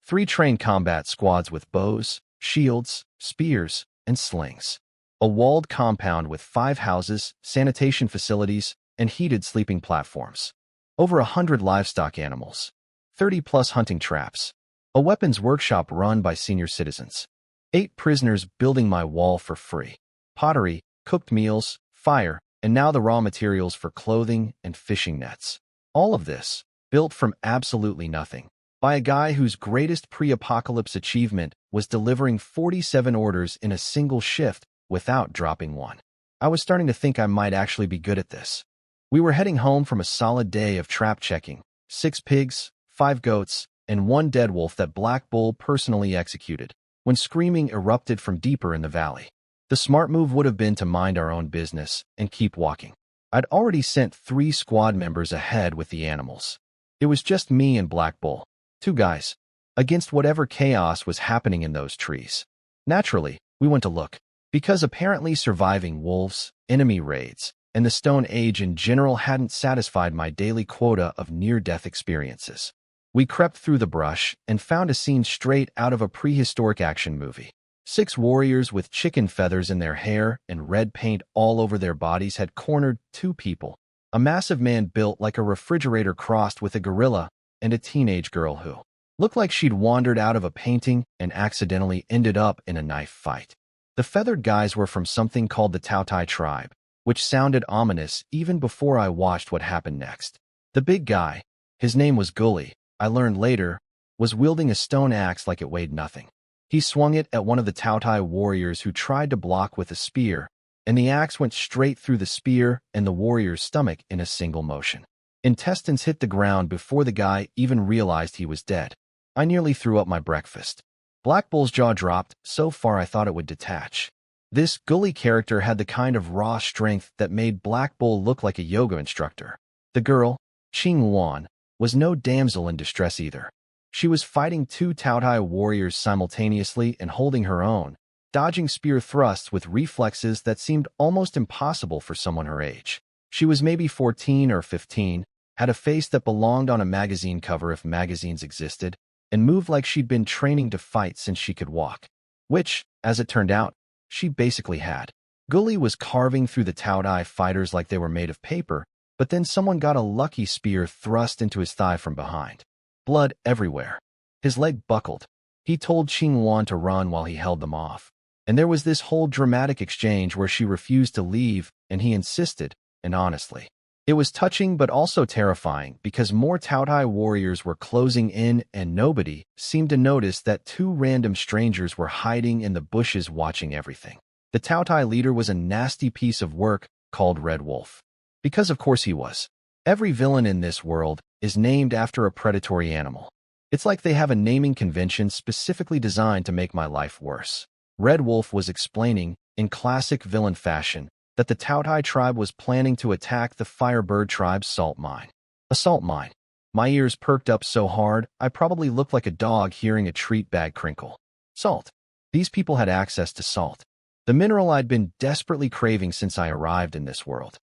3 trained combat squads with bows, shields, spears, and slings. A walled compound with 5 houses, sanitation facilities, and heated sleeping platforms. Over 100 livestock animals. 30+ hunting traps. A weapons workshop run by senior citizens. 8 prisoners building my wall for free. Pottery, cooked meals, fire, and now the raw materials for clothing and fishing nets. All of this, built from absolutely nothing. By a guy whose greatest pre-apocalypse achievement was delivering 47 orders in a single shift without dropping one. I was starting to think I might actually be good at this. We were heading home from a solid day of trap checking, 6 pigs, 5 goats, and 1 dead wolf that Black Bull personally executed, when screaming erupted from deeper in the valley. The smart move would have been to mind our own business and keep walking. I'd already sent 3 squad members ahead with the animals. It was just me and Black Bull. 2 guys, against whatever chaos was happening in those trees. Naturally, we went to look, because apparently surviving wolves, enemy raids, and the Stone Age in general hadn't satisfied my daily quota of near-death experiences. We crept through the brush and found a scene straight out of a prehistoric action movie. 6 warriors with chicken feathers in their hair and red paint all over their bodies had cornered 2 people. A massive man built like a refrigerator crossed with a gorilla, and a teenage girl who looked like she'd wandered out of a painting and accidentally ended up in a knife fight. The feathered guys were from something called the Tautai tribe, which sounded ominous even before I watched what happened next. The big guy, his name was Gully, I learned later, was wielding a stone axe like it weighed nothing. He swung it at one of the Tautai warriors who tried to block with a spear, and the axe went straight through the spear and the warrior's stomach in a single motion. Intestines hit the ground before the guy even realized he was dead. I nearly threw up my breakfast. Black Bull's jaw dropped, so far I thought it would detach. This Gully character had the kind of raw strength that made Black Bull look like a yoga instructor. The girl, Qing Wan, was no damsel in distress either. She was fighting 2 Tautai warriors simultaneously and holding her own, dodging spear thrusts with reflexes that seemed almost impossible for someone her age. She was maybe 14 or 15, had a face that belonged on a magazine cover if magazines existed, and moved like she'd been training to fight since she could walk. Which, as it turned out, she basically had. Gully was carving through the Taotai fighters like they were made of paper, but then someone got a lucky spear thrust into his thigh from behind. Blood everywhere. His leg buckled. He told Qingwan to run while he held them off. And there was this whole dramatic exchange where she refused to leave, and he insisted, and honestly. It was touching but also terrifying because more Taotai warriors were closing in and nobody seemed to notice that two random strangers were hiding in the bushes watching everything. The Taotai leader was a nasty piece of work called Red Wolf. Because of course he was. Every villain in this world is named after a predatory animal. It's like they have a naming convention specifically designed to make my life worse. Red Wolf was explaining, in classic villain fashion, that the Taotai tribe was planning to attack the Firebird tribe's salt mine. A salt mine. My ears perked up so hard, I probably looked like a dog hearing a treat bag crinkle. Salt. These people had access to salt. The mineral I'd been desperately craving since I arrived in this world.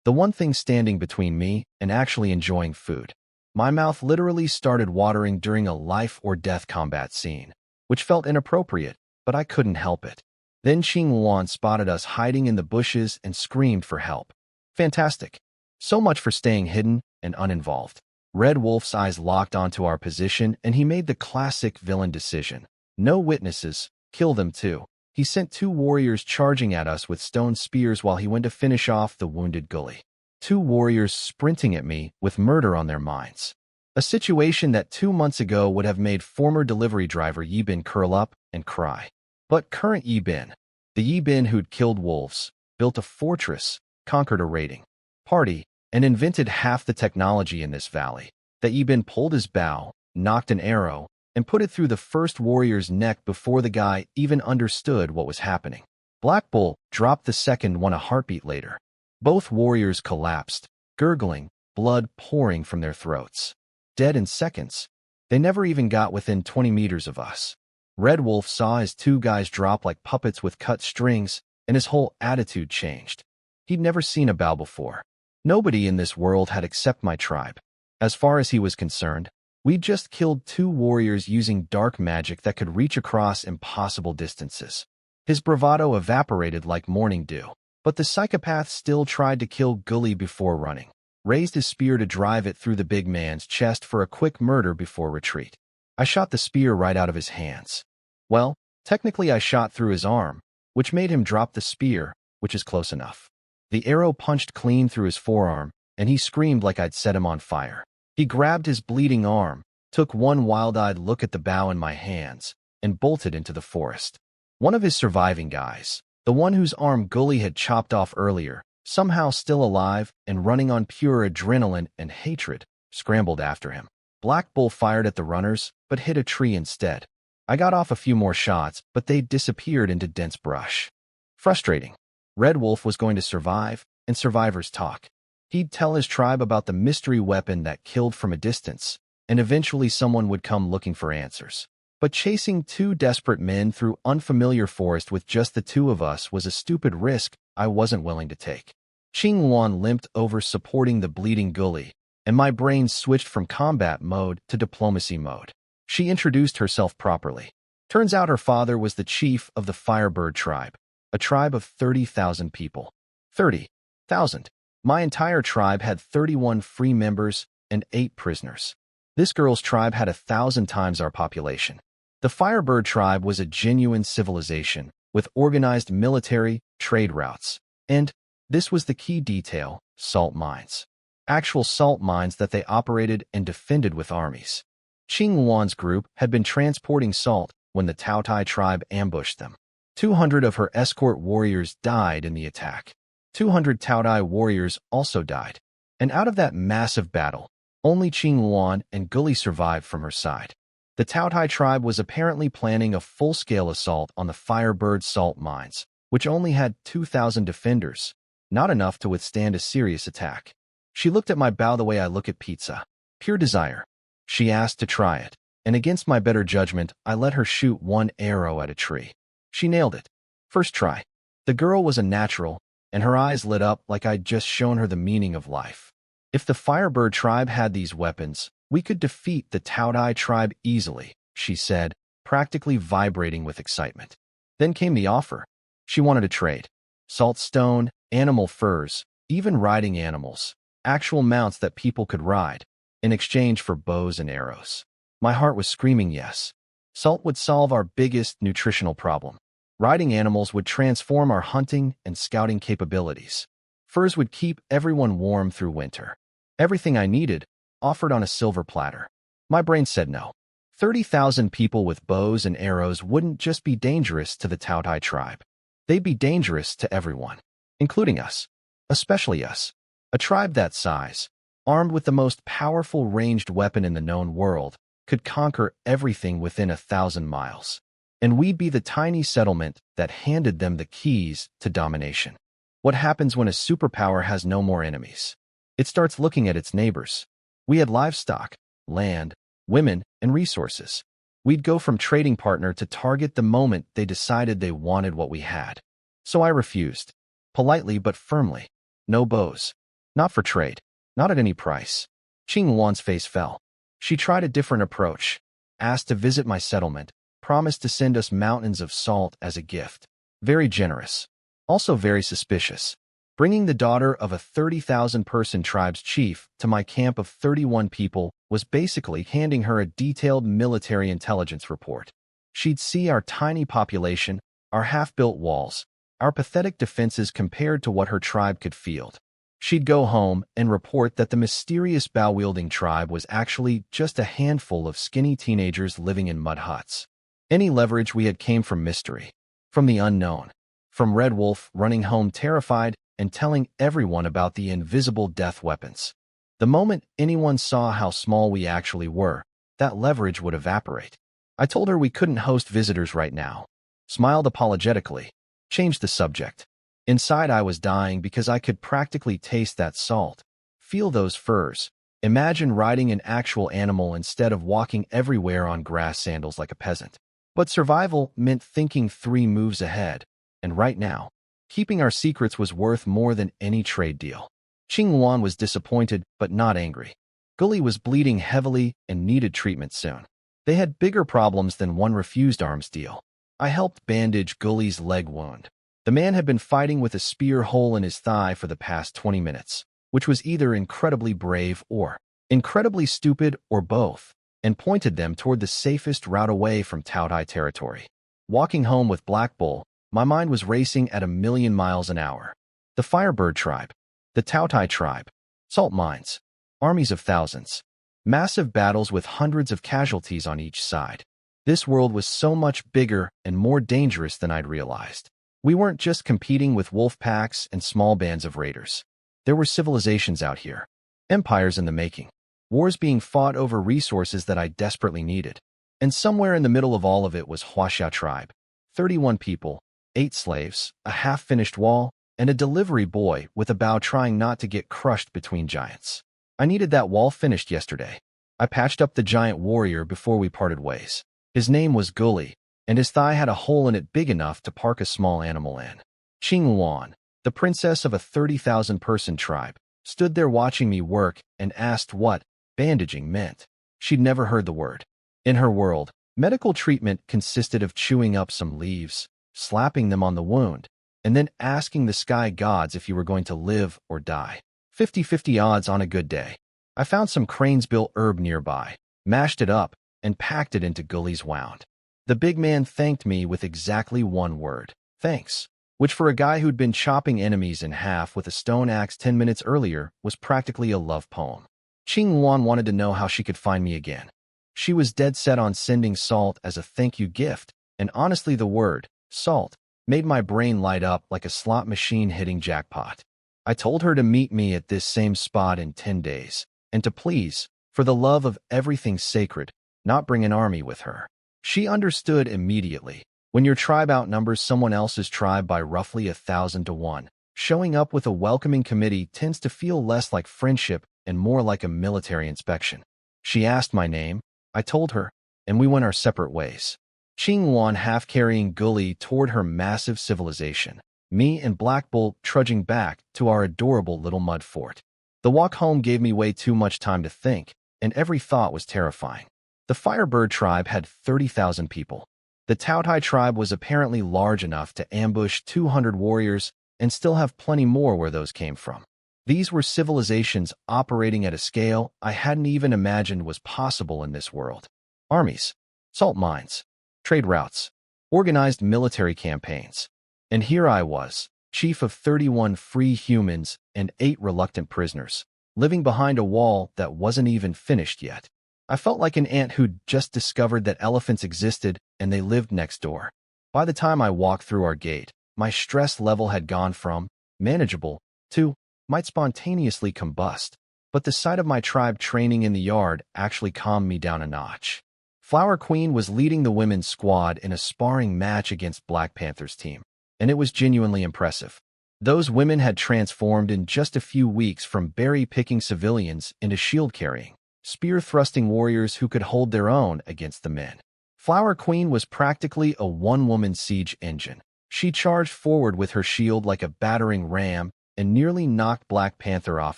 The one thing standing between me and actually enjoying food. My mouth literally started watering during a life-or-death combat scene, which felt inappropriate, but I couldn't help it. Then Qingwan spotted us hiding in the bushes and screamed for help. Fantastic. So much for staying hidden and uninvolved. Red Wolf's eyes locked onto our position, and he made the classic villain decision. No witnesses, kill them too. He sent two warriors charging at us with stone spears while he went to finish off the wounded Gully. Two warriors sprinting at me with murder on their minds. A situation that 2 months ago would have made former delivery driver Yibin curl up and cry. But current Yibin, the Yibin who'd killed wolves, built a fortress, conquered a raiding party, and invented half the technology in this valley, that Yibin pulled his bow, knocked an arrow, and put it through the first warrior's neck before the guy even understood what was happening. Black Bull dropped the second one a heartbeat later. Both warriors collapsed, gurgling, blood pouring from their throats. Dead in seconds. They never even got within 20 meters of us. Red Wolf saw his two guys drop like puppets with cut strings, and his whole attitude changed. He'd never seen a bow before. Nobody in this world had except my tribe. As far as he was concerned, we'd just killed two warriors using dark magic that could reach across impossible distances. His bravado evaporated like morning dew, but the psychopath still tried to kill Gully before running, raised his spear to drive it through the big man's chest for a quick murder before retreat. I shot the spear right out of his hands. Well, technically I shot through his arm, which made him drop the spear, which is close enough. The arrow punched clean through his forearm, and he screamed like I'd set him on fire. He grabbed his bleeding arm, took one wild-eyed look at the bow in my hands, and bolted into the forest. One of his surviving guys, the one whose arm Gully had chopped off earlier, somehow still alive and running on pure adrenaline and hatred, scrambled after him. Black Bull fired at the runners, but hit a tree instead. I got off a few more shots, but they disappeared into dense brush. Frustrating. Red Wolf was going to survive, and survivors talk. He'd tell his tribe about the mystery weapon that killed from a distance, and eventually someone would come looking for answers. But chasing two desperate men through unfamiliar forest with just the two of us was a stupid risk I wasn't willing to take. Qingwan limped over supporting the bleeding Gully, and my brain switched from combat mode to diplomacy mode. She introduced herself properly. Turns out her father was the chief of the Firebird tribe, a tribe of 30,000 people. 30,000. My entire tribe had 31 free members and 8 prisoners. This girl's tribe had 1,000 times our population. The Firebird tribe was a genuine civilization, with organized military, trade routes, and, this was the key detail, salt mines. Actual salt mines that they operated and defended with armies. Qingwan's group had been transporting salt when the Taotai tribe ambushed them. 200 of her escort warriors died in the attack. 200 Taotai warriors also died. And out of that massive battle, only Qingwan and Gully survived from her side. The Taotai tribe was apparently planning a full-scale assault on the Firebird salt mines, which only had 2,000 defenders, not enough to withstand a serious attack. She looked at my bow the way I look at pizza. Pure desire. She asked to try it, and against my better judgment, I let her shoot one arrow at a tree. She nailed it. First try. The girl was a natural, and her eyes lit up like I'd just shown her the meaning of life. If the Firebird tribe had these weapons, we could defeat the Taudai tribe easily, she said, practically vibrating with excitement. Then came the offer. She wanted to trade. Salt stone, animal furs, even riding animals, actual mounts that people could ride, in exchange for bows and arrows. My heart was screaming yes. Salt would solve our biggest nutritional problem. Riding animals would transform our hunting and scouting capabilities. Furs would keep everyone warm through winter. Everything I needed, offered on a silver platter. My brain said no. 30,000 people with bows and arrows wouldn't just be dangerous to the Taudai tribe. They'd be dangerous to everyone, including us, especially us. A tribe that size, armed with the most powerful ranged weapon in the known world, could conquer everything within 1,000 miles. And we'd be the tiny settlement that handed them the keys to domination. What happens when a superpower has no more enemies? It starts looking at its neighbors. We had livestock, land, women, and resources. We'd go from trading partner to target the moment they decided they wanted what we had. So I refused, politely but firmly. No bows. Not for trade. Not at any price. Qing Wan's face fell. She tried a different approach, asked to visit my settlement, promised to send us mountains of salt as a gift. Very generous. Also very suspicious. Bringing the daughter of a 30,000-person tribe's chief to my camp of 31 people was basically handing her a detailed military intelligence report. She'd see our tiny population, our half-built walls, our pathetic defenses compared to what her tribe could field. She'd go home and report that the mysterious bow-wielding tribe was actually just a handful of skinny teenagers living in mud huts. Any leverage we had came from mystery, from the unknown, from Red Wolf running home terrified and telling everyone about the invisible death weapons. The moment anyone saw how small we actually were, that leverage would evaporate. I told her we couldn't host visitors right now, smiled apologetically, changed the subject. Inside I was dying because I could practically taste that salt, feel those furs, imagine riding an actual animal instead of walking everywhere on grass sandals like a peasant. But survival meant thinking 3 moves ahead, and right now, keeping our secrets was worth more than any trade deal. Qing Wan was disappointed but not angry. Gully was bleeding heavily and needed treatment soon. They had bigger problems than one refused arms deal. I helped bandage Gully's leg wound. The man had been fighting with a spear hole in his thigh for the past 20 minutes, which was either incredibly brave or incredibly stupid or both, and pointed them toward the safest route away from Taudai territory. Walking home with Black Bull, my mind was racing at 1,000,000 miles an hour. The Firebird tribe, the Taudai tribe, salt mines, armies of thousands, massive battles with hundreds of casualties on each side. This world was so much bigger and more dangerous than I'd realized. We weren't just competing with wolf packs and small bands of raiders. There were civilizations out here, empires in the making, wars being fought over resources that I desperately needed. And somewhere in the middle of all of it was Huaxia tribe, 31 people, 8 slaves, a half-finished wall, and a delivery boy with a bow trying not to get crushed between giants. I needed that wall finished yesterday. I patched up the giant warrior before we parted ways. His name was Gully, and his thigh had a hole in it big enough to park a small animal in. Qing Wan, the princess of a 30,000-person tribe, stood there watching me work and asked what bandaging meant. She'd never heard the word. In her world, medical treatment consisted of chewing up some leaves, slapping them on the wound, and then asking the sky gods if you were going to live or die. 50-50 odds on a good day. I found some cranesbill herb nearby, mashed it up, and packed it into Gully's wound. The big man thanked me with exactly one word, thanks, which for a guy who'd been chopping enemies in half with a stone axe 10 minutes earlier was practically a love poem. Qing Wan wanted to know how she could find me again. She was dead set on sending salt as a thank you gift, and honestly the word, salt, made my brain light up like a slot machine hitting jackpot. I told her to meet me at this same spot in 10 days, and to please, for the love of everything sacred, not bring an army with her. She understood immediately. When your tribe outnumbers someone else's tribe by roughly 1,000 to 1, showing up with a welcoming committee tends to feel less like friendship and more like a military inspection. She asked my name, I told her, and we went our separate ways. Qing Wan half carrying Gully toward her massive civilization, me and Black Bull trudging back to our adorable little mud fort. The walk home gave me way too much time to think, and every thought was terrifying. The Firebird tribe had 30,000 people. The Tautai tribe was apparently large enough to ambush 200 warriors and still have plenty more where those came from. These were civilizations operating at a scale I hadn't even imagined was possible in this world. Armies, salt mines, trade routes, organized military campaigns. And here I was, chief of 31 free humans and 8 reluctant prisoners, living behind a wall that wasn't even finished yet. I felt like an ant who'd just discovered that elephants existed and they lived next door. By the time I walked through our gate, my stress level had gone from manageable to might spontaneously combust, but the sight of my tribe training in the yard actually calmed me down a notch. Flower Queen was leading the women's squad in a sparring match against Black Panther's team, and it was genuinely impressive. Those women had transformed in just a few weeks from berry-picking civilians into shield-carrying, spear-thrusting warriors who could hold their own against the men. Flower Queen was practically a one-woman siege engine. She charged forward with her shield like a battering ram and nearly knocked Black Panther off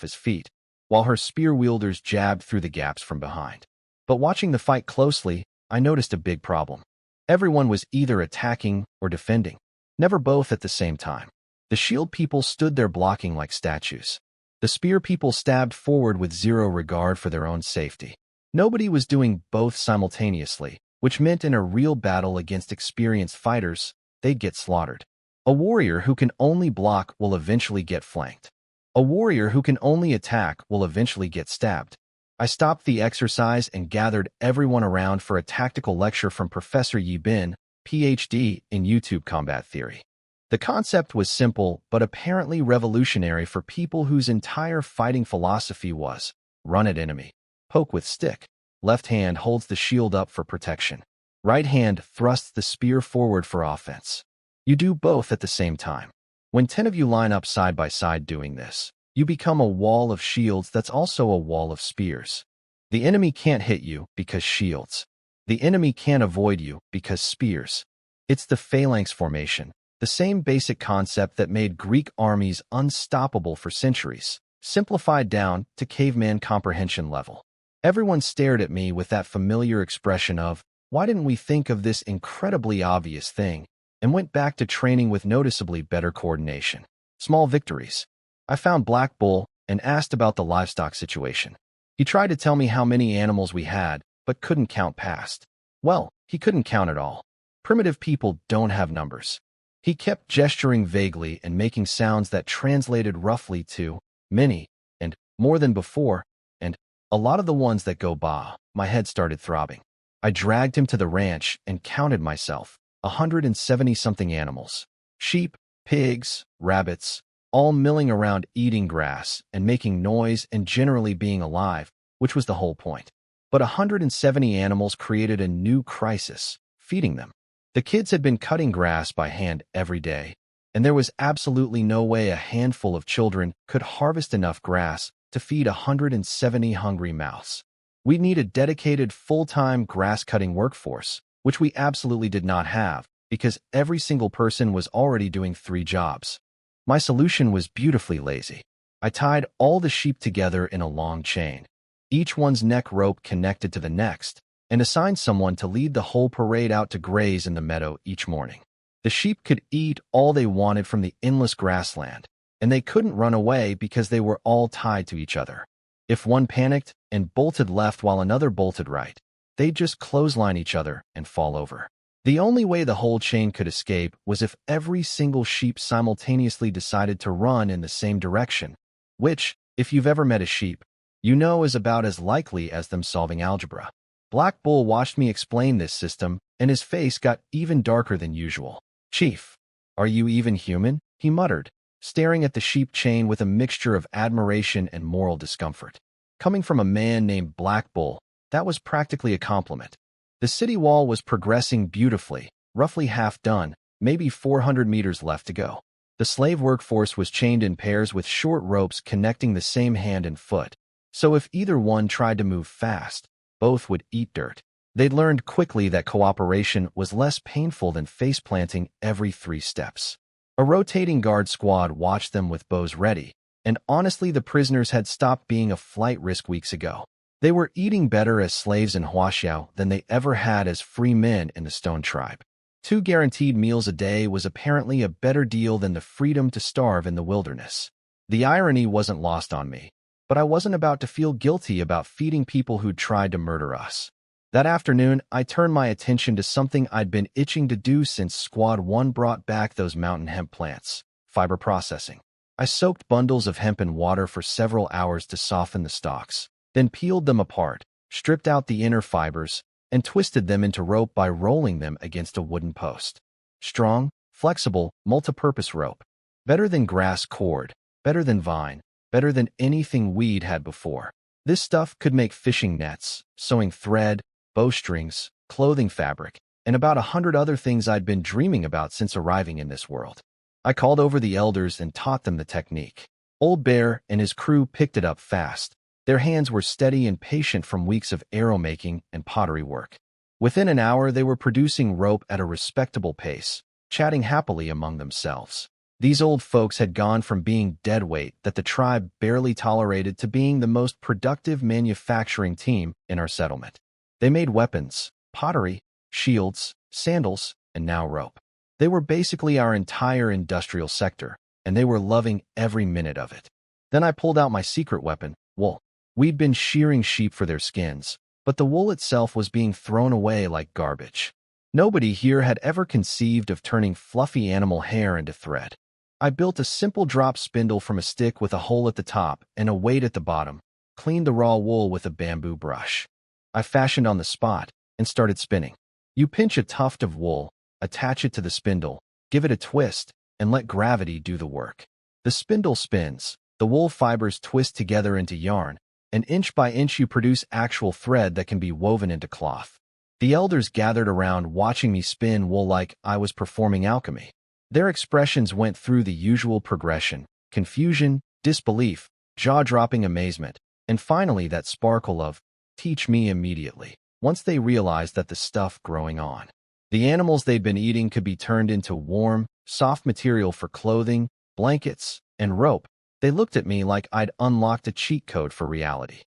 his feet, while her spear-wielders jabbed through the gaps from behind. But watching the fight closely, I noticed a big problem. Everyone was either attacking or defending, never both at the same time. The shield people stood there blocking like statues. The spear people stabbed forward with zero regard for their own safety. Nobody was doing both simultaneously, which meant in a real battle against experienced fighters, they'd get slaughtered. A warrior who can only block will eventually get flanked. A warrior who can only attack will eventually get stabbed. I stopped the exercise and gathered everyone around for a tactical lecture from Professor Yi Bin, PhD in YouTube combat theory. The concept was simple but apparently revolutionary for people whose entire fighting philosophy was run at enemy, poke with stick. Left hand holds the shield up for protection. Right hand thrusts the spear forward for offense. You do both at the same time. When 10 of you line up side by side doing this, you become a wall of shields that's also a wall of spears. The enemy can't hit you because shields. The enemy can't avoid you because spears. It's the phalanx formation, the same basic concept that made Greek armies unstoppable for centuries, simplified down to caveman comprehension level. Everyone stared at me with that familiar expression of, why didn't we think of this incredibly obvious thing, and went back to training with noticeably better coordination. Small victories. I found Black Bull and asked about the livestock situation. He tried to tell me how many animals we had, but couldn't count past. Well, he couldn't count at all. Primitive people don't have numbers. He kept gesturing vaguely and making sounds that translated roughly to many, and more than before, and a lot of the ones that go bah. My head started throbbing. I dragged him to the ranch and counted myself, 170-something animals. Sheep, pigs, rabbits, all milling around eating grass and making noise and generally being alive, which was the whole point. But 170 animals created a new crisis, feeding them. The kids had been cutting grass by hand every day, and there was absolutely no way a handful of children could harvest enough grass to feed 170 hungry mouths. We'd need a dedicated full-time grass-cutting workforce, which we absolutely did not have, because every single person was already doing 3 jobs. My solution was beautifully lazy. I tied all the sheep together in a long chain, each one's neck rope connected to the next, and assigned someone to lead the whole parade out to graze in the meadow each morning. The sheep could eat all they wanted from the endless grassland, and they couldn't run away because they were all tied to each other. If one panicked and bolted left while another bolted right, they'd just clothesline each other and fall over. The only way the whole chain could escape was if every single sheep simultaneously decided to run in the same direction, which, if you've ever met a sheep, you know is about as likely as them solving algebra. Black Bull watched me explain this system, and his face got even darker than usual. "Chief, are you even human?" he muttered, staring at the sheep chain with a mixture of admiration and moral discomfort. Coming from a man named Black Bull, that was practically a compliment. The city wall was progressing beautifully, roughly half done, maybe 400 meters left to go. The slave workforce was chained in pairs with short ropes connecting the same hand and foot, so if either one tried to move fast, both would eat dirt. They'd learned quickly that cooperation was less painful than face-planting every 3 steps. A rotating guard squad watched them with bows ready, and honestly the prisoners had stopped being a flight risk weeks ago. They were eating better as slaves in Huaxiao than they ever had as free men in the Stone Tribe. 2 guaranteed meals a day was apparently a better deal than the freedom to starve in the wilderness. The irony wasn't lost on me, but I wasn't about to feel guilty about feeding people who'd tried to murder us. That afternoon, I turned my attention to something I'd been itching to do since Squad 1 brought back those mountain hemp plants: fiber processing. I soaked bundles of hemp in water for several hours to soften the stalks, then peeled them apart, stripped out the inner fibers, and twisted them into rope by rolling them against a wooden post. Strong, flexible, multi-purpose rope. Better than grass cord, better than vine, better than anything we'd had before. This stuff could make fishing nets, sewing thread, bowstrings, clothing fabric, and about 100 other things I'd been dreaming about since arriving in this world. I called over the elders and taught them the technique. Old Bear and his crew picked it up fast. Their hands were steady and patient from weeks of arrow making and pottery work. Within an hour, they were producing rope at a respectable pace, chatting happily among themselves. These old folks had gone from being deadweight that the tribe barely tolerated to being the most productive manufacturing team in our settlement. They made weapons, pottery, shields, sandals, and now rope. They were basically our entire industrial sector, and they were loving every minute of it. Then I pulled out my secret weapon, wool. We'd been shearing sheep for their skins, but the wool itself was being thrown away like garbage. Nobody here had ever conceived of turning fluffy animal hair into thread. I built a simple drop spindle from a stick with a hole at the top and a weight at the bottom, cleaned the raw wool with a bamboo brush. I fashioned on the spot and started spinning. You pinch a tuft of wool, attach it to the spindle, give it a twist, and let gravity do the work. The spindle spins, the wool fibers twist together into yarn, and inch by inch you produce actual thread that can be woven into cloth. The elders gathered around watching me spin wool like I was performing alchemy. Their expressions went through the usual progression: confusion, disbelief, jaw-dropping amazement, and finally that sparkle of, teach me immediately, once they realized that the stuff growing on the animals they'd been eating could be turned into warm, soft material for clothing, blankets, and rope. They looked at me like I'd unlocked a cheat code for reality.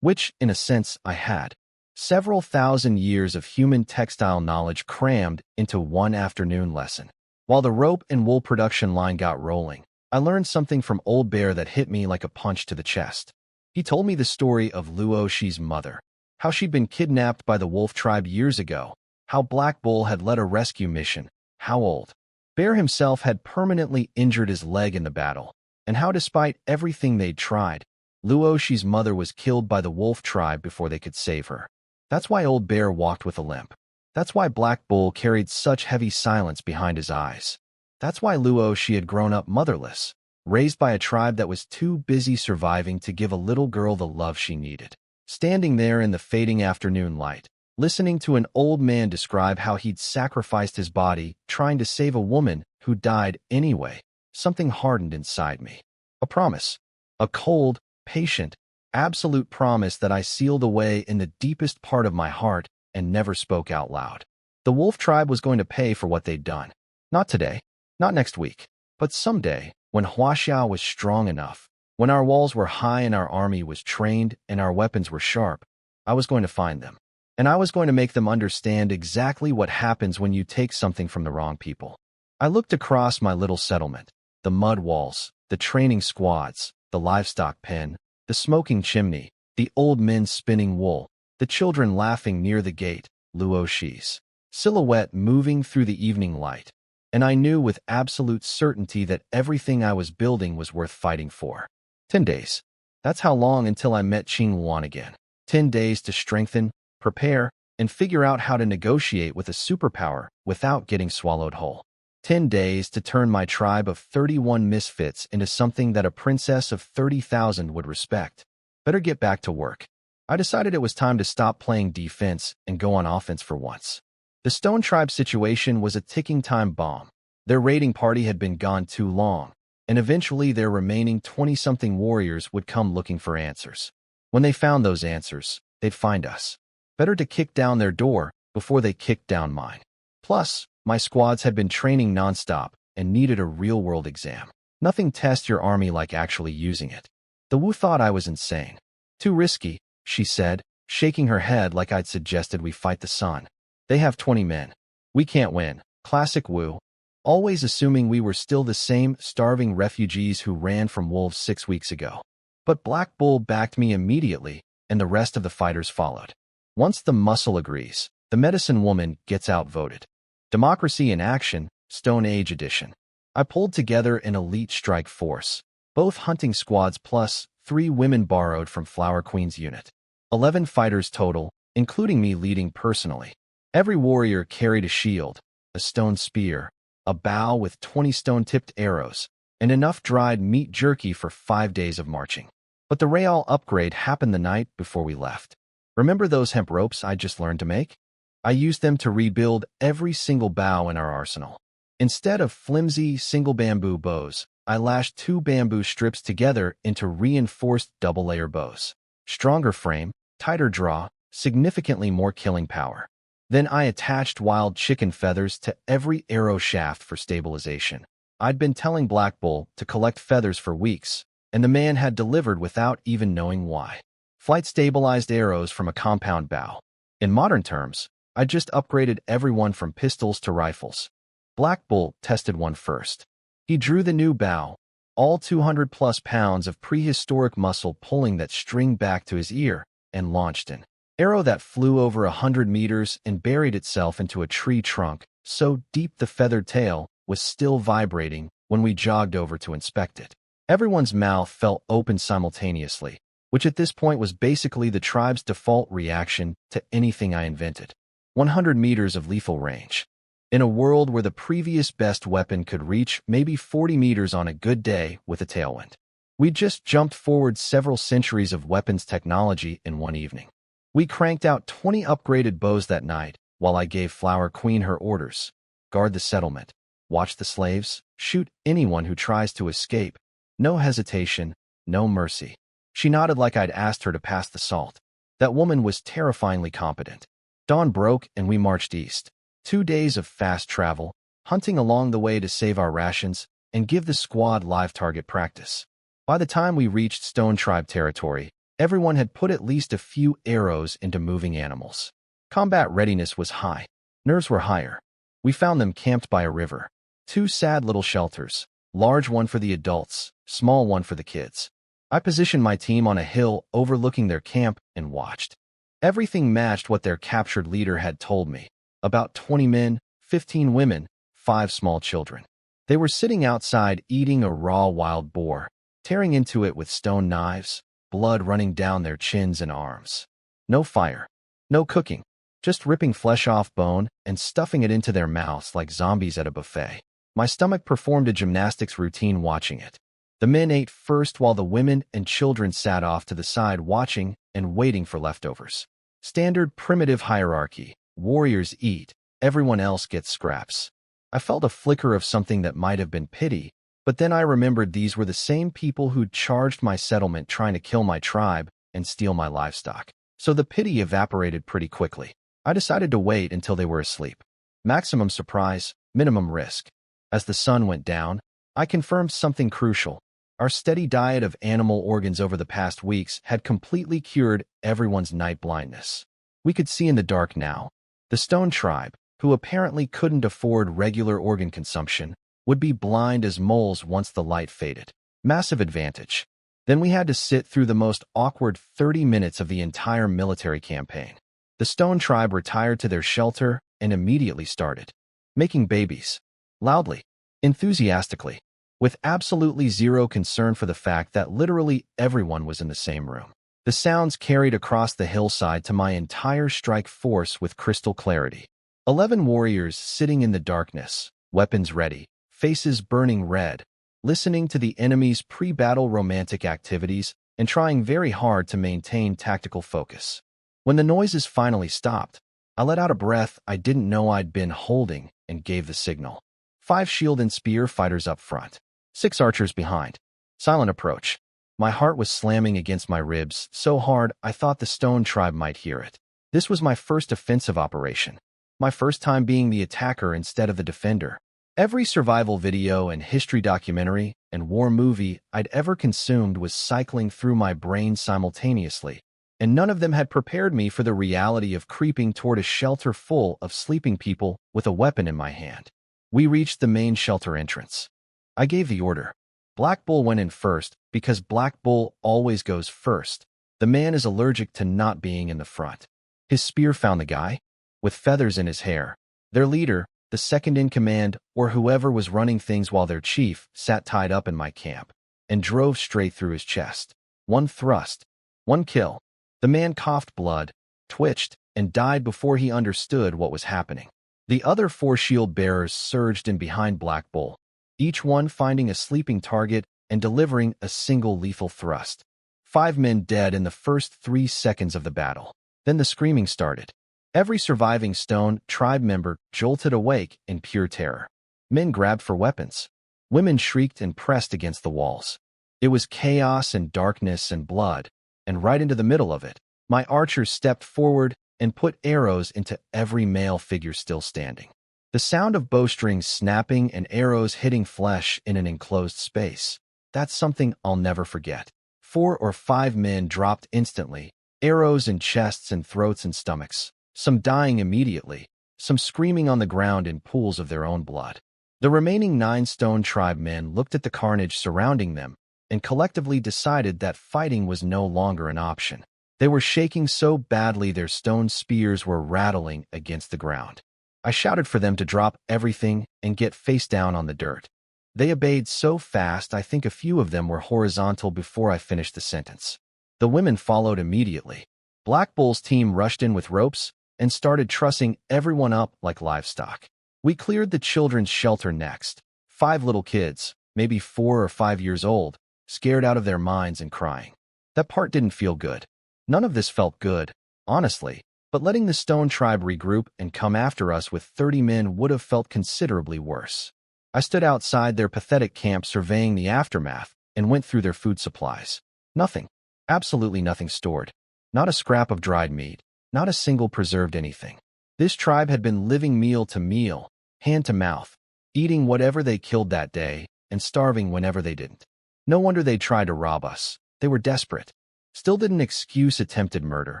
Which, in a sense, I had. Several thousand years of human textile knowledge crammed into one afternoon lesson. While the rope and wool production line got rolling, I learned something from Old Bear that hit me like a punch to the chest. He told me the story of Luoshi's mother, how she'd been kidnapped by the wolf tribe years ago, how Black Bull had led a rescue mission, how Old Bear himself had permanently injured his leg in the battle, and how despite everything they'd tried, Luoshi's mother was killed by the wolf tribe before they could save her. That's why Old Bear walked with a limp. That's why Black Bull carried such heavy silence behind his eyes. That's why Luoshi had grown up motherless, raised by a tribe that was too busy surviving to give a little girl the love she needed. Standing there in the fading afternoon light, listening to an old man describe how he'd sacrificed his body trying to save a woman who died anyway, something hardened inside me. A promise. A cold, patient, absolute promise that I sealed away in the deepest part of my heart and never spoke out loud. The wolf tribe was going to pay for what they'd done. Not today, not next week, but someday, when Huaxiao was strong enough, when our walls were high and our army was trained and our weapons were sharp, I was going to find them. And I was going to make them understand exactly what happens when you take something from the wrong people. I looked across my little settlement, the mud walls, the training squads, the livestock pen, the smoking chimney, the old men spinning wool, the children laughing near the gate, Luoshi's silhouette moving through the evening light, and I knew with absolute certainty that everything I was building was worth fighting for. 10 days. That's how long until I met Qing Wan again. 10 days to strengthen, prepare, and figure out how to negotiate with a superpower without getting swallowed whole. 10 days to turn my tribe of 31 misfits into something that a princess of 30,000 would respect. Better get back to work. I decided it was time to stop playing defense and go on offense for once. The Stone Tribe situation was a ticking time bomb. Their raiding party had been gone too long, and eventually their remaining 20-something warriors would come looking for answers. When they found those answers, they'd find us. Better to kick down their door before they kicked down mine. Plus, my squads had been training nonstop, and needed a real-world exam. Nothing tests your army like actually using it. The Wu thought I was insane. Too risky, she said, shaking her head like I'd suggested we fight the sun. They have 20 men. We can't win. Classic Wu. Always assuming we were still the same starving refugees who ran from wolves 6 weeks ago. But Black Bull backed me immediately, and the rest of the fighters followed. Once the muscle agrees, the medicine woman gets outvoted. Democracy in action, Stone Age edition. I pulled together an elite strike force, both hunting squads plus 3 women borrowed from Flower Queen's unit. 11 fighters total, including me leading personally. Every warrior carried a shield, a stone spear, a bow with 20 stone-tipped arrows, and enough dried meat jerky for 5 days of marching. But the Real upgrade happened the night before we left. Remember those hemp ropes I just learned to make? I used them to rebuild every single bow in our arsenal. Instead of flimsy single bamboo bows, I lashed 2 bamboo strips together into reinforced double-layer bows. Stronger frame, tighter draw, significantly more killing power. Then I attached wild chicken feathers to every arrow shaft for stabilization. I'd been telling Black Bull to collect feathers for weeks, and the man had delivered without even knowing why. Flight-stabilized arrows from a compound bow. In modern terms, I just upgraded everyone from pistols to rifles. Black Bull tested one first. He drew the new bow, all 200-plus pounds of prehistoric muscle pulling that string back to his ear, and launched an arrow that flew over 100 meters and buried itself into a tree trunk, so deep the feathered tail was still vibrating when we jogged over to inspect it. Everyone's mouth fell open simultaneously, which at this point was basically the tribe's default reaction to anything I invented. 100 meters of lethal range. In a world where the previous best weapon could reach maybe 40 meters on a good day with a tailwind. We just jumped forward several centuries of weapons technology in one evening. We cranked out 20 upgraded bows that night, while I gave Flower Queen her orders. Guard the settlement. Watch the slaves. Shoot anyone who tries to escape. No hesitation, no mercy. She nodded like I'd asked her to pass the salt. That woman was terrifyingly competent. Dawn broke and we marched east. 2 days of fast travel, hunting along the way to save our rations, and give the squad live target practice. By the time we reached Stone Tribe territory, everyone had put at least a few arrows into moving animals. Combat readiness was high. Nerves were higher. We found them camped by a river. 2 sad little shelters, large one for the adults, small one for the kids. I positioned my team on a hill overlooking their camp and watched. Everything matched what their captured leader had told me. About 20 men, 15 women, 5 small children. They were sitting outside eating a raw wild boar, tearing into it with stone knives, blood running down their chins and arms. No fire, no cooking, just ripping flesh off bone and stuffing it into their mouths like zombies at a buffet. My stomach performed a gymnastics routine watching it. The men ate first while the women and children sat off to the side watching and waiting for leftovers. Standard primitive hierarchy. Warriors eat, everyone else gets scraps. I felt a flicker of something that might have been pity, but then I remembered these were the same people who'd charged my settlement trying to kill my tribe and steal my livestock. So the pity evaporated pretty quickly. I decided to wait until they were asleep. Maximum surprise, minimum risk. As the sun went down, I confirmed something crucial. Our steady diet of animal organs over the past weeks had completely cured everyone's night blindness. We could see in the dark now. The Stone Tribe, who apparently couldn't afford regular organ consumption, would be blind as moles once the light faded. Massive advantage. Then we had to sit through the most awkward 30 minutes of the entire military campaign. The Stone Tribe retired to their shelter and immediately started making babies. Loudly, enthusiastically, with absolutely zero concern for the fact that literally everyone was in the same room. The sounds carried across the hillside to my entire strike force with crystal clarity. 11 warriors sitting in the darkness, weapons ready, faces burning red, listening to the enemy's pre-battle romantic activities and trying very hard to maintain tactical focus. When the noises finally stopped, I let out a breath I didn't know I'd been holding and gave the signal. 5 shield and spear fighters up front, 6 archers behind. Silent approach. My heart was slamming against my ribs so hard I thought the Stone Tribe might hear it. This was my first offensive operation. My first time being the attacker instead of the defender. Every survival video and history documentary and war movie I'd ever consumed was cycling through my brain simultaneously, and none of them had prepared me for the reality of creeping toward a shelter full of sleeping people with a weapon in my hand. We reached the main shelter entrance. I gave the order. Black Bull went in first because Black Bull always goes first. The man is allergic to not being in the front. His spear found the guy, with feathers in his hair. Their leader, the second in command, or whoever was running things while their chief, sat tied up in my camp, and drove straight through his chest. One thrust. One kill. The man coughed blood, twitched, and died before he understood what was happening. The other 4 shield bearers surged in behind Black Bull, each one finding a sleeping target and delivering a single lethal thrust. 5 men dead in the first 3 seconds of the battle. Then the screaming started. Every surviving Stone tribe member jolted awake in pure terror. Men grabbed for weapons. Women shrieked and pressed against the walls. It was chaos and darkness and blood, and right into the middle of it, my archers stepped forward and put arrows into every male figure still standing. The sound of bowstrings snapping and arrows hitting flesh in an enclosed space. That's something I'll never forget. 4 or 5 men dropped instantly, arrows in chests and throats and stomachs, some dying immediately, some screaming on the ground in pools of their own blood. The remaining 9 Stone tribe men looked at the carnage surrounding them and collectively decided that fighting was no longer an option. They were shaking so badly their stone spears were rattling against the ground. I shouted for them to drop everything and get face down on the dirt. They obeyed so fast I think a few of them were horizontal before I finished the sentence. The women followed immediately. Black Bull's team rushed in with ropes and started trussing everyone up like livestock. We cleared the children's shelter next. 5 little kids, maybe 4 or 5 years old, scared out of their minds and crying. That part didn't feel good. None of this felt good, honestly, but letting the Stone tribe regroup and come after us with 30 men would have felt considerably worse. I stood outside their pathetic camp surveying the aftermath and went through their food supplies. Nothing. Absolutely nothing stored. Not a scrap of dried meat. Not a single preserved anything. This tribe had been living meal to meal, hand to mouth, eating whatever they killed that day and starving whenever they didn't. No wonder they tried to rob us. They were desperate. Still didn't excuse attempted murder,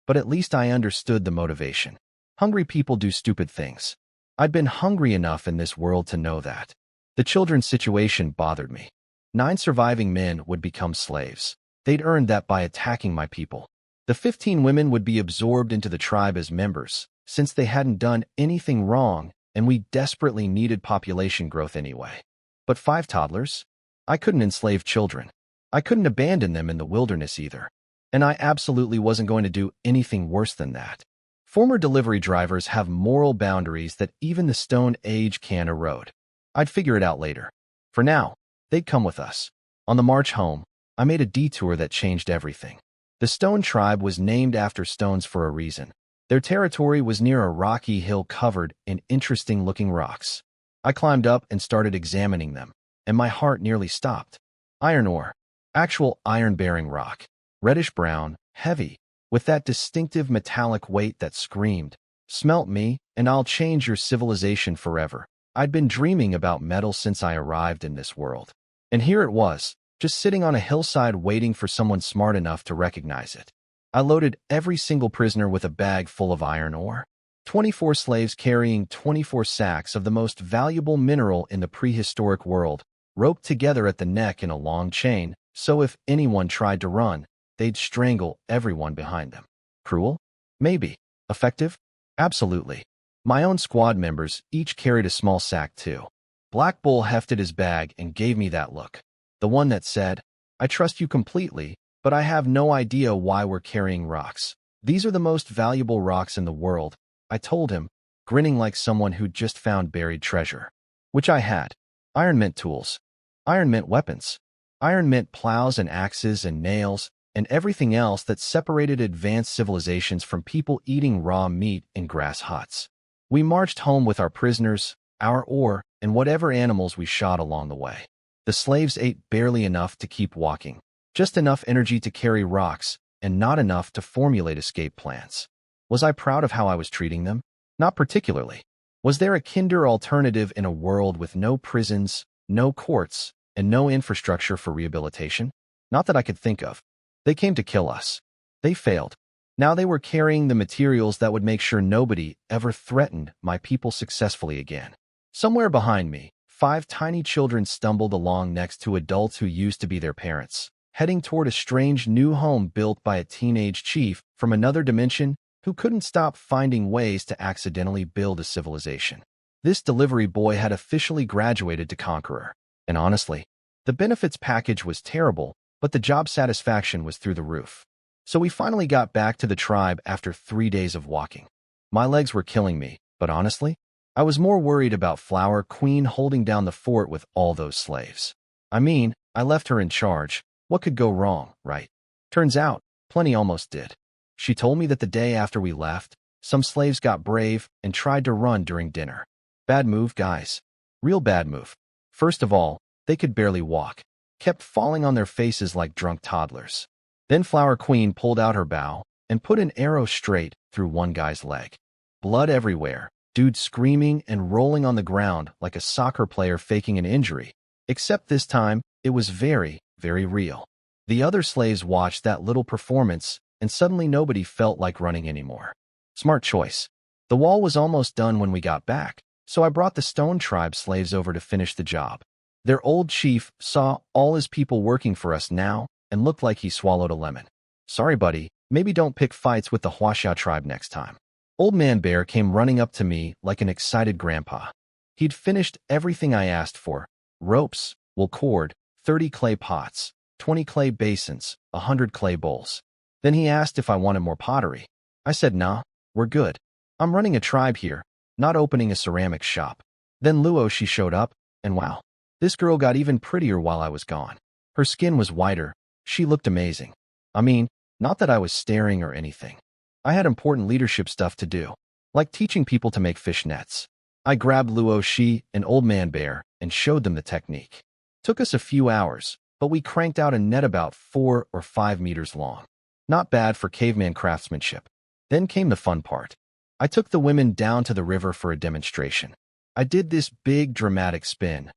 but at least I understood the motivation. Hungry people do stupid things. I'd been hungry enough in this world to know that. The children's situation bothered me. 9 surviving men would become slaves. They'd earned that by attacking my people. The 15 women would be absorbed into the tribe as members, since they hadn't done anything wrong and we desperately needed population growth anyway. But 5 toddlers? I couldn't enslave children. I couldn't abandon them in the wilderness either. And I absolutely wasn't going to do anything worse than that. Former delivery drivers have moral boundaries that even the Stone Age can erode. I'd figure it out later. For now, they'd come with us. On the march home, I made a detour that changed everything. The Stone tribe was named after stones for a reason. Their territory was near a rocky hill covered in interesting-looking rocks. I climbed up and started examining them, and my heart nearly stopped. Iron ore. Actual iron-bearing rock. Reddish-brown, heavy, with that distinctive metallic weight that screamed, "Smelt me, and I'll change your civilization forever." I'd been dreaming about metal since I arrived in this world. And here it was, just sitting on a hillside waiting for someone smart enough to recognize it. I loaded every single prisoner with a bag full of iron ore. 24 slaves carrying 24 sacks of the most valuable mineral in the prehistoric world, roped together at the neck in a long chain, so if anyone tried to run, they'd strangle everyone behind them. Cruel? Maybe. Effective? Absolutely. My own squad members each carried a small sack too. Black Bull hefted his bag and gave me that look. The one that said, "I trust you completely, but I have no idea why we're carrying rocks. These are the most valuable rocks in the world," I told him, grinning like someone who'd just found buried treasure. Which I had. Iron meant tools. Iron meant weapons. Iron meant plows and axes and nails, and everything else that separated advanced civilizations from people eating raw meat in grass huts. We marched home with our prisoners, our ore, and whatever animals we shot along the way. The slaves ate barely enough to keep walking, just enough energy to carry rocks, and not enough to formulate escape plans. Was I proud of how I was treating them? Not particularly. Was there a kinder alternative in a world with no prisons, no courts, and no infrastructure for rehabilitation? Not that I could think of. They came to kill us. They failed. Now they were carrying the materials that would make sure nobody ever threatened my people successfully again. Somewhere behind me, 5 tiny children stumbled along next to adults who used to be their parents, heading toward a strange new home built by a teenage chief from another dimension who couldn't stop finding ways to accidentally build a civilization. This delivery boy had officially graduated to Conqueror. And honestly, the benefits package was terrible, but the job satisfaction was through the roof. So we finally got back to the tribe after 3 days of walking. My legs were killing me, but honestly, I was more worried about Flower Queen holding down the fort with all those slaves. I mean, I left her in charge. What could go wrong, right? Turns out, plenty almost did. She told me that the day after we left, some slaves got brave and tried to run during dinner. Bad move, guys. Real bad move. First of all, they could barely walk, kept falling on their faces like drunk toddlers. Then Flower Queen pulled out her bow and put an arrow straight through one guy's leg. Blood everywhere, dude screaming and rolling on the ground like a soccer player faking an injury. Except this time, it was very, very real. The other slaves watched that little performance, and suddenly nobody felt like running anymore. Smart choice. The wall was almost done when we got back, so I brought the Stone Tribe slaves over to finish the job. Their old chief saw all his people working for us now and looked like he swallowed a lemon. Sorry, buddy, maybe don't pick fights with the Huaxia tribe next time. Old Man Bear came running up to me like an excited grandpa. He'd finished everything I asked for: ropes, wool cord, 30 clay pots, 20 clay basins, 100 clay bowls. Then he asked if I wanted more pottery. I said, nah, we're good. I'm running a tribe here, not opening a ceramics shop. Then Luo, she showed up, and wow, this girl got even prettier while I was gone. Her skin was whiter. She looked amazing. I mean, not that I was staring or anything. I had important leadership stuff to do, like teaching people to make fish nets. I grabbed Luo, she, and Old Man Bear and showed them the technique. Took us a few hours, but we cranked out a net about 4 or 5 meters long. Not bad for caveman craftsmanship. Then came the fun part. I took the women down to the river for a demonstration. I did this big dramatic spin.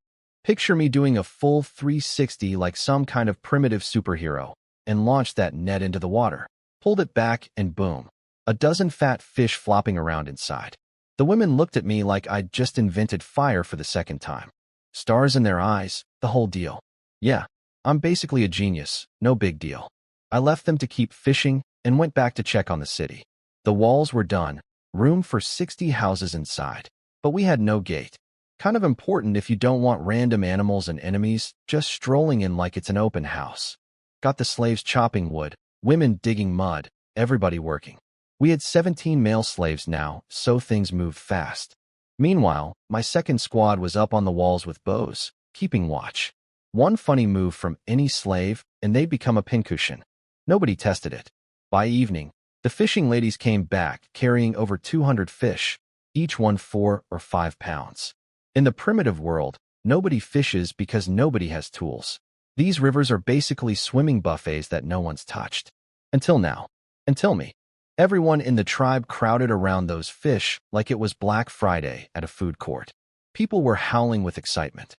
Picture me doing a full 360 like some kind of primitive superhero, and launched that net into the water. Pulled it back and boom, a dozen fat fish flopping around inside. The women looked at me like I'd just invented fire for the second time. Stars in their eyes, the whole deal. Yeah, I'm basically a genius, no big deal. I left them to keep fishing and went back to check on the city. The walls were done, room for 60 houses inside, but we had no gate. Kind of important if you don't want random animals and enemies just strolling in like it's an open house. Got the slaves chopping wood, women digging mud, everybody working. We had 17 male slaves now, so things moved fast. Meanwhile, my second squad was up on the walls with bows, keeping watch. One funny move from any slave, and they'd become a pincushion. Nobody tested it. By evening, the fishing ladies came back carrying over 200 fish, each one 4 or 5 pounds. In the primitive world, nobody fishes because nobody has tools. These rivers are basically swimming buffets that no one's touched. Until now. Until me. Everyone in the tribe crowded around those fish like it was Black Friday at a food court. People were howling with excitement.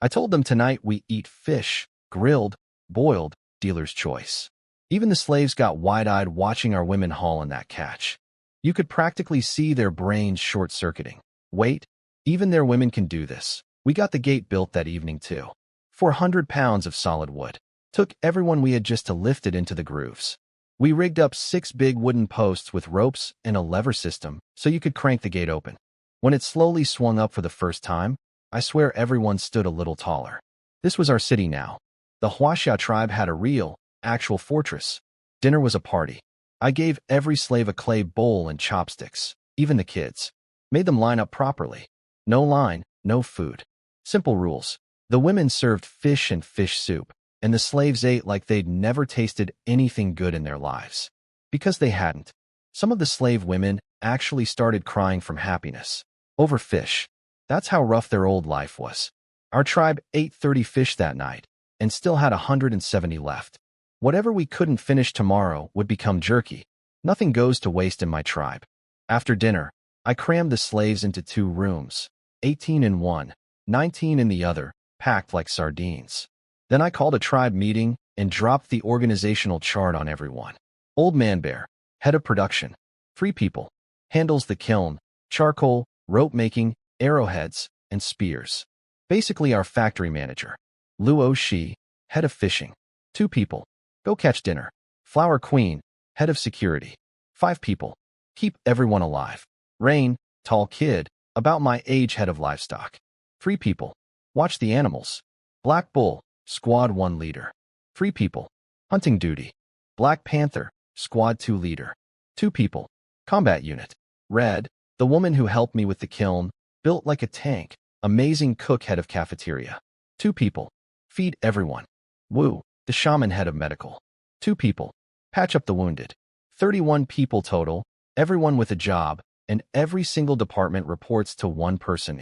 I told them tonight we eat fish, grilled, boiled, dealer's choice. Even the slaves got wide-eyed watching our women haul in that catch. You could practically see their brains short-circuiting. Wait, even their women can do this. We got the gate built that evening too. 400 pounds of solid wood. Took everyone we had just to lift it into the grooves. We rigged up 6 big wooden posts with ropes and a lever system so you could crank the gate open. When it slowly swung up for the first time, I swear everyone stood a little taller. This was our city now. The Huaxia tribe had a real, actual fortress. Dinner was a party. I gave every slave a clay bowl and chopsticks, even the kids. Made them line up properly. No line, no food. Simple rules. The women served fish and fish soup, and the slaves ate like they'd never tasted anything good in their lives. Because they hadn't. Some of the slave women actually started crying from happiness. Over fish. That's how rough their old life was. Our tribe ate 30 fish that night, and still had 170 left. Whatever we couldn't finish tomorrow would become jerky. Nothing goes to waste in my tribe. After dinner, I crammed the slaves into 2 rooms, 18 in one, 19 in the other, packed like sardines. Then I called a tribe meeting and dropped the organizational chart on everyone. Old Man Bear, head of production, 3 people, handles the kiln, charcoal, rope making, arrowheads, and spears. Basically our factory manager. Luo Shi, head of fishing, 2 people, go catch dinner. Flower Queen, head of security, 5 people, keep everyone alive. Rain, tall kid, about my age, head of livestock, 3 people, watch the animals. Black Bull, squad 1 leader, 3 people, hunting duty. Black Panther, squad 2 leader, 2 people, combat unit. Red, the woman who helped me with the kiln, built like a tank, amazing cook, head of cafeteria, 2 people, feed everyone. Wu, the shaman, head of medical, 2 people, patch up the wounded. 31 people total, everyone with a job, and every single department reports to one person.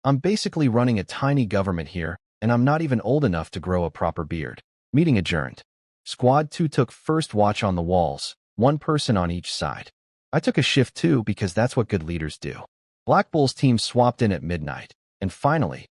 I'm basically running a tiny government here, and I'm not even old enough to grow a proper beard. Meeting adjourned. Squad 2 took first watch on the walls, 1 person on each side. I took a shift too because that's what good leaders do. Black Bull's team swapped in at midnight, and finally,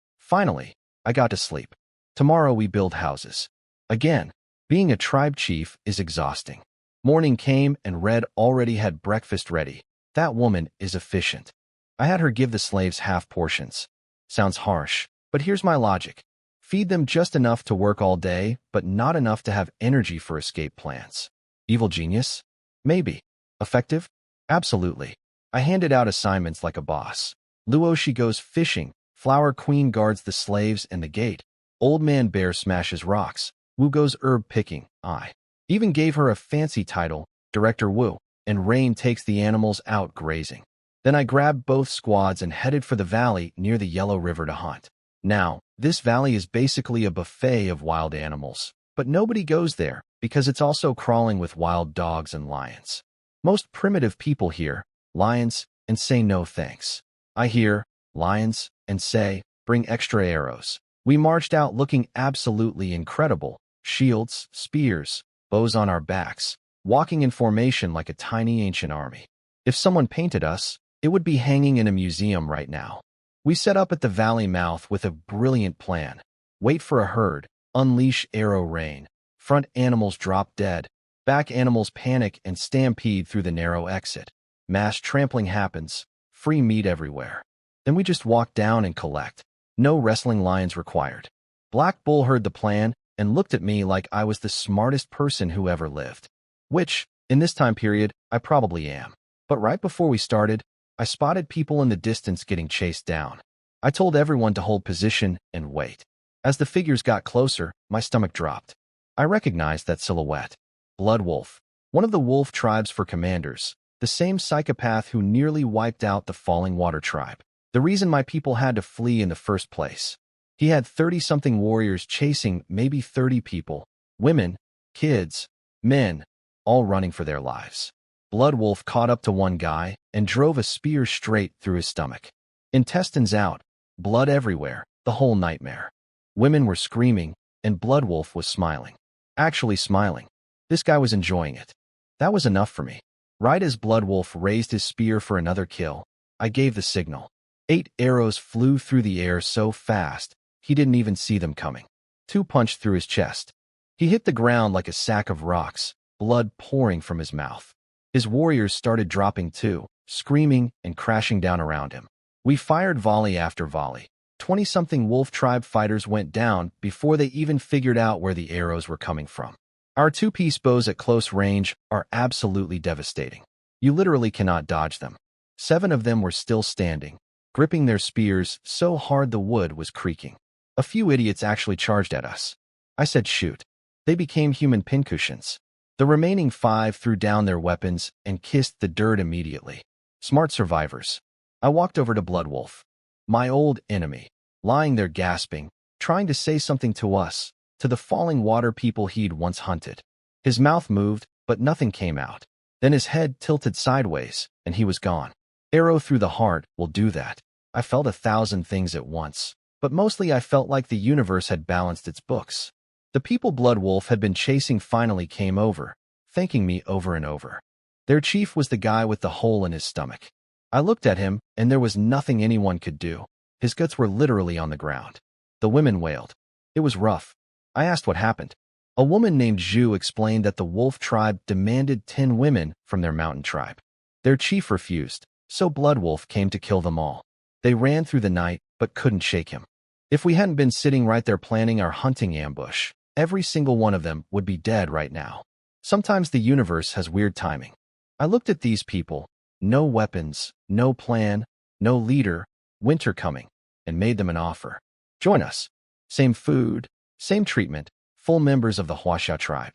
I got to sleep. Tomorrow we build houses. Again, being a tribe chief is exhausting. Morning came and Red already had breakfast ready. That woman is efficient. I had her give the slaves half portions. Sounds harsh, but here's my logic. Feed them just enough to work all day, but not enough to have energy for escape plans. Evil genius? Maybe. Effective? Absolutely. I handed out assignments like a boss. Luoshi goes fishing, Flower Queen guards the slaves and the gate. Old Man Bear smashes rocks. Wu goes herb picking. I even gave her a fancy title, Director Wu, and Rain takes the animals out grazing. Then I grabbed both squads and headed for the valley near the Yellow River to hunt. Now, this valley is basically a buffet of wild animals, but nobody goes there because it's also crawling with wild dogs and lions. Most primitive people hear lions and say no thanks. I hear lions and say, bring extra arrows. We marched out looking absolutely incredible, shields, spears, bows on our backs, walking in formation like a tiny ancient army. If someone painted us, it would be hanging in a museum right now. We set up at the valley mouth with a brilliant plan. Wait for a herd, unleash arrow rain. Front animals drop dead, back animals panic and stampede through the narrow exit. Mass trampling happens, free meat everywhere. Then we just walk down and collect. No wrestling lions required. Black Bull heard the plan and looked at me like I was the smartest person who ever lived. Which, in this time period, I probably am. But right before we started, I spotted people in the distance getting chased down. I told everyone to hold position and wait. As the figures got closer, my stomach dropped. I recognized that silhouette. Blood Wolf, one of the wolf tribes for commanders, the same psychopath who nearly wiped out the Falling Water tribe. The reason my people had to flee in the first place. He had 30-something warriors chasing maybe 30 people, women, kids, men, all running for their lives. Blood Wolf caught up to one guy and drove a spear straight through his stomach. Intestines out, blood everywhere, the whole nightmare. Women were screaming, and Blood Wolf was smiling. Actually smiling. This guy was enjoying it. That was enough for me. Right as Blood Wolf raised his spear for another kill, I gave the signal. 8 arrows flew through the air so fast, he didn't even see them coming. 2 punched through his chest. He hit the ground like a sack of rocks, blood pouring from his mouth. His warriors started dropping too, screaming and crashing down around him. We fired volley after volley. 20-something wolf tribe fighters went down before they even figured out where the arrows were coming from. Our 2-piece bows at close range are absolutely devastating. You literally cannot dodge them. 7 of them were still standing, gripping their spears so hard the wood was creaking. A few idiots actually charged at us. I said shoot. They became human pincushions. The remaining 5 threw down their weapons and kissed the dirt immediately. Smart survivors. I walked over to Blood Wolf, my old enemy, lying there gasping, trying to say something to us, to the Falling Water people he'd once hunted. His mouth moved, but nothing came out. Then his head tilted sideways, and he was gone. Arrow through the heart will do that. I felt 1,000 things at once, but mostly I felt like the universe had balanced its books. The people Blood Wolf had been chasing finally came over, thanking me over and over. Their chief was the guy with the hole in his stomach. I looked at him, and there was nothing anyone could do. His guts were literally on the ground. The women wailed. It was rough. I asked what happened. A woman named Zhu explained that the wolf tribe demanded 10 women from their mountain tribe. Their chief refused, so Blood Wolf came to kill them all. They ran through the night, but couldn't shake him. If we hadn't been sitting right there planning our hunting ambush, every single one of them would be dead right now. Sometimes the universe has weird timing. I looked at these people, no weapons, no plan, no leader, winter coming, and made them an offer. Join us. Same food, same treatment, full members of the Huaxia tribe.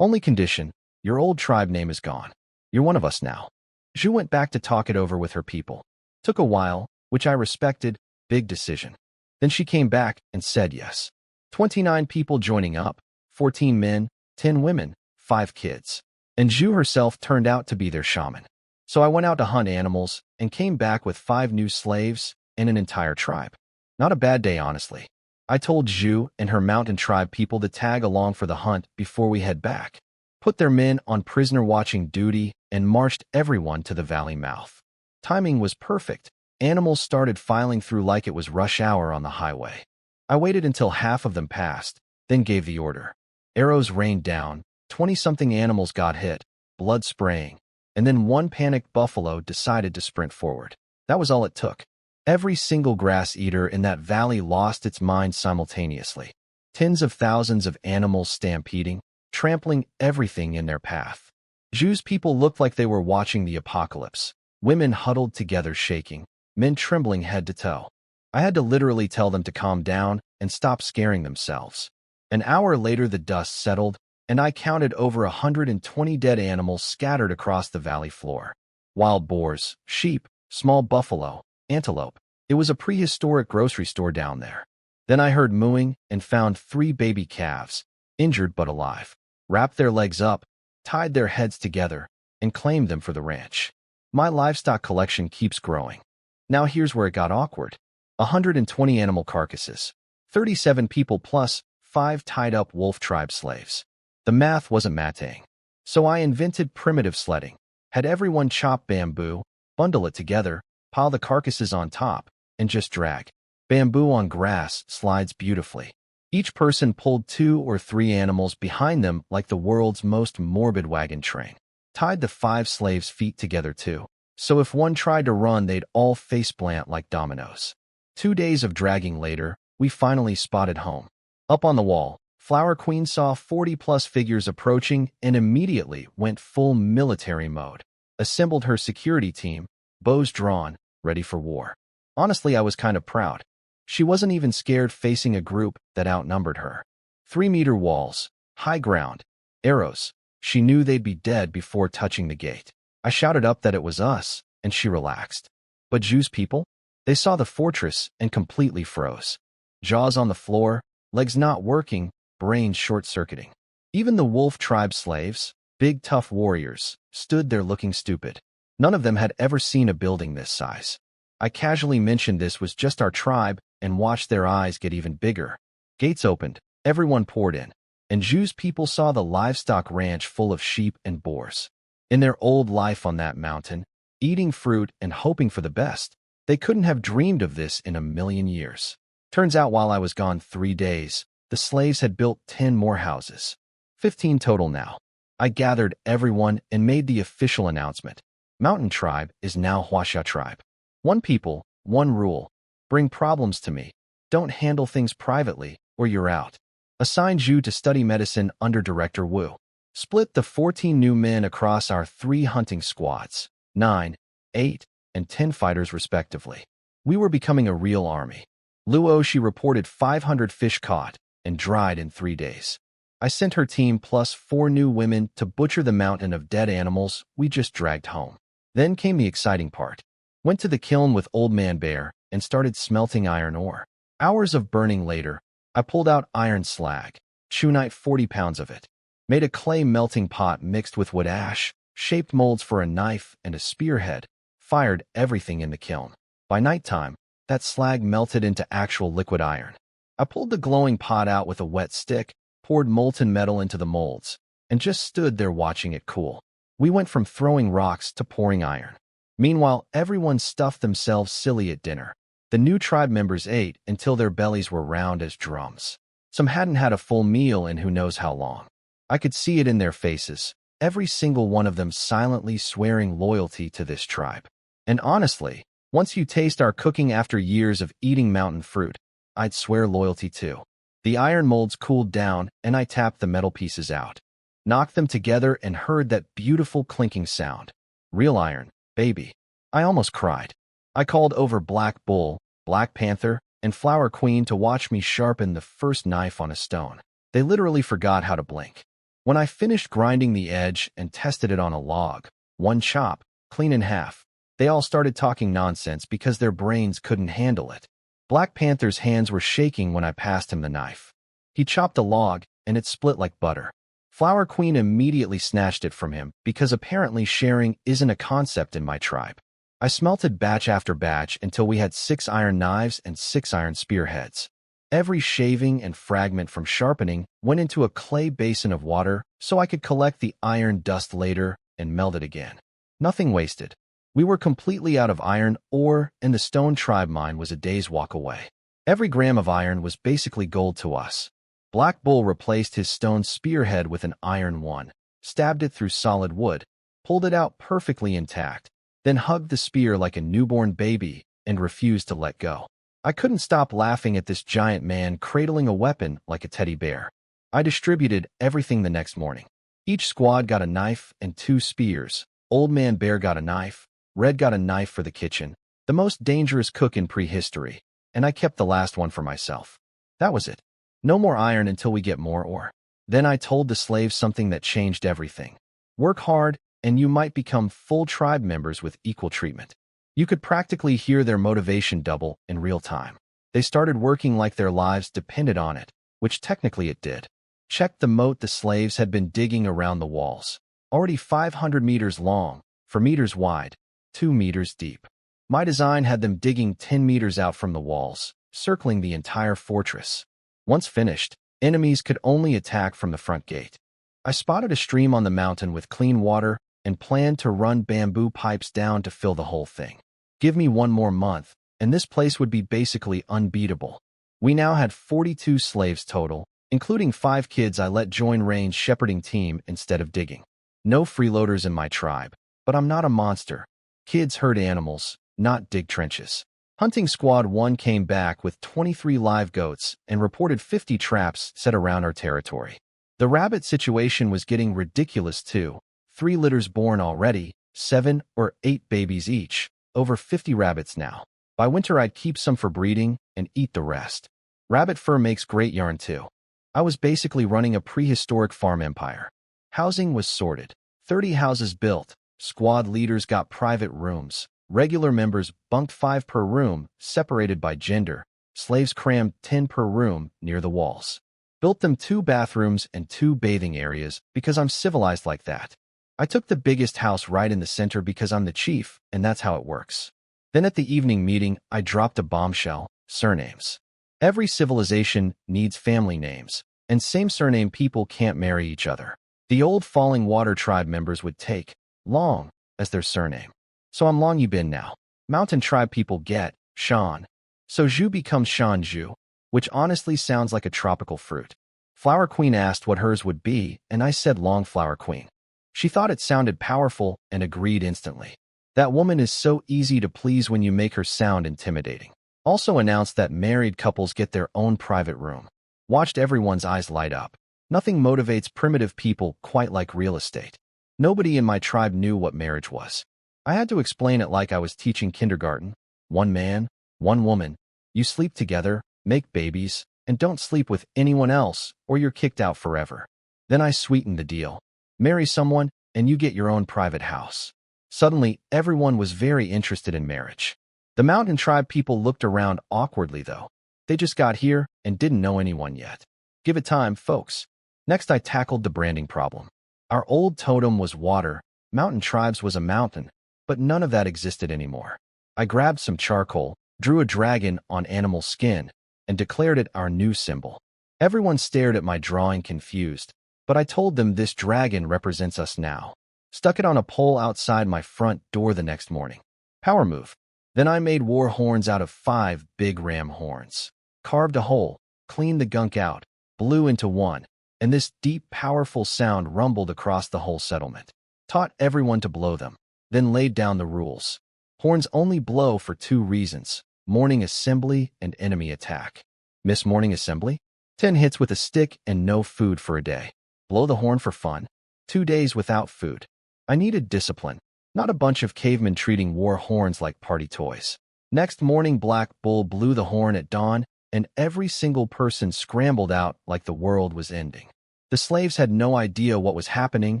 Only condition, your old tribe name is gone. You're one of us now. Zhu went back to talk it over with her people. Took a while, which I respected, big decision. Then she came back and said yes. 29 people joining up, 14 men, 10 women, 5 kids. And Zhu herself turned out to be their shaman. So I went out to hunt animals and came back with 5 new slaves and an entire tribe. Not a bad day, honestly. I told Zhu and her mountain tribe people to tag along for the hunt before we head back, put their men on prisoner-watching duty, and marched everyone to the valley mouth. Timing was perfect. Animals started filing through like it was rush hour on the highway. I waited until half of them passed, then gave the order. Arrows rained down, 20-something animals got hit, blood spraying, and then one panicked buffalo decided to sprint forward. That was all it took. Every single grass eater in that valley lost its mind simultaneously. Tens of thousands of animals stampeding, trampling everything in their path. Zhu's people looked like they were watching the apocalypse. Women huddled together shaking, men trembling head to toe. I had to literally tell them to calm down and stop scaring themselves. An hour later the dust settled, and I counted over 120 dead animals scattered across the valley floor. Wild boars, sheep, small buffalo, antelope. It was a prehistoric grocery store down there. Then I heard mooing and found 3 baby calves, injured but alive. Wrapped their legs up, tied their heads together, and claimed them for the ranch. My livestock collection keeps growing. Now here's where it got awkward. 120 animal carcasses, 37 people plus 5 tied-up wolf tribe slaves. The math wasn't matching. So I invented primitive sledding. Had everyone chop bamboo, bundle it together, pile the carcasses on top, and just drag. Bamboo on grass slides beautifully. Each person pulled 2 or 3 animals behind them like the world's most morbid wagon train. Tied the 5 slaves' feet together too, so if one tried to run they'd all face-plant like dominoes. 2 days of dragging later, we finally spotted home. Up on the wall, Flower Queen saw 40-plus figures approaching and immediately went full military mode. Assembled her security team, bows drawn, ready for war. Honestly, I was kind of proud. She wasn't even scared facing a group that outnumbered her. 3-meter walls, high ground, arrows. She knew they'd be dead before touching the gate. I shouted up that it was us, and she relaxed. But Zhu's people? They saw the fortress and completely froze. Jaws on the floor, legs not working, brains short-circuiting. Even the wolf tribe slaves, big tough warriors, stood there looking stupid. None of them had ever seen a building this size. I casually mentioned this was just our tribe and watched their eyes get even bigger. Gates opened, everyone poured in, and Zhu's people saw the livestock ranch full of sheep and boars. In their old life on that mountain, eating fruit and hoping for the best, they couldn't have dreamed of this in a million years. Turns out while I was gone 3 days, the slaves had built 10 more houses. 15 total now. I gathered everyone and made the official announcement. Mountain Tribe is now Huaxia Tribe. 1 people, 1 rule. Bring problems to me. Don't handle things privately, or you're out. Assigned Zhu to study medicine under Director Wu. Split the 14 new men across our 3 hunting squads, 9, 8, and 10 fighters respectively. We were becoming a real army. Luo, she reported 500 fish caught and dried in 3 days. I sent her team plus 4 new women to butcher the mountain of dead animals we just dragged home. Then came the exciting part. Went to the kiln with Old Man Bear and started smelting iron ore. Hours of burning later, I pulled out iron slag, chunite 40 pounds of it. Made a clay melting pot mixed with wood ash, shaped molds for a knife and a spearhead, fired everything in the kiln. By nighttime, that slag melted into actual liquid iron. I pulled the glowing pot out with a wet stick, poured molten metal into the molds, and just stood there watching it cool. We went from throwing rocks to pouring iron. Meanwhile, everyone stuffed themselves silly at dinner. The new tribe members ate until their bellies were round as drums. Some hadn't had a full meal in who knows how long. I could see it in their faces, every single one of them silently swearing loyalty to this tribe. And honestly, once you taste our cooking after years of eating mountain fruit, I'd swear loyalty too. The iron molds cooled down, and I tapped the metal pieces out. Knocked them together and heard that beautiful clinking sound. Real iron, baby. I almost cried. I called over Black Bull, Black Panther, and Flower Queen to watch me sharpen the first knife on a stone. They literally forgot how to blink. When I finished grinding the edge and tested it on a log, one chop, clean in half, they all started talking nonsense because their brains couldn't handle it. Black Panther's hands were shaking when I passed him the knife. He chopped a log, and it split like butter. Flower Queen immediately snatched it from him because apparently sharing isn't a concept in my tribe. I smelted batch after batch until we had 6 iron knives and 6 iron spearheads. Every shaving and fragment from sharpening went into a clay basin of water so I could collect the iron dust later and melt it again. Nothing wasted. We were completely out of iron ore, and the stone tribe mine was a day's walk away. Every gram of iron was basically gold to us. Black Bull replaced his stone spearhead with an iron one, stabbed it through solid wood, pulled it out perfectly intact, then hugged the spear like a newborn baby and refused to let go. I couldn't stop laughing at this giant man cradling a weapon like a teddy bear. I distributed everything the next morning. Each squad got a knife and 2 spears. Old Man Bear got a knife, Red got a knife for the kitchen, the most dangerous cook in prehistory, and I kept the last one for myself. That was it. No more iron until we get more ore. Then I told the slaves something that changed everything. Work hard, and you might become full tribe members with equal treatment. You could practically hear their motivation double in real time. They started working like their lives depended on it, which technically it did. Check the moat the slaves had been digging around the walls. Already 500 meters long, 4 meters wide, 2 meters deep. My design had them digging 10 meters out from the walls, circling the entire fortress. Once finished, enemies could only attack from the front gate. I spotted a stream on the mountain with clean water and planned to run bamboo pipes down to fill the whole thing. Give me 1 more month, and this place would be basically unbeatable. We now had 42 slaves total, including 5 kids I let join Rain's shepherding team instead of digging. No freeloaders in my tribe, but I'm not a monster. Kids herd animals, not dig trenches. Hunting Squad 1 came back with 23 live goats and reported 50 traps set around our territory. The rabbit situation was getting ridiculous too. 3 litters born already, 7 or 8 babies each, over 50 rabbits now. By winter I'd keep some for breeding and eat the rest. Rabbit fur makes great yarn too. I was basically running a prehistoric farm empire. Housing was sorted. 30 houses built. Squad leaders got private rooms. Regular members bunked 5 per room, separated by gender. Slaves crammed 10 per room near the walls. Built them 2 bathrooms and 2 bathing areas because I'm civilized like that. I took the biggest house right in the center because I'm the chief, and that's how it works. Then at the evening meeting, I dropped a bombshell: surnames. Every civilization needs family names, and same surname people can't marry each other. The old Falling Water tribe members would take Long as their surname. So I'm Long Yubin now. Mountain tribe people get Shan. So Zhu becomes Shan Zhu, which honestly sounds like a tropical fruit. Flower Queen asked what hers would be, and I said Long Flower Queen. She thought it sounded powerful and agreed instantly. That woman is so easy to please when you make her sound intimidating. Also announced that married couples get their own private room. Watched everyone's eyes light up. Nothing motivates primitive people quite like real estate. Nobody in my tribe knew what marriage was. I had to explain it like I was teaching kindergarten. 1 man, 1 woman. You sleep together, make babies, and don't sleep with anyone else or you're kicked out forever. Then I sweetened the deal. Marry someone and you get your own private house. Suddenly, everyone was very interested in marriage. The mountain tribe people looked around awkwardly though. They just got here and didn't know anyone yet. Give it time, folks. Next I tackled the branding problem. Our old totem was water, mountain tribes was a mountain, but none of that existed anymore. I grabbed some charcoal, drew a dragon on animal skin, and declared it our new symbol. Everyone stared at my drawing confused, but I told them this dragon represents us now. Stuck it on a pole outside my front door the next morning. Power move. Then I made war horns out of 5 big ram horns. Carved a hole, cleaned the gunk out, blew into one, and this deep, powerful sound rumbled across the whole settlement. Taught everyone to blow them, then laid down the rules. Horns only blow for 2 reasons: morning assembly and enemy attack. Miss morning assembly? 10 hits with a stick and no food for a day. Blow the horn for fun? 2 days without food. I needed discipline, not a bunch of cavemen treating war horns like party toys. Next morning, Black Bull blew the horn at dawn, and every single person scrambled out like the world was ending. The slaves had no idea what was happening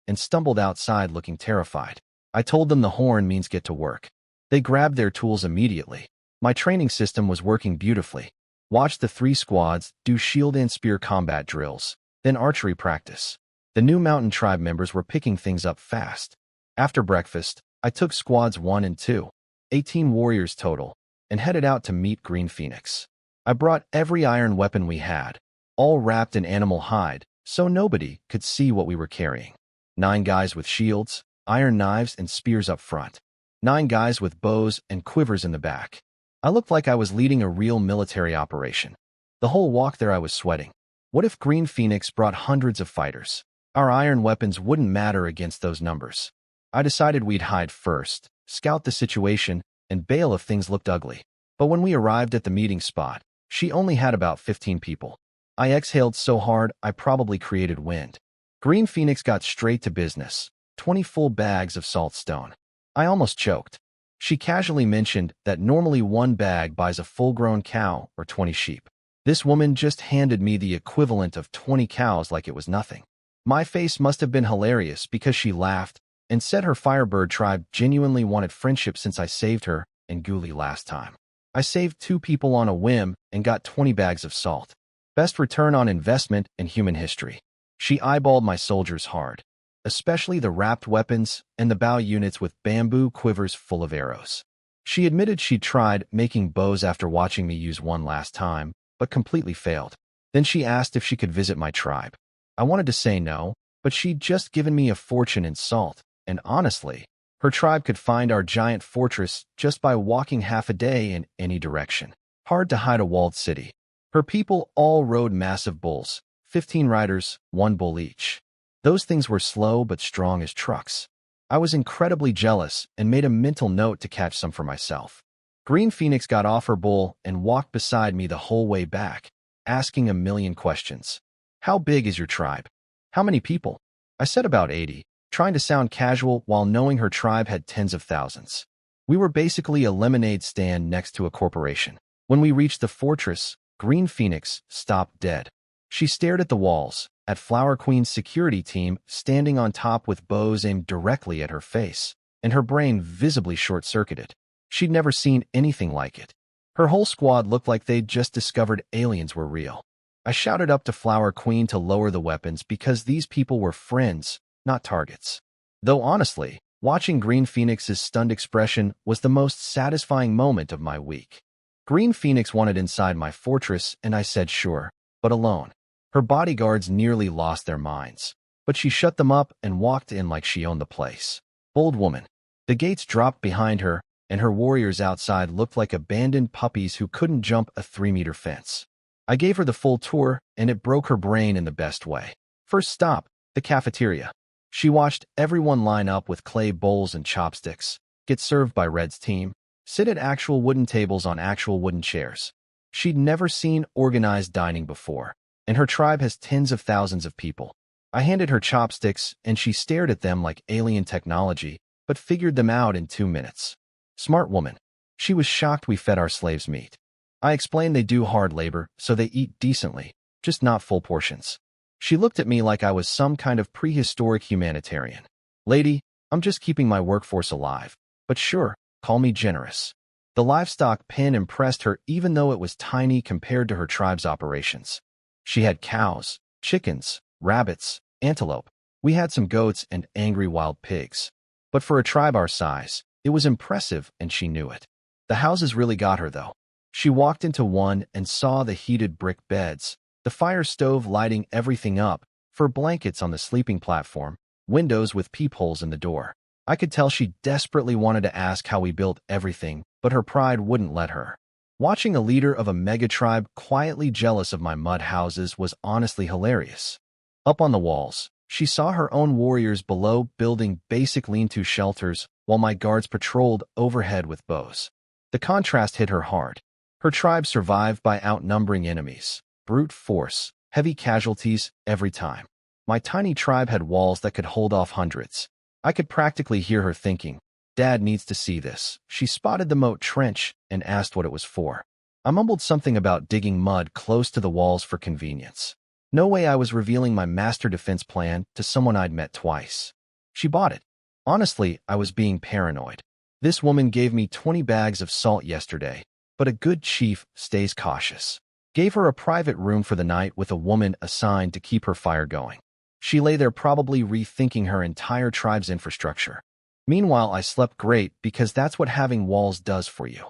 and stumbled outside looking terrified. I told them the horn means get to work. They grabbed their tools immediately. My training system was working beautifully. Watched the 3 squads do shield and spear combat drills, then archery practice. The new mountain tribe members were picking things up fast. After breakfast, I took squads 1 and 2, 18 warriors total, and headed out to meet Green Phoenix. I brought every iron weapon we had, all wrapped in animal hide, so nobody could see what we were carrying. 9 guys with shields, iron knives, and spears up front. 9 guys with bows and quivers in the back. I looked like I was leading a real military operation. The whole walk there I was sweating. What if Green Phoenix brought hundreds of fighters? Our iron weapons wouldn't matter against those numbers. I decided we'd hide first, scout the situation, and bail if things looked ugly. But when we arrived at the meeting spot, she only had about 15 people. I exhaled so hard I probably created wind. Green Phoenix got straight to business. 20 full bags of salt stone. I almost choked. She casually mentioned that normally 1 bag buys a full-grown cow or 20 sheep. This woman just handed me the equivalent of 20 cows like it was nothing. My face must have been hilarious because she laughed and said her Firebird tribe genuinely wanted friendship since I saved her and Ghoulie last time. I saved 2 people on a whim and got 20 bags of salt. Best return on investment in human history. She eyeballed my soldiers hard, especially the wrapped weapons and the bow units with bamboo quivers full of arrows. She admitted she'd tried making bows after watching me use one last time, but completely failed. Then she asked if she could visit my tribe. I wanted to say no, but she'd just given me a fortune in salt, and honestly, her tribe could find our giant fortress just by walking half a day in any direction. Hard to hide a walled city. Her people all rode massive bulls, 15 riders, 1 bull each. Those things were slow but strong as trucks. I was incredibly jealous and made a mental note to catch some for myself. Green Phoenix got off her bull and walked beside me the whole way back, asking a million questions. How big is your tribe? How many people? I said about 80, trying to sound casual while knowing her tribe had tens of thousands. We were basically a lemonade stand next to a corporation. When we reached the fortress, Green Phoenix stopped dead. She stared at the walls, at Flower Queen's security team standing on top with bows aimed directly at her face, and her brain visibly short-circuited. She'd never seen anything like it. Her whole squad looked like they'd just discovered aliens were real. I shouted up to Flower Queen to lower the weapons because these people were friends, not targets. Though honestly, watching Green Phoenix's stunned expression was the most satisfying moment of my week. Green Phoenix wanted inside my fortress, and I said sure, but alone. Her bodyguards nearly lost their minds, but she shut them up and walked in like she owned the place. Bold woman. The gates dropped behind her, and her warriors outside looked like abandoned puppies who couldn't jump a 3-meter fence. I gave her the full tour, and it broke her brain in the best way. First stop, the cafeteria. She watched everyone line up with clay bowls and chopsticks, get served by Red's team, sit at actual wooden tables on actual wooden chairs. She'd never seen organized dining before, and her tribe has tens of thousands of people. I handed her chopsticks, and she stared at them like alien technology, but figured them out in 2 minutes. Smart woman. She was shocked we fed our slaves meat. I explained they do hard labor, so they eat decently, just not full portions. She looked at me like I was some kind of prehistoric humanitarian. Lady, I'm just keeping my workforce alive, but sure, call me generous. The livestock pen impressed her even though it was tiny compared to her tribe's operations. She had cows, chickens, rabbits, antelope. We had some goats and angry wild pigs. But for a tribe our size, it was impressive and she knew it. The houses really got her though. She walked into one and saw the heated brick beds, the fire stove lighting everything up, fur blankets on the sleeping platform, windows with peepholes in the door. I could tell she desperately wanted to ask how we built everything, but her pride wouldn't let her. Watching a leader of a mega tribe quietly jealous of my mud houses was honestly hilarious. Up on the walls, she saw her own warriors below building basic lean-to shelters while my guards patrolled overhead with bows. The contrast hit her hard. Her tribe survived by outnumbering enemies. Brute force, heavy casualties every time. My tiny tribe had walls that could hold off hundreds. I could practically hear her thinking, "Dad needs to see this." She spotted the moat trench and asked what it was for. I mumbled something about digging mud close to the walls for convenience. No way I was revealing my master defense plan to someone I'd met twice. She bought it. Honestly, I was being paranoid. This woman gave me 20 bags of salt yesterday, but a good chief stays cautious. Gave her a private room for the night with a woman assigned to keep her fire going. She lay there probably rethinking her entire tribe's infrastructure. Meanwhile, I slept great because that's what having walls does for you.